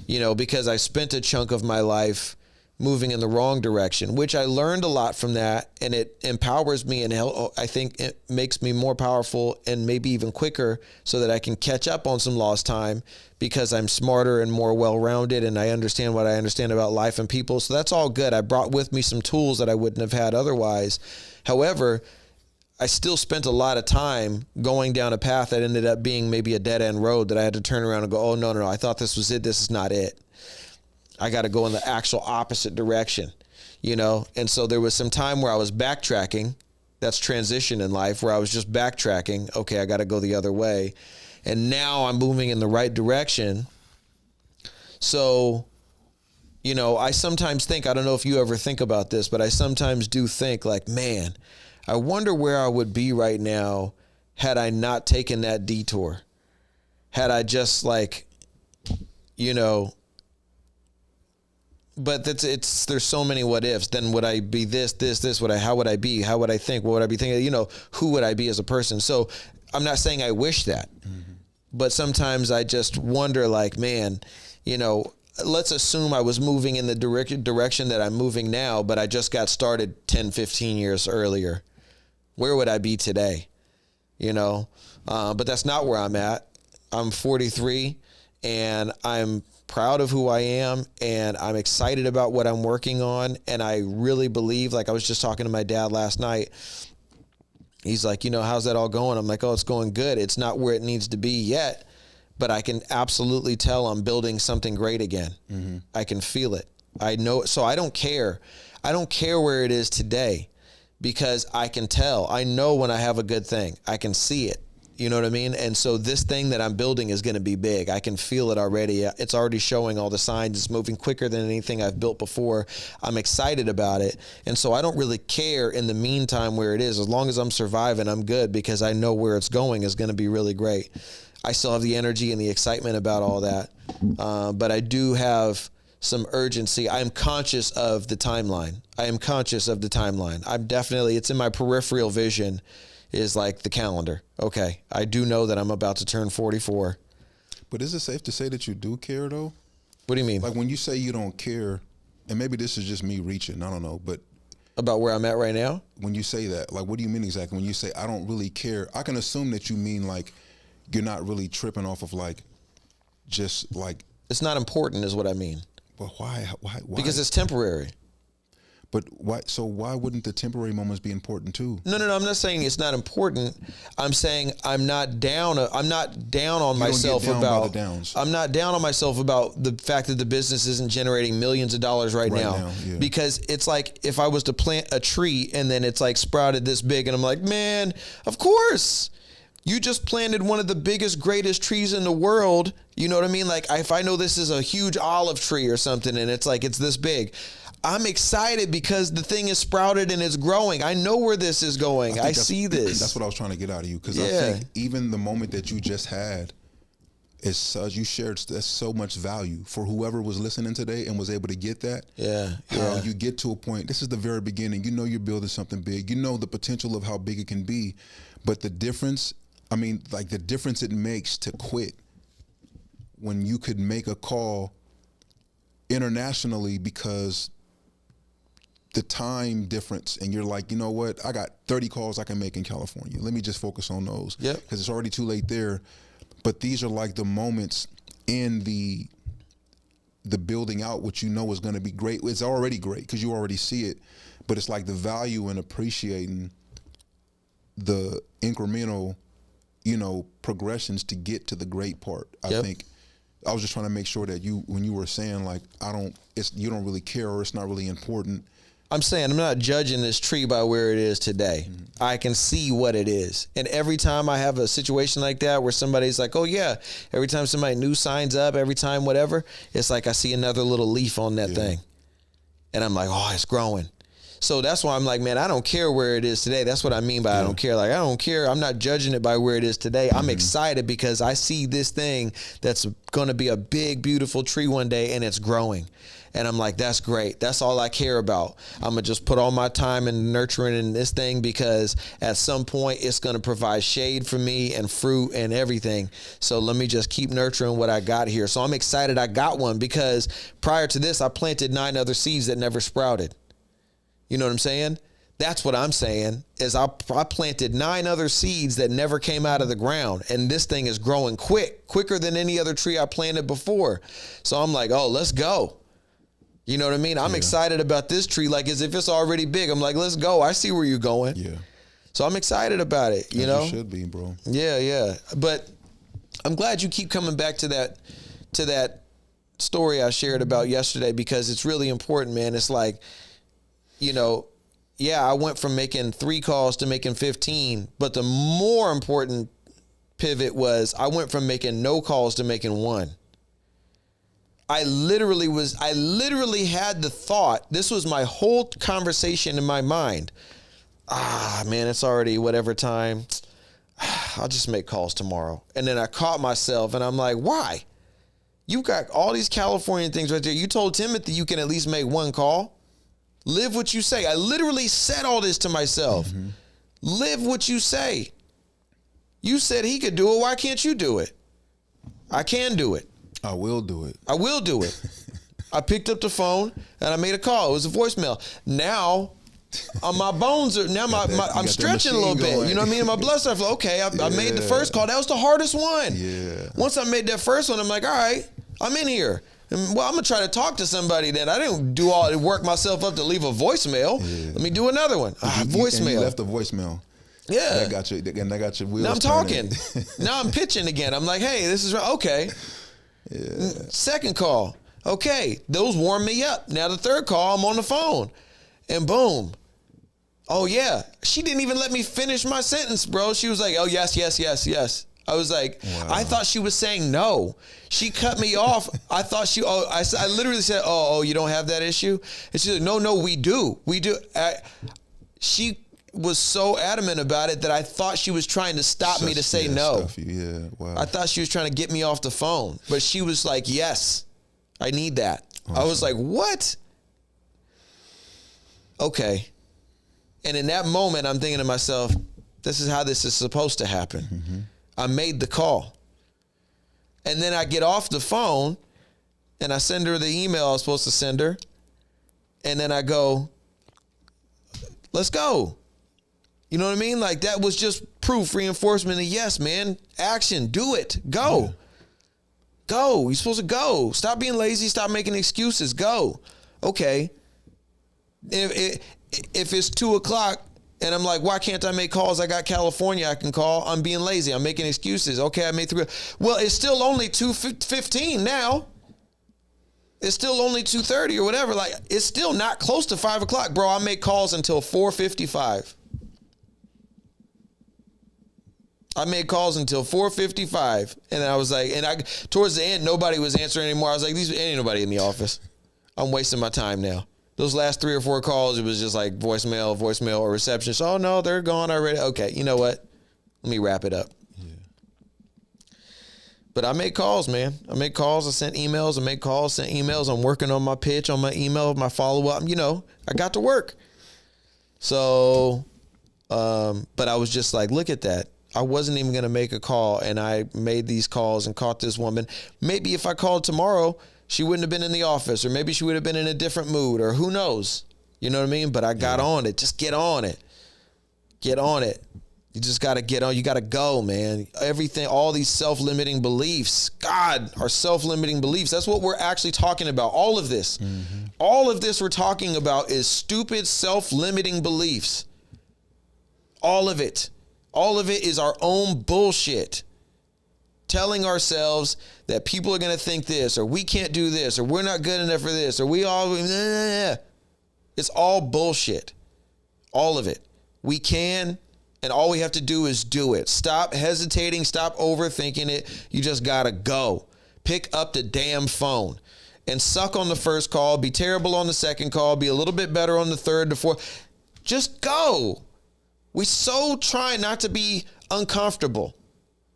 Because I spent a chunk of my life moving in the wrong direction, which I learned a lot from that, and it empowers me, and I think it makes me more powerful and maybe even quicker so that I can catch up on some lost time because I'm smarter and more well-rounded and I understand what I understand about life and people. So that's all good. I brought with me some tools that I wouldn't have had otherwise. However, I still spent a lot of time going down a path that ended up being maybe a dead-end road that I had to turn around and go, oh, no, I thought this was it. This is not it. I got to go in the actual opposite direction, And so there was some time where I was backtracking. That's transition in life, where I was just backtracking. Okay, I got to go the other way. And now I'm moving in the right direction. So, I sometimes think, I don't know if you ever think about this, but I sometimes do think like, man, I wonder where I would be right now had I not taken that detour. Had I just but there's so many what ifs. Then would I be this? How would I be? How would I think? What would I be thinking? Who would I be as a person? So I'm not saying I wish that, but sometimes I just wonder man, let's assume I was moving in the direction that I'm moving now, but I just got started 10, 15 years earlier. Where would I be today? But that's not where I'm at. I'm 43 and I'm proud of who I am, and I'm excited about what I'm working on. And I really believe, I was just talking to my dad last night. He's like, how's that all going? I'm like, oh, it's going good. It's not where it needs to be yet, but I can absolutely tell I'm building something great again. Mm-hmm. I can feel it. I know it. So I don't care. I don't care where it is today because I can tell. I know when I have a good thing. I can see it. You know what I mean? And so this thing that I'm building is going to be big. I can feel it already. It's already showing all the signs. It's moving quicker than anything I've built before. I'm excited about it. And so I don't really care in the meantime where it is. As long as I'm surviving, I'm good, because I know where it's going is going to be really great. I still have the energy and the excitement about all that. But I do have some urgency. I am conscious of the timeline. I'm definitely, it's in my peripheral vision, is like the calendar. Okay, I do know that I'm about to turn 44. But is it safe to say that you do care, though? What do you mean? Like, when you say you don't care, and maybe this is just me reaching, I don't know, but About where I'm at right now? when you say that, like, what do you mean exactly? When you say I don't really care, I can assume that you mean like you're not really tripping off of like just like. It's not important is what I mean. But why? Because it's temporary. But why? So why wouldn't the temporary moments be important too? No. I'm not saying it's not important. I'm saying I'm not down. I'm not down on myself down by about. the downs. I'm not down on myself about the fact that the business isn't generating millions of dollars right now. Yeah. Because it's like if I was to plant a tree and then it's like sprouted this big, and I'm like, man, of course. You just planted one of the biggest, greatest trees in the world. You know what I mean? Like, if I know this is a huge olive tree or something and it's like, it's this big, I'm excited because the thing is sprouted and it's growing. I know where this is going. I see this. That's what I was trying to get out of you. Because I think even the moment that you just had is such, you shared that's so much value for whoever was listening today and was able to get that. How you get to a point, this is the very beginning. You know you're building something big. You know the potential of how big it can be. But the difference, I mean, like the difference it makes to quit when you could make a call internationally because the time difference, and you're like, you know what, I got 30 calls I can make in California. Let me just focus on those. Because it's already too late there. But these are like the moments in the building out, which you know is going to be great. It's already great because you already see it. But it's like the value in appreciating the incremental, you know, progressions to get to the great part. I think I was just trying to make sure that you, when you were saying like, you don't really care or it's not really important. I'm saying I'm not judging this tree by where it is today. I can see what it is. And every time I have a situation like that where somebody's like, oh yeah, every time somebody new signs up, every time whatever, it's like I see another little leaf on that thing. And I'm like, oh, it's growing. So that's why I'm like, man, I don't care where it is today. That's what I mean by I don't care. Like, I don't care. I'm not judging it by where it is today. I'm excited because I see this thing that's going to be a big, beautiful tree one day, and it's growing. And I'm like, that's great. That's all I care about. I'm going to just put all my time in nurturing in this thing because at some point it's going to provide shade for me and fruit and everything. So let me just keep nurturing what I got here. So I'm excited I got one because prior to this, I planted 9 other seeds that never sprouted. You know what I'm saying? That's what I'm saying is I planted 9 other seeds that never came out of the ground. And this thing is growing quicker than any other tree I planted before. So I'm like, oh, let's go. You know what I mean? I'm excited about this tree like as if it's already big. I'm like, let's go. I see where you're going. Yeah. So I'm excited about it, you know? You should be, bro. Yeah. But I'm glad you keep coming back to that story I shared about yesterday because it's really important, man. It's like, you know, yeah, I went from making 3 calls to making 15, but the more important pivot was I went from making no calls to making 1. I literally had the thought, this was my whole conversation in my mind. Man, it's already whatever time. I'll just make calls tomorrow. And then I caught myself and I'm like, why? You got all these Californian things right there. You told Timothy you can at least make 1 call. Live what you say. I literally said all this to myself. Live what you say. You said he could do it. Why can't you do it? I can do it. I will do it. I will do it. I picked up the phone and I made a call. It was a voicemail. Now, my bones are, now I'm stretching a little bit. Going. You know what I mean? My blood stuff. Okay, I made the first call. That was the hardest one. Yeah. Once I made that first one, I'm like, all right, I'm in here. And, well, I'm going to try to talk to somebody that I didn't do all work myself up to leave a voicemail. Yeah. Let me do another one. Voicemail. And you left a voicemail. Yeah. That got your wheels Now I'm turning. talking. Now I'm pitching again. I'm like, hey, this is right. Okay. Yeah. Second call. Okay. Those warm me up. Now the third call, I'm on the phone. And boom. Oh yeah. She didn't even let me finish my sentence, bro. She was like, oh yes, yes, yes, yes. I was like, wow. I thought she was saying no. She cut me off. I thought I literally said, oh, you don't have that issue? And she's like, no, we do. We do. She was so adamant about it that I thought she was trying to stop me to say no. Yeah, wow. I thought she was trying to get me off the phone, but she was like, yes, I need that. Awesome. I was like, what? Okay. And in that moment, I'm thinking to myself, this is how this is supposed to happen. Mm-hmm. I made the call. And then I get off the phone and I send her the email I was supposed to send her. And then I go, let's go. You know what I mean? Like that was just proof, reinforcement of yes, man. Action, do it, go. Yeah. Go, you're supposed to go. Stop being lazy, stop making excuses, go. Okay. If it's 2:00 and I'm like, why can't I make calls? I got California I can call. I'm being lazy. I'm making excuses. Okay, I made 3. Well, it's still only 2:15 now. It's still only 2:30 or whatever. Like, it's still not close to 5:00, bro. I make calls until 4:55. I made calls until 4:55, and then I was like, towards the end, nobody was answering anymore. I was like, ain't nobody in the office. I'm wasting my time now. Those last 3 or 4 calls, it was just like voicemail, or reception. So, oh no, they're gone already. Okay, you know what? Let me wrap it up. Yeah. But I make calls, man. I make calls. I sent emails. I make calls, sent emails. I'm working on my pitch, on my email, my follow-up. You know, I got to work. So, but I was just like, look at that. I wasn't even going to make a call, and I made these calls and caught this woman. Maybe if I called tomorrow, she wouldn't have been in the office, or maybe she would have been in a different mood, or who knows? You know what I mean? But I got on it. Just get on it. Get on it. You just got to get on. You got to go, man. Everything, all these self-limiting beliefs, God, are self-limiting beliefs. That's what we're actually talking about. All of this. Mm-hmm. All of this we're talking about is stupid self-limiting beliefs. All of it. All of it is our own bullshit. Telling ourselves that people are going to think this, or we can't do this, or we're not good enough for this, or we all, it's all bullshit. All of it. We can, and all we have to do is do it. Stop hesitating. Stop overthinking it. You just got to go. Pick up the damn phone and suck on the first call. Be terrible on the second call. Be a little bit better on the third, the fourth. Just go. We so try not to be uncomfortable.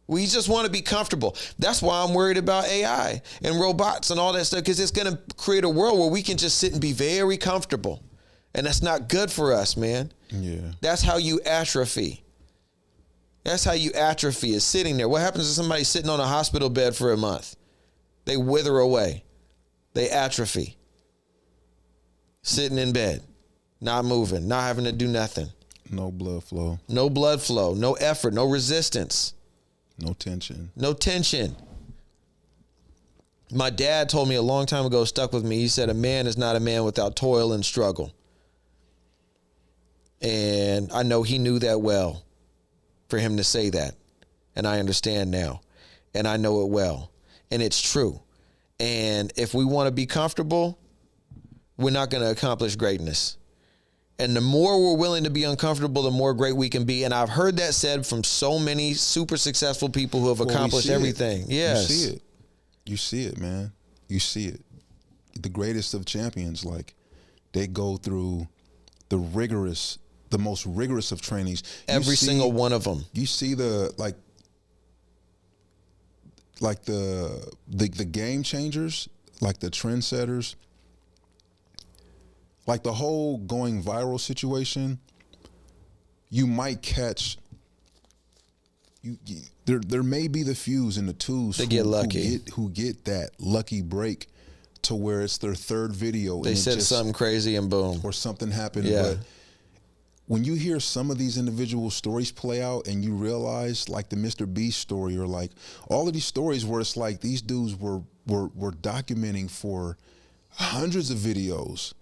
We just want to be comfortable. That's why I'm worried about AI and robots and all that stuff, because it's going to create a world where we can just sit and be very comfortable. And that's not good for us, man. Yeah. That's how you atrophy. That's how you atrophy, is sitting there. What happens if somebody's sitting on a hospital bed for a month? They wither away. They atrophy. Sitting in bed, not moving, not having to do nothing. No blood flow. No blood flow. No effort. No resistance. No tension. No tension. My dad told me a long time ago, stuck with me. He said, a man is not a man without toil and struggle. And I know he knew that well for him to say that. And I understand now. And I know it well. And it's true. And if we want to be comfortable, we're not going to accomplish greatness. And the more we're willing to be uncomfortable, the more great we can be. And I've heard that said from so many super successful people who have accomplished everything. Yes. You see it. You see it, man. You see it. The greatest of champions, like, they go through the most rigorous of trainings. Every single one of them. You see the game changers, like the trendsetters. Like the whole going viral situation, you might catch. There may be the fews and the twos get lucky, who get that lucky break to where it's their third video. They said something crazy and boom, or something happened. Yeah. But when you hear some of these individual stories play out, and you realize, like the Mr. Beast story, or like all of these stories where it's like these dudes were documenting for hundreds of videos.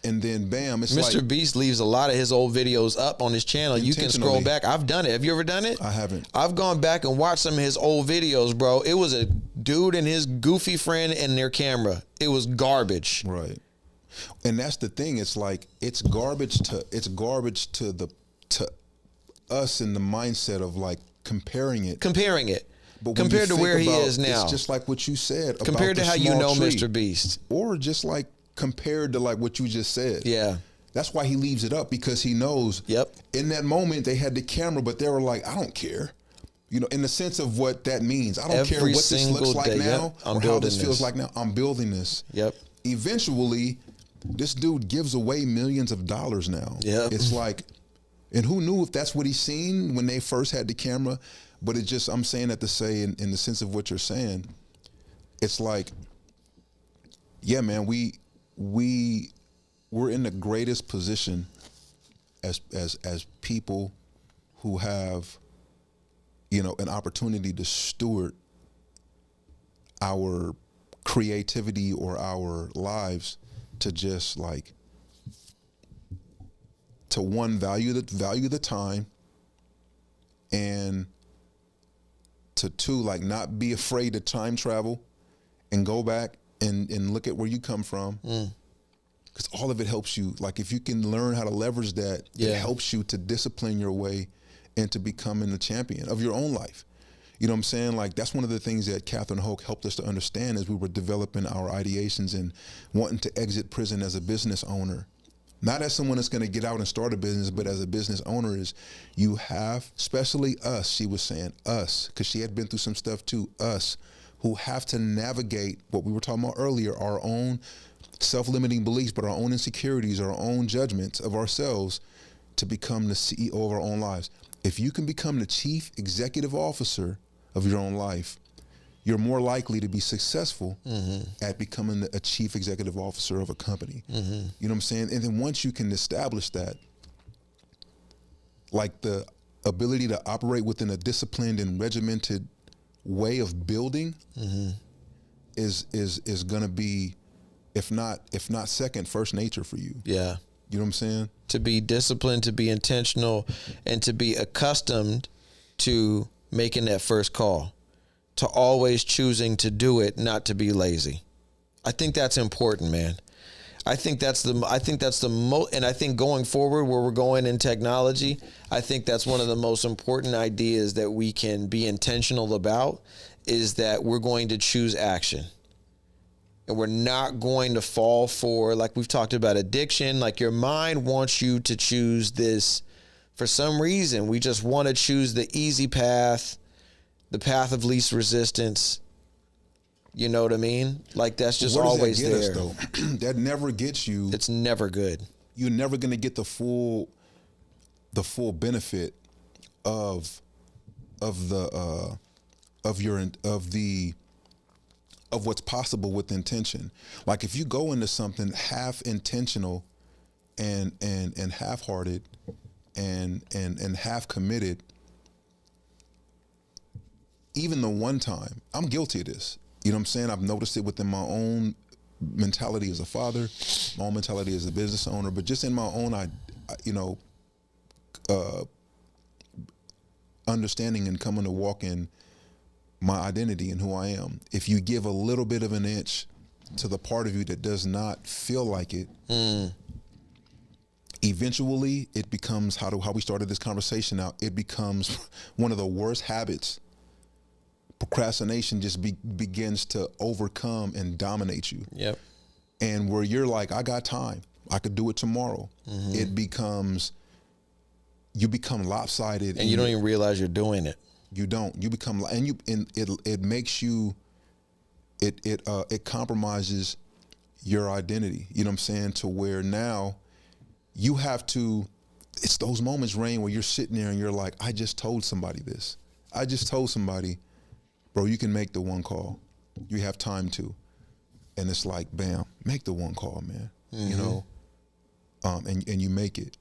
And then bam, it's Mr. like Beast leaves a lot of his old videos up on his channel. You can scroll back. I've done it. Have you ever done it? I haven't. I've gone back and watched some of his old videos, bro. It was a dude and his goofy friend and their camera. It was garbage. Right. And that's the thing. It's like it's garbage to us in the mindset of like comparing it. But compared to where he is now. It's just like what you said. Compared to how you know tree. Mr. Beast. Or just like compared to like what you just said. Yeah. That's why he leaves it up, because he knows in that moment they had the camera, but they were like, I don't care. You know, in the sense of what that means. I don't care what this looks like now or how this feels like now. I'm building this. Yep. Eventually, this dude gives away millions of dollars now. Yep. It's like, and who knew if that's what he's seen when they first had the camera? But it just, I'm saying that to say in the sense of what you're saying, it's like, yeah, man, we're in the greatest position as people who have, you know, an opportunity to steward our creativity or our lives to just like, to one, value the time, and to two, like not be afraid to time travel and go back and look at where you come from. Because all of it helps you. Like if you can learn how to leverage that, it helps you to discipline your way into becoming the champion of your own life. You know what I'm saying? Like that's one of the things that Catherine Hoke helped us to understand as we were developing our ideations and wanting to exit prison as a business owner. Not as someone that's going to get out and start a business, but as a business owner, is you have, especially us, she was saying us, because she had been through some stuff too, us, who have to navigate what we were talking about earlier, our own self-limiting beliefs, but our own insecurities, our own judgments of ourselves, to become the CEO of our own lives. If you can become the chief executive officer of your own life, you're more likely to be successful at becoming a chief executive officer of a company. You know what I'm saying? And then once you can establish that, like the ability to operate within a disciplined and regimented way of building is going to be, if not second, first nature for you. Yeah. You know what I'm saying? To be disciplined, to be intentional, and to be accustomed to making that first call, to always choosing to do it, not to be lazy. I think that's important, man. I think that's the most, and I think going forward where we're going in technology, I think that's one of the most important ideas that we can be intentional about, is that we're going to choose action. And we're not going to fall for, like we've talked about addiction, like your mind wants you to choose this for some reason. We just want to choose the easy path, the path of least resistance. You know what I mean? Like that's just always there. Us, though? That never gets you. It's never good. You're never going to get the full benefit of what's possible with intention. Like if you go into something half intentional and half-hearted and half committed, even the one time, I'm guilty of this. You know what I'm saying? I've noticed it within my own mentality as a father, my own mentality as a business owner, but just in my own, understanding and coming to walk in my identity and who I am. If you give a little bit of an inch to the part of you that does not feel like it, eventually it becomes, how we started this conversation out, it becomes one of the worst habits. Procrastination just begins to overcome and dominate you. Yep. And where you're like, I got time, I could do it tomorrow. It becomes, you become lopsided. And you don't even realize you're doing it. You don't. You become, and it makes you, it compromises your identity. You know what I'm saying? To where now you have to, it's those moments, Rain, where you're sitting there and you're like, I just told somebody this. I just told somebody, bro, you can make the one call. You have time to. And it's like, bam, make the one call, man. You know? And you make it.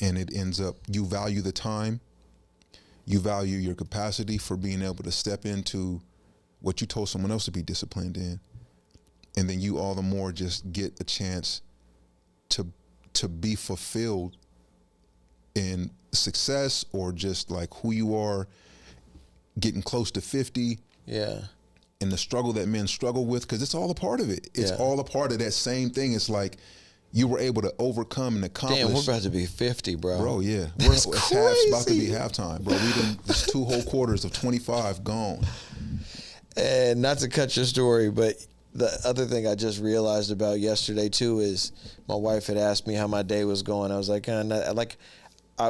And it ends up, you value the time. You value your capacity for being able to step into what you told someone else to be disciplined in. And then you all the more just get a chance to be fulfilled in success, or just like who you are getting close to 50. Yeah. And the struggle that men struggle with, because it's all a part of it. It's all a part of that same thing. It's like you were able to overcome and accomplish. Damn, we're about to be 50, bro. Bro, yeah. That's It's about to be crazy. halftime, bro. We done this 2 whole quarters of 25 gone. And not to cut your story, but the other thing I just realized about yesterday too is my wife had asked me how my day was going. I was like,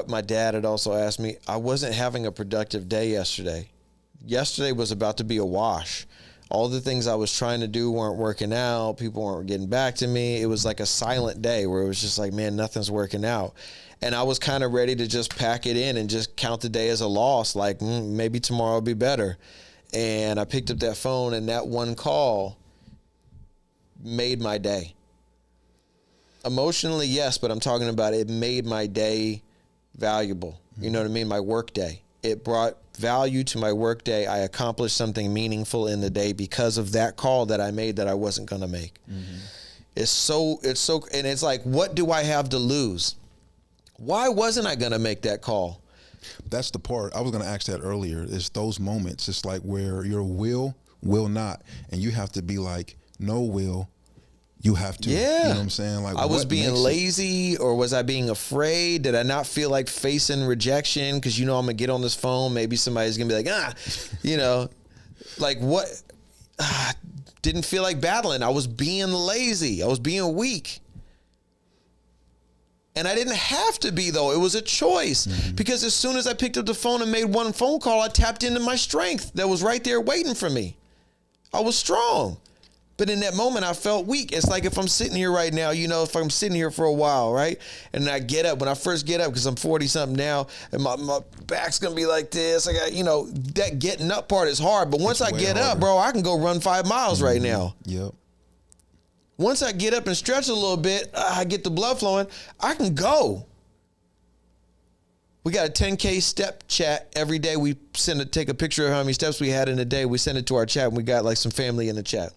my dad had also asked me. I wasn't having a productive day yesterday. Yesterday was about to be a wash. All the things I was trying to do weren't working out. People weren't getting back to me. It was like a silent day where it was just like, man, nothing's working out. And I was kind of ready to just pack it in and just count the day as a loss. Like, maybe tomorrow will be better. And I picked up that phone, and that one call made my day. Emotionally, yes, but I'm talking about it made my day valuable. You know what I mean? My work day. It brought value to my work day. I accomplished something meaningful in the day because of that call that I made that I wasn't going to make. Mm-hmm. It's so, and it's like, what do I have to lose? Why wasn't I going to make that call? That's the part. I was going to ask that earlier. It's those moments. It's like where your will not. And you have to be like, no will. You have to. Yeah. You know what I'm saying? Like, I was what being makes lazy, or was I being afraid? Did I not feel like facing rejection? Because, I'm going to get on this phone. Maybe somebody's going to be like, like what? Didn't feel like battling. I was being lazy. I was being weak. And I didn't have to be, though. It was a choice. Mm-hmm. Because as soon as I picked up the phone and made one phone call, I tapped into my strength that was right there waiting for me. I was strong. But in that moment, I felt weak. It's like if I'm sitting here right now, if I'm sitting here for a while, right? And I get up, when I first get up, because I'm 40-something now, and my back's going to be like this. I got, that getting up part is hard. But once I get up, bro, I can go run 5 miles right now. Yep. Once I get up and stretch a little bit, I get the blood flowing, I can go. We got a 10K step chat every day. We take a picture of how many steps we had in a day. We send it to our chat, and we got like some family in the chat.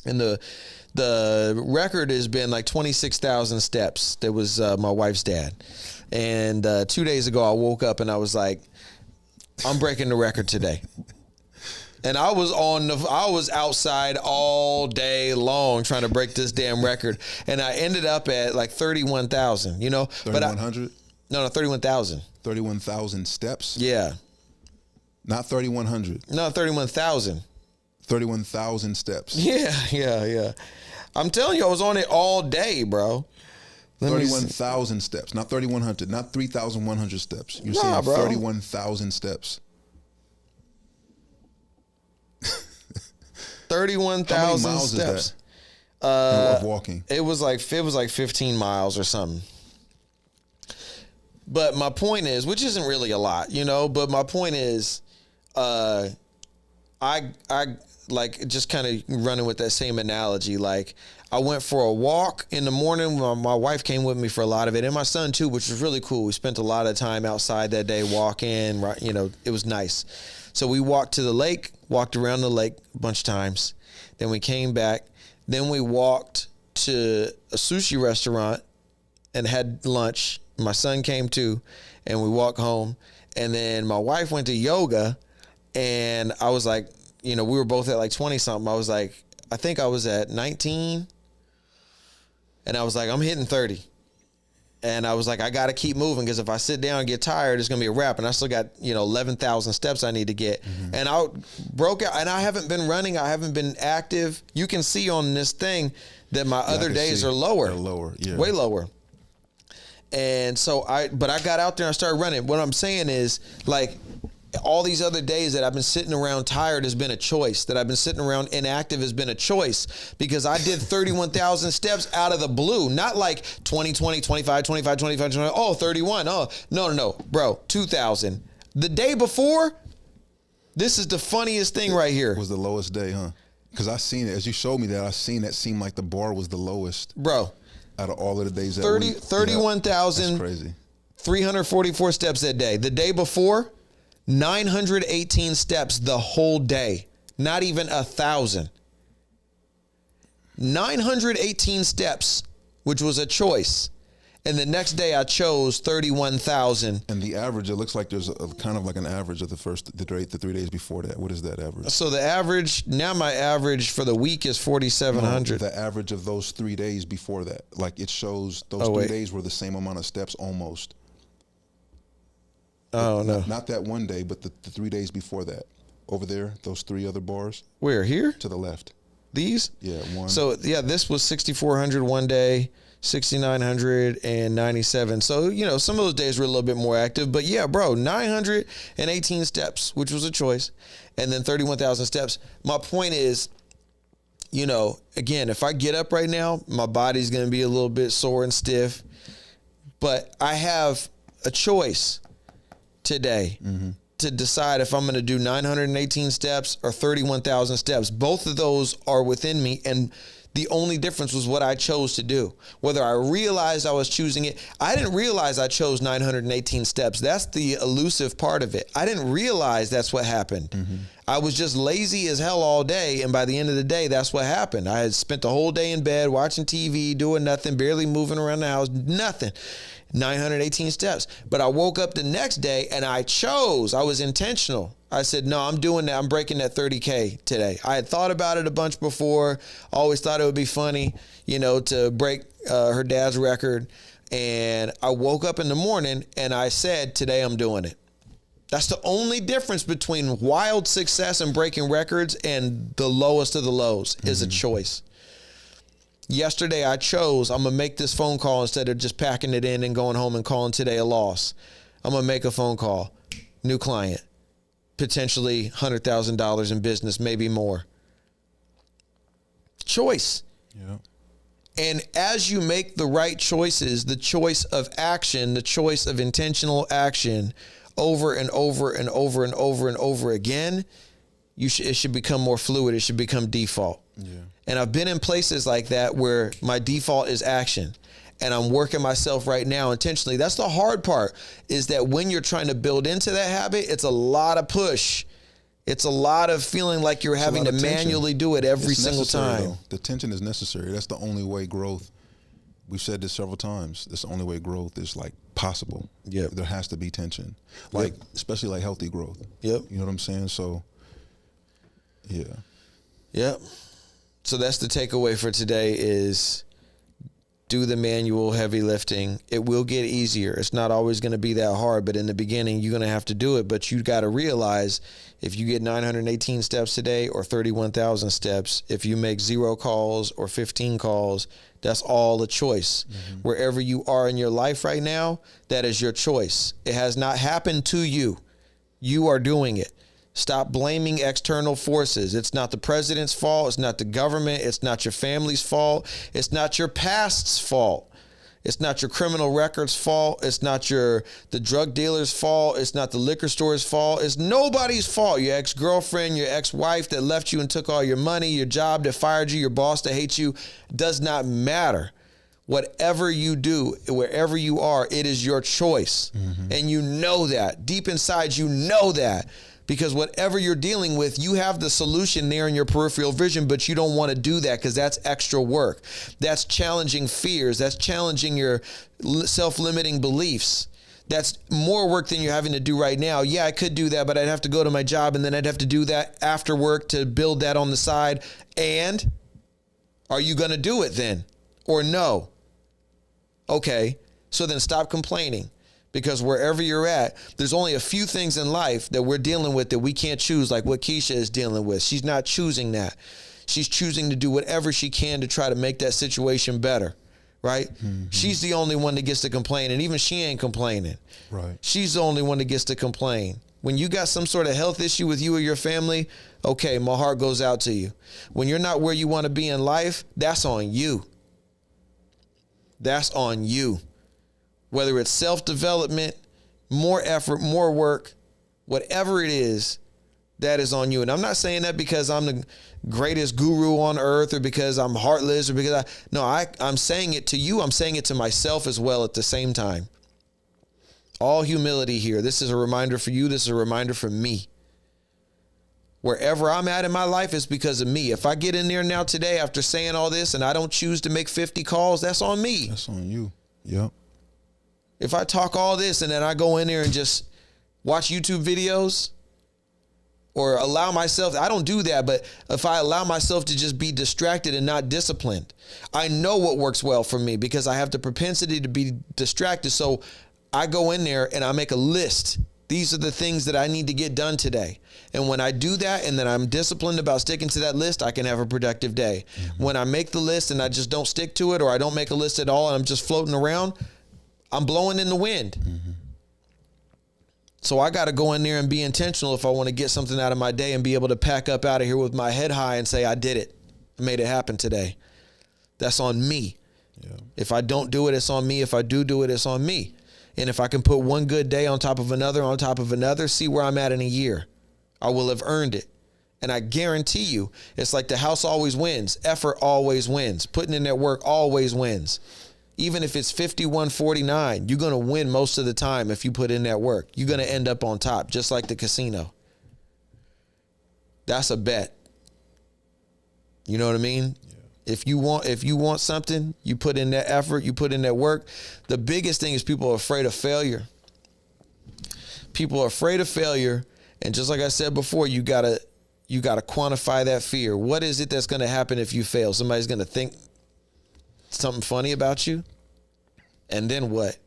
And the record has been like 26,000 steps. That was my wife's dad. And 2 days ago, I woke up and I was like, I'm breaking the record today. And I was outside all day long trying to break this damn record. And I ended up at like 31,000, 3,100? No, 31,000. 31,000 steps? Yeah. Not 3,100. No, 31,000. 31,000 steps. Yeah. I'm telling you, I was on it all day, bro. 31,000 steps, not 3,100, not 3,100 steps. You're saying bro. 31,000 steps. 31,000 steps. Is that of walking? It was like 15 miles or something. But my point is, which isn't really a lot, but my point is, I like just kind of running with that same analogy. Like, I went for a walk in the morning. My wife came with me for a lot of it, and my son too, which was really cool. We spent a lot of time outside that day walking, right? It was nice. So we walked to the lake, walked around the lake a bunch of times. Then we came back. Then we walked to a sushi restaurant and had lunch. My son came too, and we walked home. And then my wife went to yoga, and I was like, we were both at like 20 something. I was like, I think I was at 19. And I was like, I'm hitting 30. And I was like, I got to keep moving, because if I sit down and get tired, it's going to be a wrap. And I still got, 11,000 steps I need to get. Mm-hmm. And I broke out, and I haven't been running. I haven't been active. You can see on this thing that my other days are lower. They're lower, yeah. Way lower. And so but I got out there and I started running. What I'm saying is, like, all these other days that I've been sitting around tired has been a choice. That I've been sitting around inactive has been a choice, because I did 31,000 steps out of the blue. Not like 20, 20, 25, 25, 25, 20. Oh, 31. Oh, no. Bro, 2,000. The day before, this is the funniest thing right here. Was the lowest day, huh? Because I seen it. As you showed me that, I seen that seemed like the bar was the lowest. Bro. Out of all of the days that week. 31,000. That's crazy. 344 steps that day. The day before, 918 steps the whole day. Not even 1,000. 918 steps, which was a choice. And the next day I chose 31,000. And the average, it looks like there's a kind of like an average of the 3 days before that. What is that average? So the average, now my average for the week is 4,700. The average of those 3 days before that. Like it shows those 3 days were the same amount of steps almost. Oh, no. Not that one day, but the 3 days before that. Over there, those 3 other bars. Where, here? To the left. These? Yeah, one. So, yeah, this was 6,400 one day, 6,997. So, you know, some of those days were a little bit more active. But, yeah, bro, 918 steps, which was a choice, and then 31,000 steps. My point is, you know, again, if I get up right now, my body's going to be a little bit sore and stiff. But I have a choice today to decide if I'm going to do 918 steps or 31,000 steps. Both of those are within me, and the only difference was what I chose to do. Whether I realized I was choosing it. I didn't realize I chose 918 steps. That's the elusive part of it. I didn't realize that's what happened. I was just lazy as hell all day, and by the end of the day, that's what happened. I had spent the whole day in bed watching TV, doing nothing, barely moving around the house, nothing. 918 steps. But I woke up the next day and I was intentional. I said, no, I'm doing that. I'm breaking that 30K today. I had thought about it a bunch before. Always thought it would be funny, you know, to break her dad's record. And I woke up in the morning and I said, today I'm doing it. That's the only difference between wild success and breaking records and the lowest of the lows is a choice. Yesterday, I chose, I'm going to make this phone call instead of just packing it in and going home and calling today a loss. I'm going to make a phone call. New client. Potentially $100,000 in business, maybe more. Choice. Yeah. And as you make the right choices, the choice of action, the choice of intentional action over and over and over and over and over again, it should become more fluid. It should become default. Yeah. And I've been in places like that where my default is action, and I'm working myself right now intentionally. That's the hard part, is that when you're trying to build into that habit, it's a lot of push. It's a lot of feeling like you're having to manually do it every single time. Though. The tension is necessary. That's the only way growth. We've said this several times. That's the only way growth is like possible. Yeah. There has to be tension, like especially like healthy growth. Yep. You know what I'm saying? So, yeah. Yep. So that's the takeaway for today is do the manual heavy lifting. It will get easier. It's not always going to be that hard, but in the beginning, you're going to have to do it. But you got to realize if you get 918 steps today or 31,000 steps, if you make 0 calls or 15 calls, that's all a choice. Wherever you are in your life right now, that is your choice. It has not happened to you. You are doing it. Stop blaming external forces. It's not the president's fault. It's not the government. It's not your family's fault. It's not your past's fault. It's not your criminal record's fault. It's not the drug dealer's fault. It's not the liquor store's fault. It's nobody's fault. Your ex-girlfriend, your ex-wife that left you and took all your money, your job that fired you, your boss that hates you, does not matter. Whatever you do, wherever you are, it is your choice. And you know that. Deep inside, you know that. Because whatever you're dealing with, you have the solution there in your peripheral vision, but you don't want to do that because that's extra work. That's challenging fears. That's challenging your self-limiting beliefs. That's more work than you're having to do right now. Yeah, I could do that, but I'd have to go to my job and then I'd have to do that after work to build that on the side. And are you going to do it then? Or no? Okay, so then stop complaining. Because wherever you're at, there's only a few things in life that we're dealing with that we can't choose, like what Keisha is dealing with. She's not choosing that. She's choosing to do whatever she can to try to make that situation better, right? She's the only one that gets to complain, and even she ain't complaining. Right. She's the only one that gets to complain. When you got some sort of health issue with you or your family, okay, my heart goes out to you. When you're not where you want to be in life, that's on you. That's on you. Whether it's self-development, more effort, more work, whatever it is, that is on you. And I'm not saying that because I'm the greatest guru on earth or because I'm heartless or because I'm saying it to you. I'm saying it to myself as well at the same time. All humility here. This is a reminder for you. This is a reminder for me. Wherever I'm at in my life is because of me. If I get in there now today after saying all this and I don't choose to make 50 calls, that's on me. That's on you. Yep. If I talk all this and then I go in there and just watch YouTube videos or allow myself, I don't do that, but if I allow myself to just be distracted and not disciplined, I know what works well for me because I have the propensity to be distracted. So I go in there and I make a list. These are the things that I need to get done today. And when I do that and then I'm disciplined about sticking to that list, I can have a productive day. Mm-hmm. When I make the list and I just don't stick to it, or I don't make a list at all and I'm just floating around, I'm blowing in the wind. Mm-hmm. So I got to go in there and be intentional if I want to get something out of my day and be able to pack up out of here with my head high and say, I did it. I made it happen today. That's on me. Yeah. If I don't do it, it's on me. If I do it, it's on me. And if I can put one good day on top of another, see where I'm at in a year. I will have earned it. And I guarantee you, it's like the house always wins. Effort always wins. Putting in that work always wins. Even if it's 51-49, you're going to win most of the time if you put in that work. You're going to end up on top, just like the casino. That's a bet. You know what I mean? Yeah. If you want something, you put in that effort, you put in that work. The biggest thing is people are afraid of failure. People are afraid of failure, and just like I said before, you gotta quantify that fear. What is it that's going to happen if you fail? Somebody's going to think something funny about you, and then what?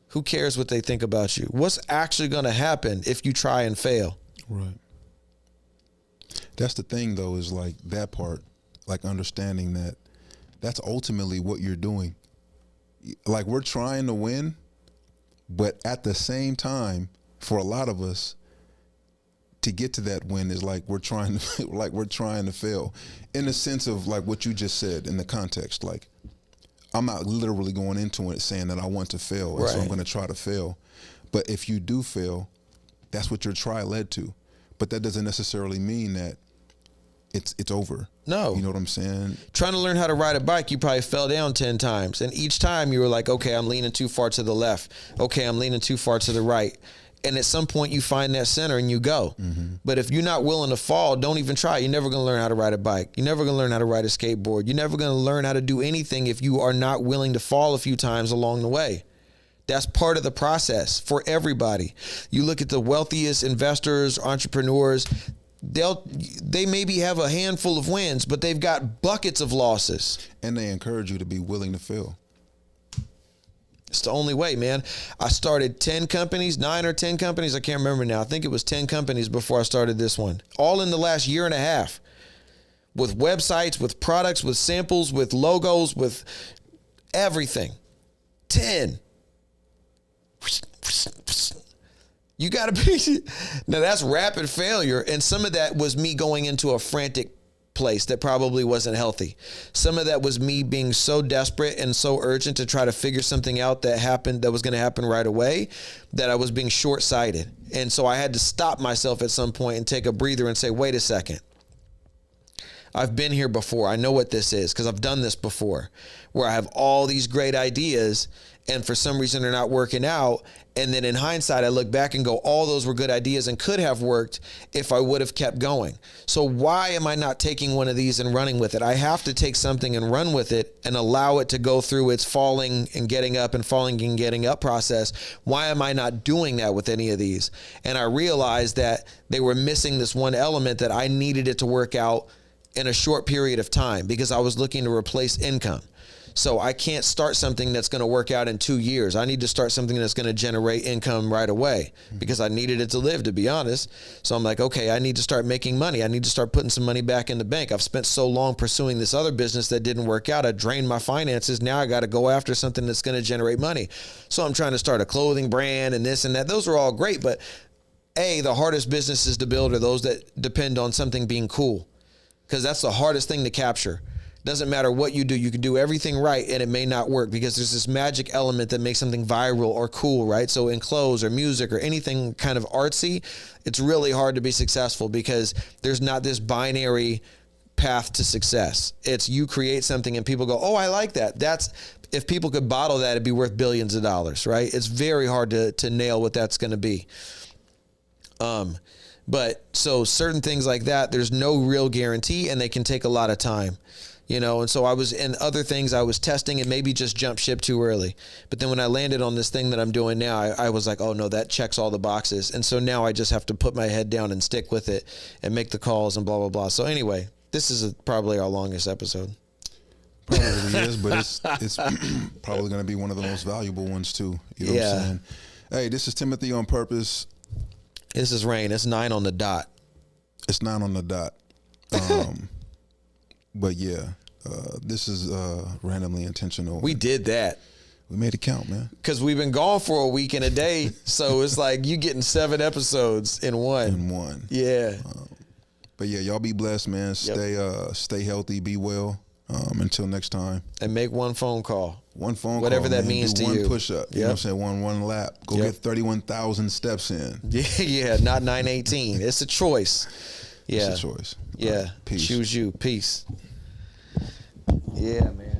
Who cares what they think about you? What's actually going to happen if you try and fail? Right. That's the thing, though, is like that part, like understanding that that's ultimately what you're doing. Like, we're trying to win, but at the same time, for a lot of us, to get to that win is like we're trying to fail, in the sense of like what you just said in the context. Like, I'm not literally going into it saying that I want to fail, and so I'm going to try to fail. But if you do fail, that's what your try led to. But that doesn't necessarily mean that it's over. No. You know what I'm saying? Trying to learn how to ride a bike, you probably fell down 10 times. And each time you were like, okay, I'm leaning too far to the left. Okay, I'm leaning too far to the right. And at some point you find that center and you go. Mm-hmm. But if you're not willing to fall, don't even try. You're never going to learn how to ride a bike. You're never going to learn how to ride a skateboard. You're never going to learn how to do anything if you are not willing to fall a few times along the way. That's part of the process for everybody. You look at the wealthiest investors, entrepreneurs, they maybe have a handful of wins, but they've got buckets of losses. And they encourage you to be willing to fail. It's the only way, man. I started 9 or 10 companies. I can't remember now. I think it was 10 companies before I started this one. All in the last year and a half. With websites, with products, with samples, with logos, with everything. 10. You got to be. Now, that's rapid failure. And some of that was me going into a frantic place that probably wasn't healthy. Some of that was me being so desperate and so urgent to try to figure something out that was going to happen right away, that I was being short-sighted. And so I had to stop myself at some point and take a breather and say, wait a second. I've been here before. I know what this is because I've done this before, where I have all these great ideas and for some reason they're not working out. And then in hindsight, I look back and go, all those were good ideas and could have worked if I would have kept going. So why am I not taking one of these and running with it? I have to take something and run with it and allow it to go through its falling and getting up and falling and getting up process. Why am I not doing that with any of these? And I realized that they were missing this one element that I needed it to work out in a short period of time because I was looking to replace income. So I can't start something that's going to work out in 2 years. I need to start something that's going to generate income right away because I needed it to live, to be honest. So I'm like, okay, I need to start making money. I need to start putting some money back in the bank. I've spent so long pursuing this other business that didn't work out. I drained my finances. Now I got to go after something that's going to generate money. So I'm trying to start a clothing brand and this and that. Those are all great. But the hardest businesses to build are those that depend on something being cool, because that's the hardest thing to capture. Doesn't matter what you do. You can do everything right and it may not work because there's this magic element that makes something viral or cool, right? So in clothes or music or anything kind of artsy, it's really hard to be successful because there's not this binary path to success. It's you create something and people go, oh, I like that. If people could bottle that, it'd be worth billions of dollars, right? It's very hard to nail what that's going to be. But so certain things like that, there's no real guarantee and they can take a lot of time. You know, and so I was in other things I was testing and maybe just jumped ship too early. But then when I landed on this thing that I'm doing now, I was like, oh no, that checks all the boxes. And so now I just have to put my head down and stick with it and make the calls and blah, blah, blah. So anyway, this is probably our longest episode. Probably is, but it's probably going to be one of the most valuable ones too. You know what I'm saying? Hey, this is Timothy on Purpose. This is Rain. It's 9 on the dot. It's 9 on the dot. But yeah, this is randomly intentional. We did that. We made it count, man. Because we've been gone for a week and a day. So it's like you getting 7 episodes in one. In one. Yeah. But yeah, y'all be blessed, man. Stay healthy, be well. Until next time. And make one phone call. One phone Whatever call. that means to one you. One push up. You know what I'm saying? One lap. Go get 31,000 steps in. Yeah, not 918. It's a choice. Yeah. It's a choice. Yeah. Peace. Choose you. Peace. Yeah, man.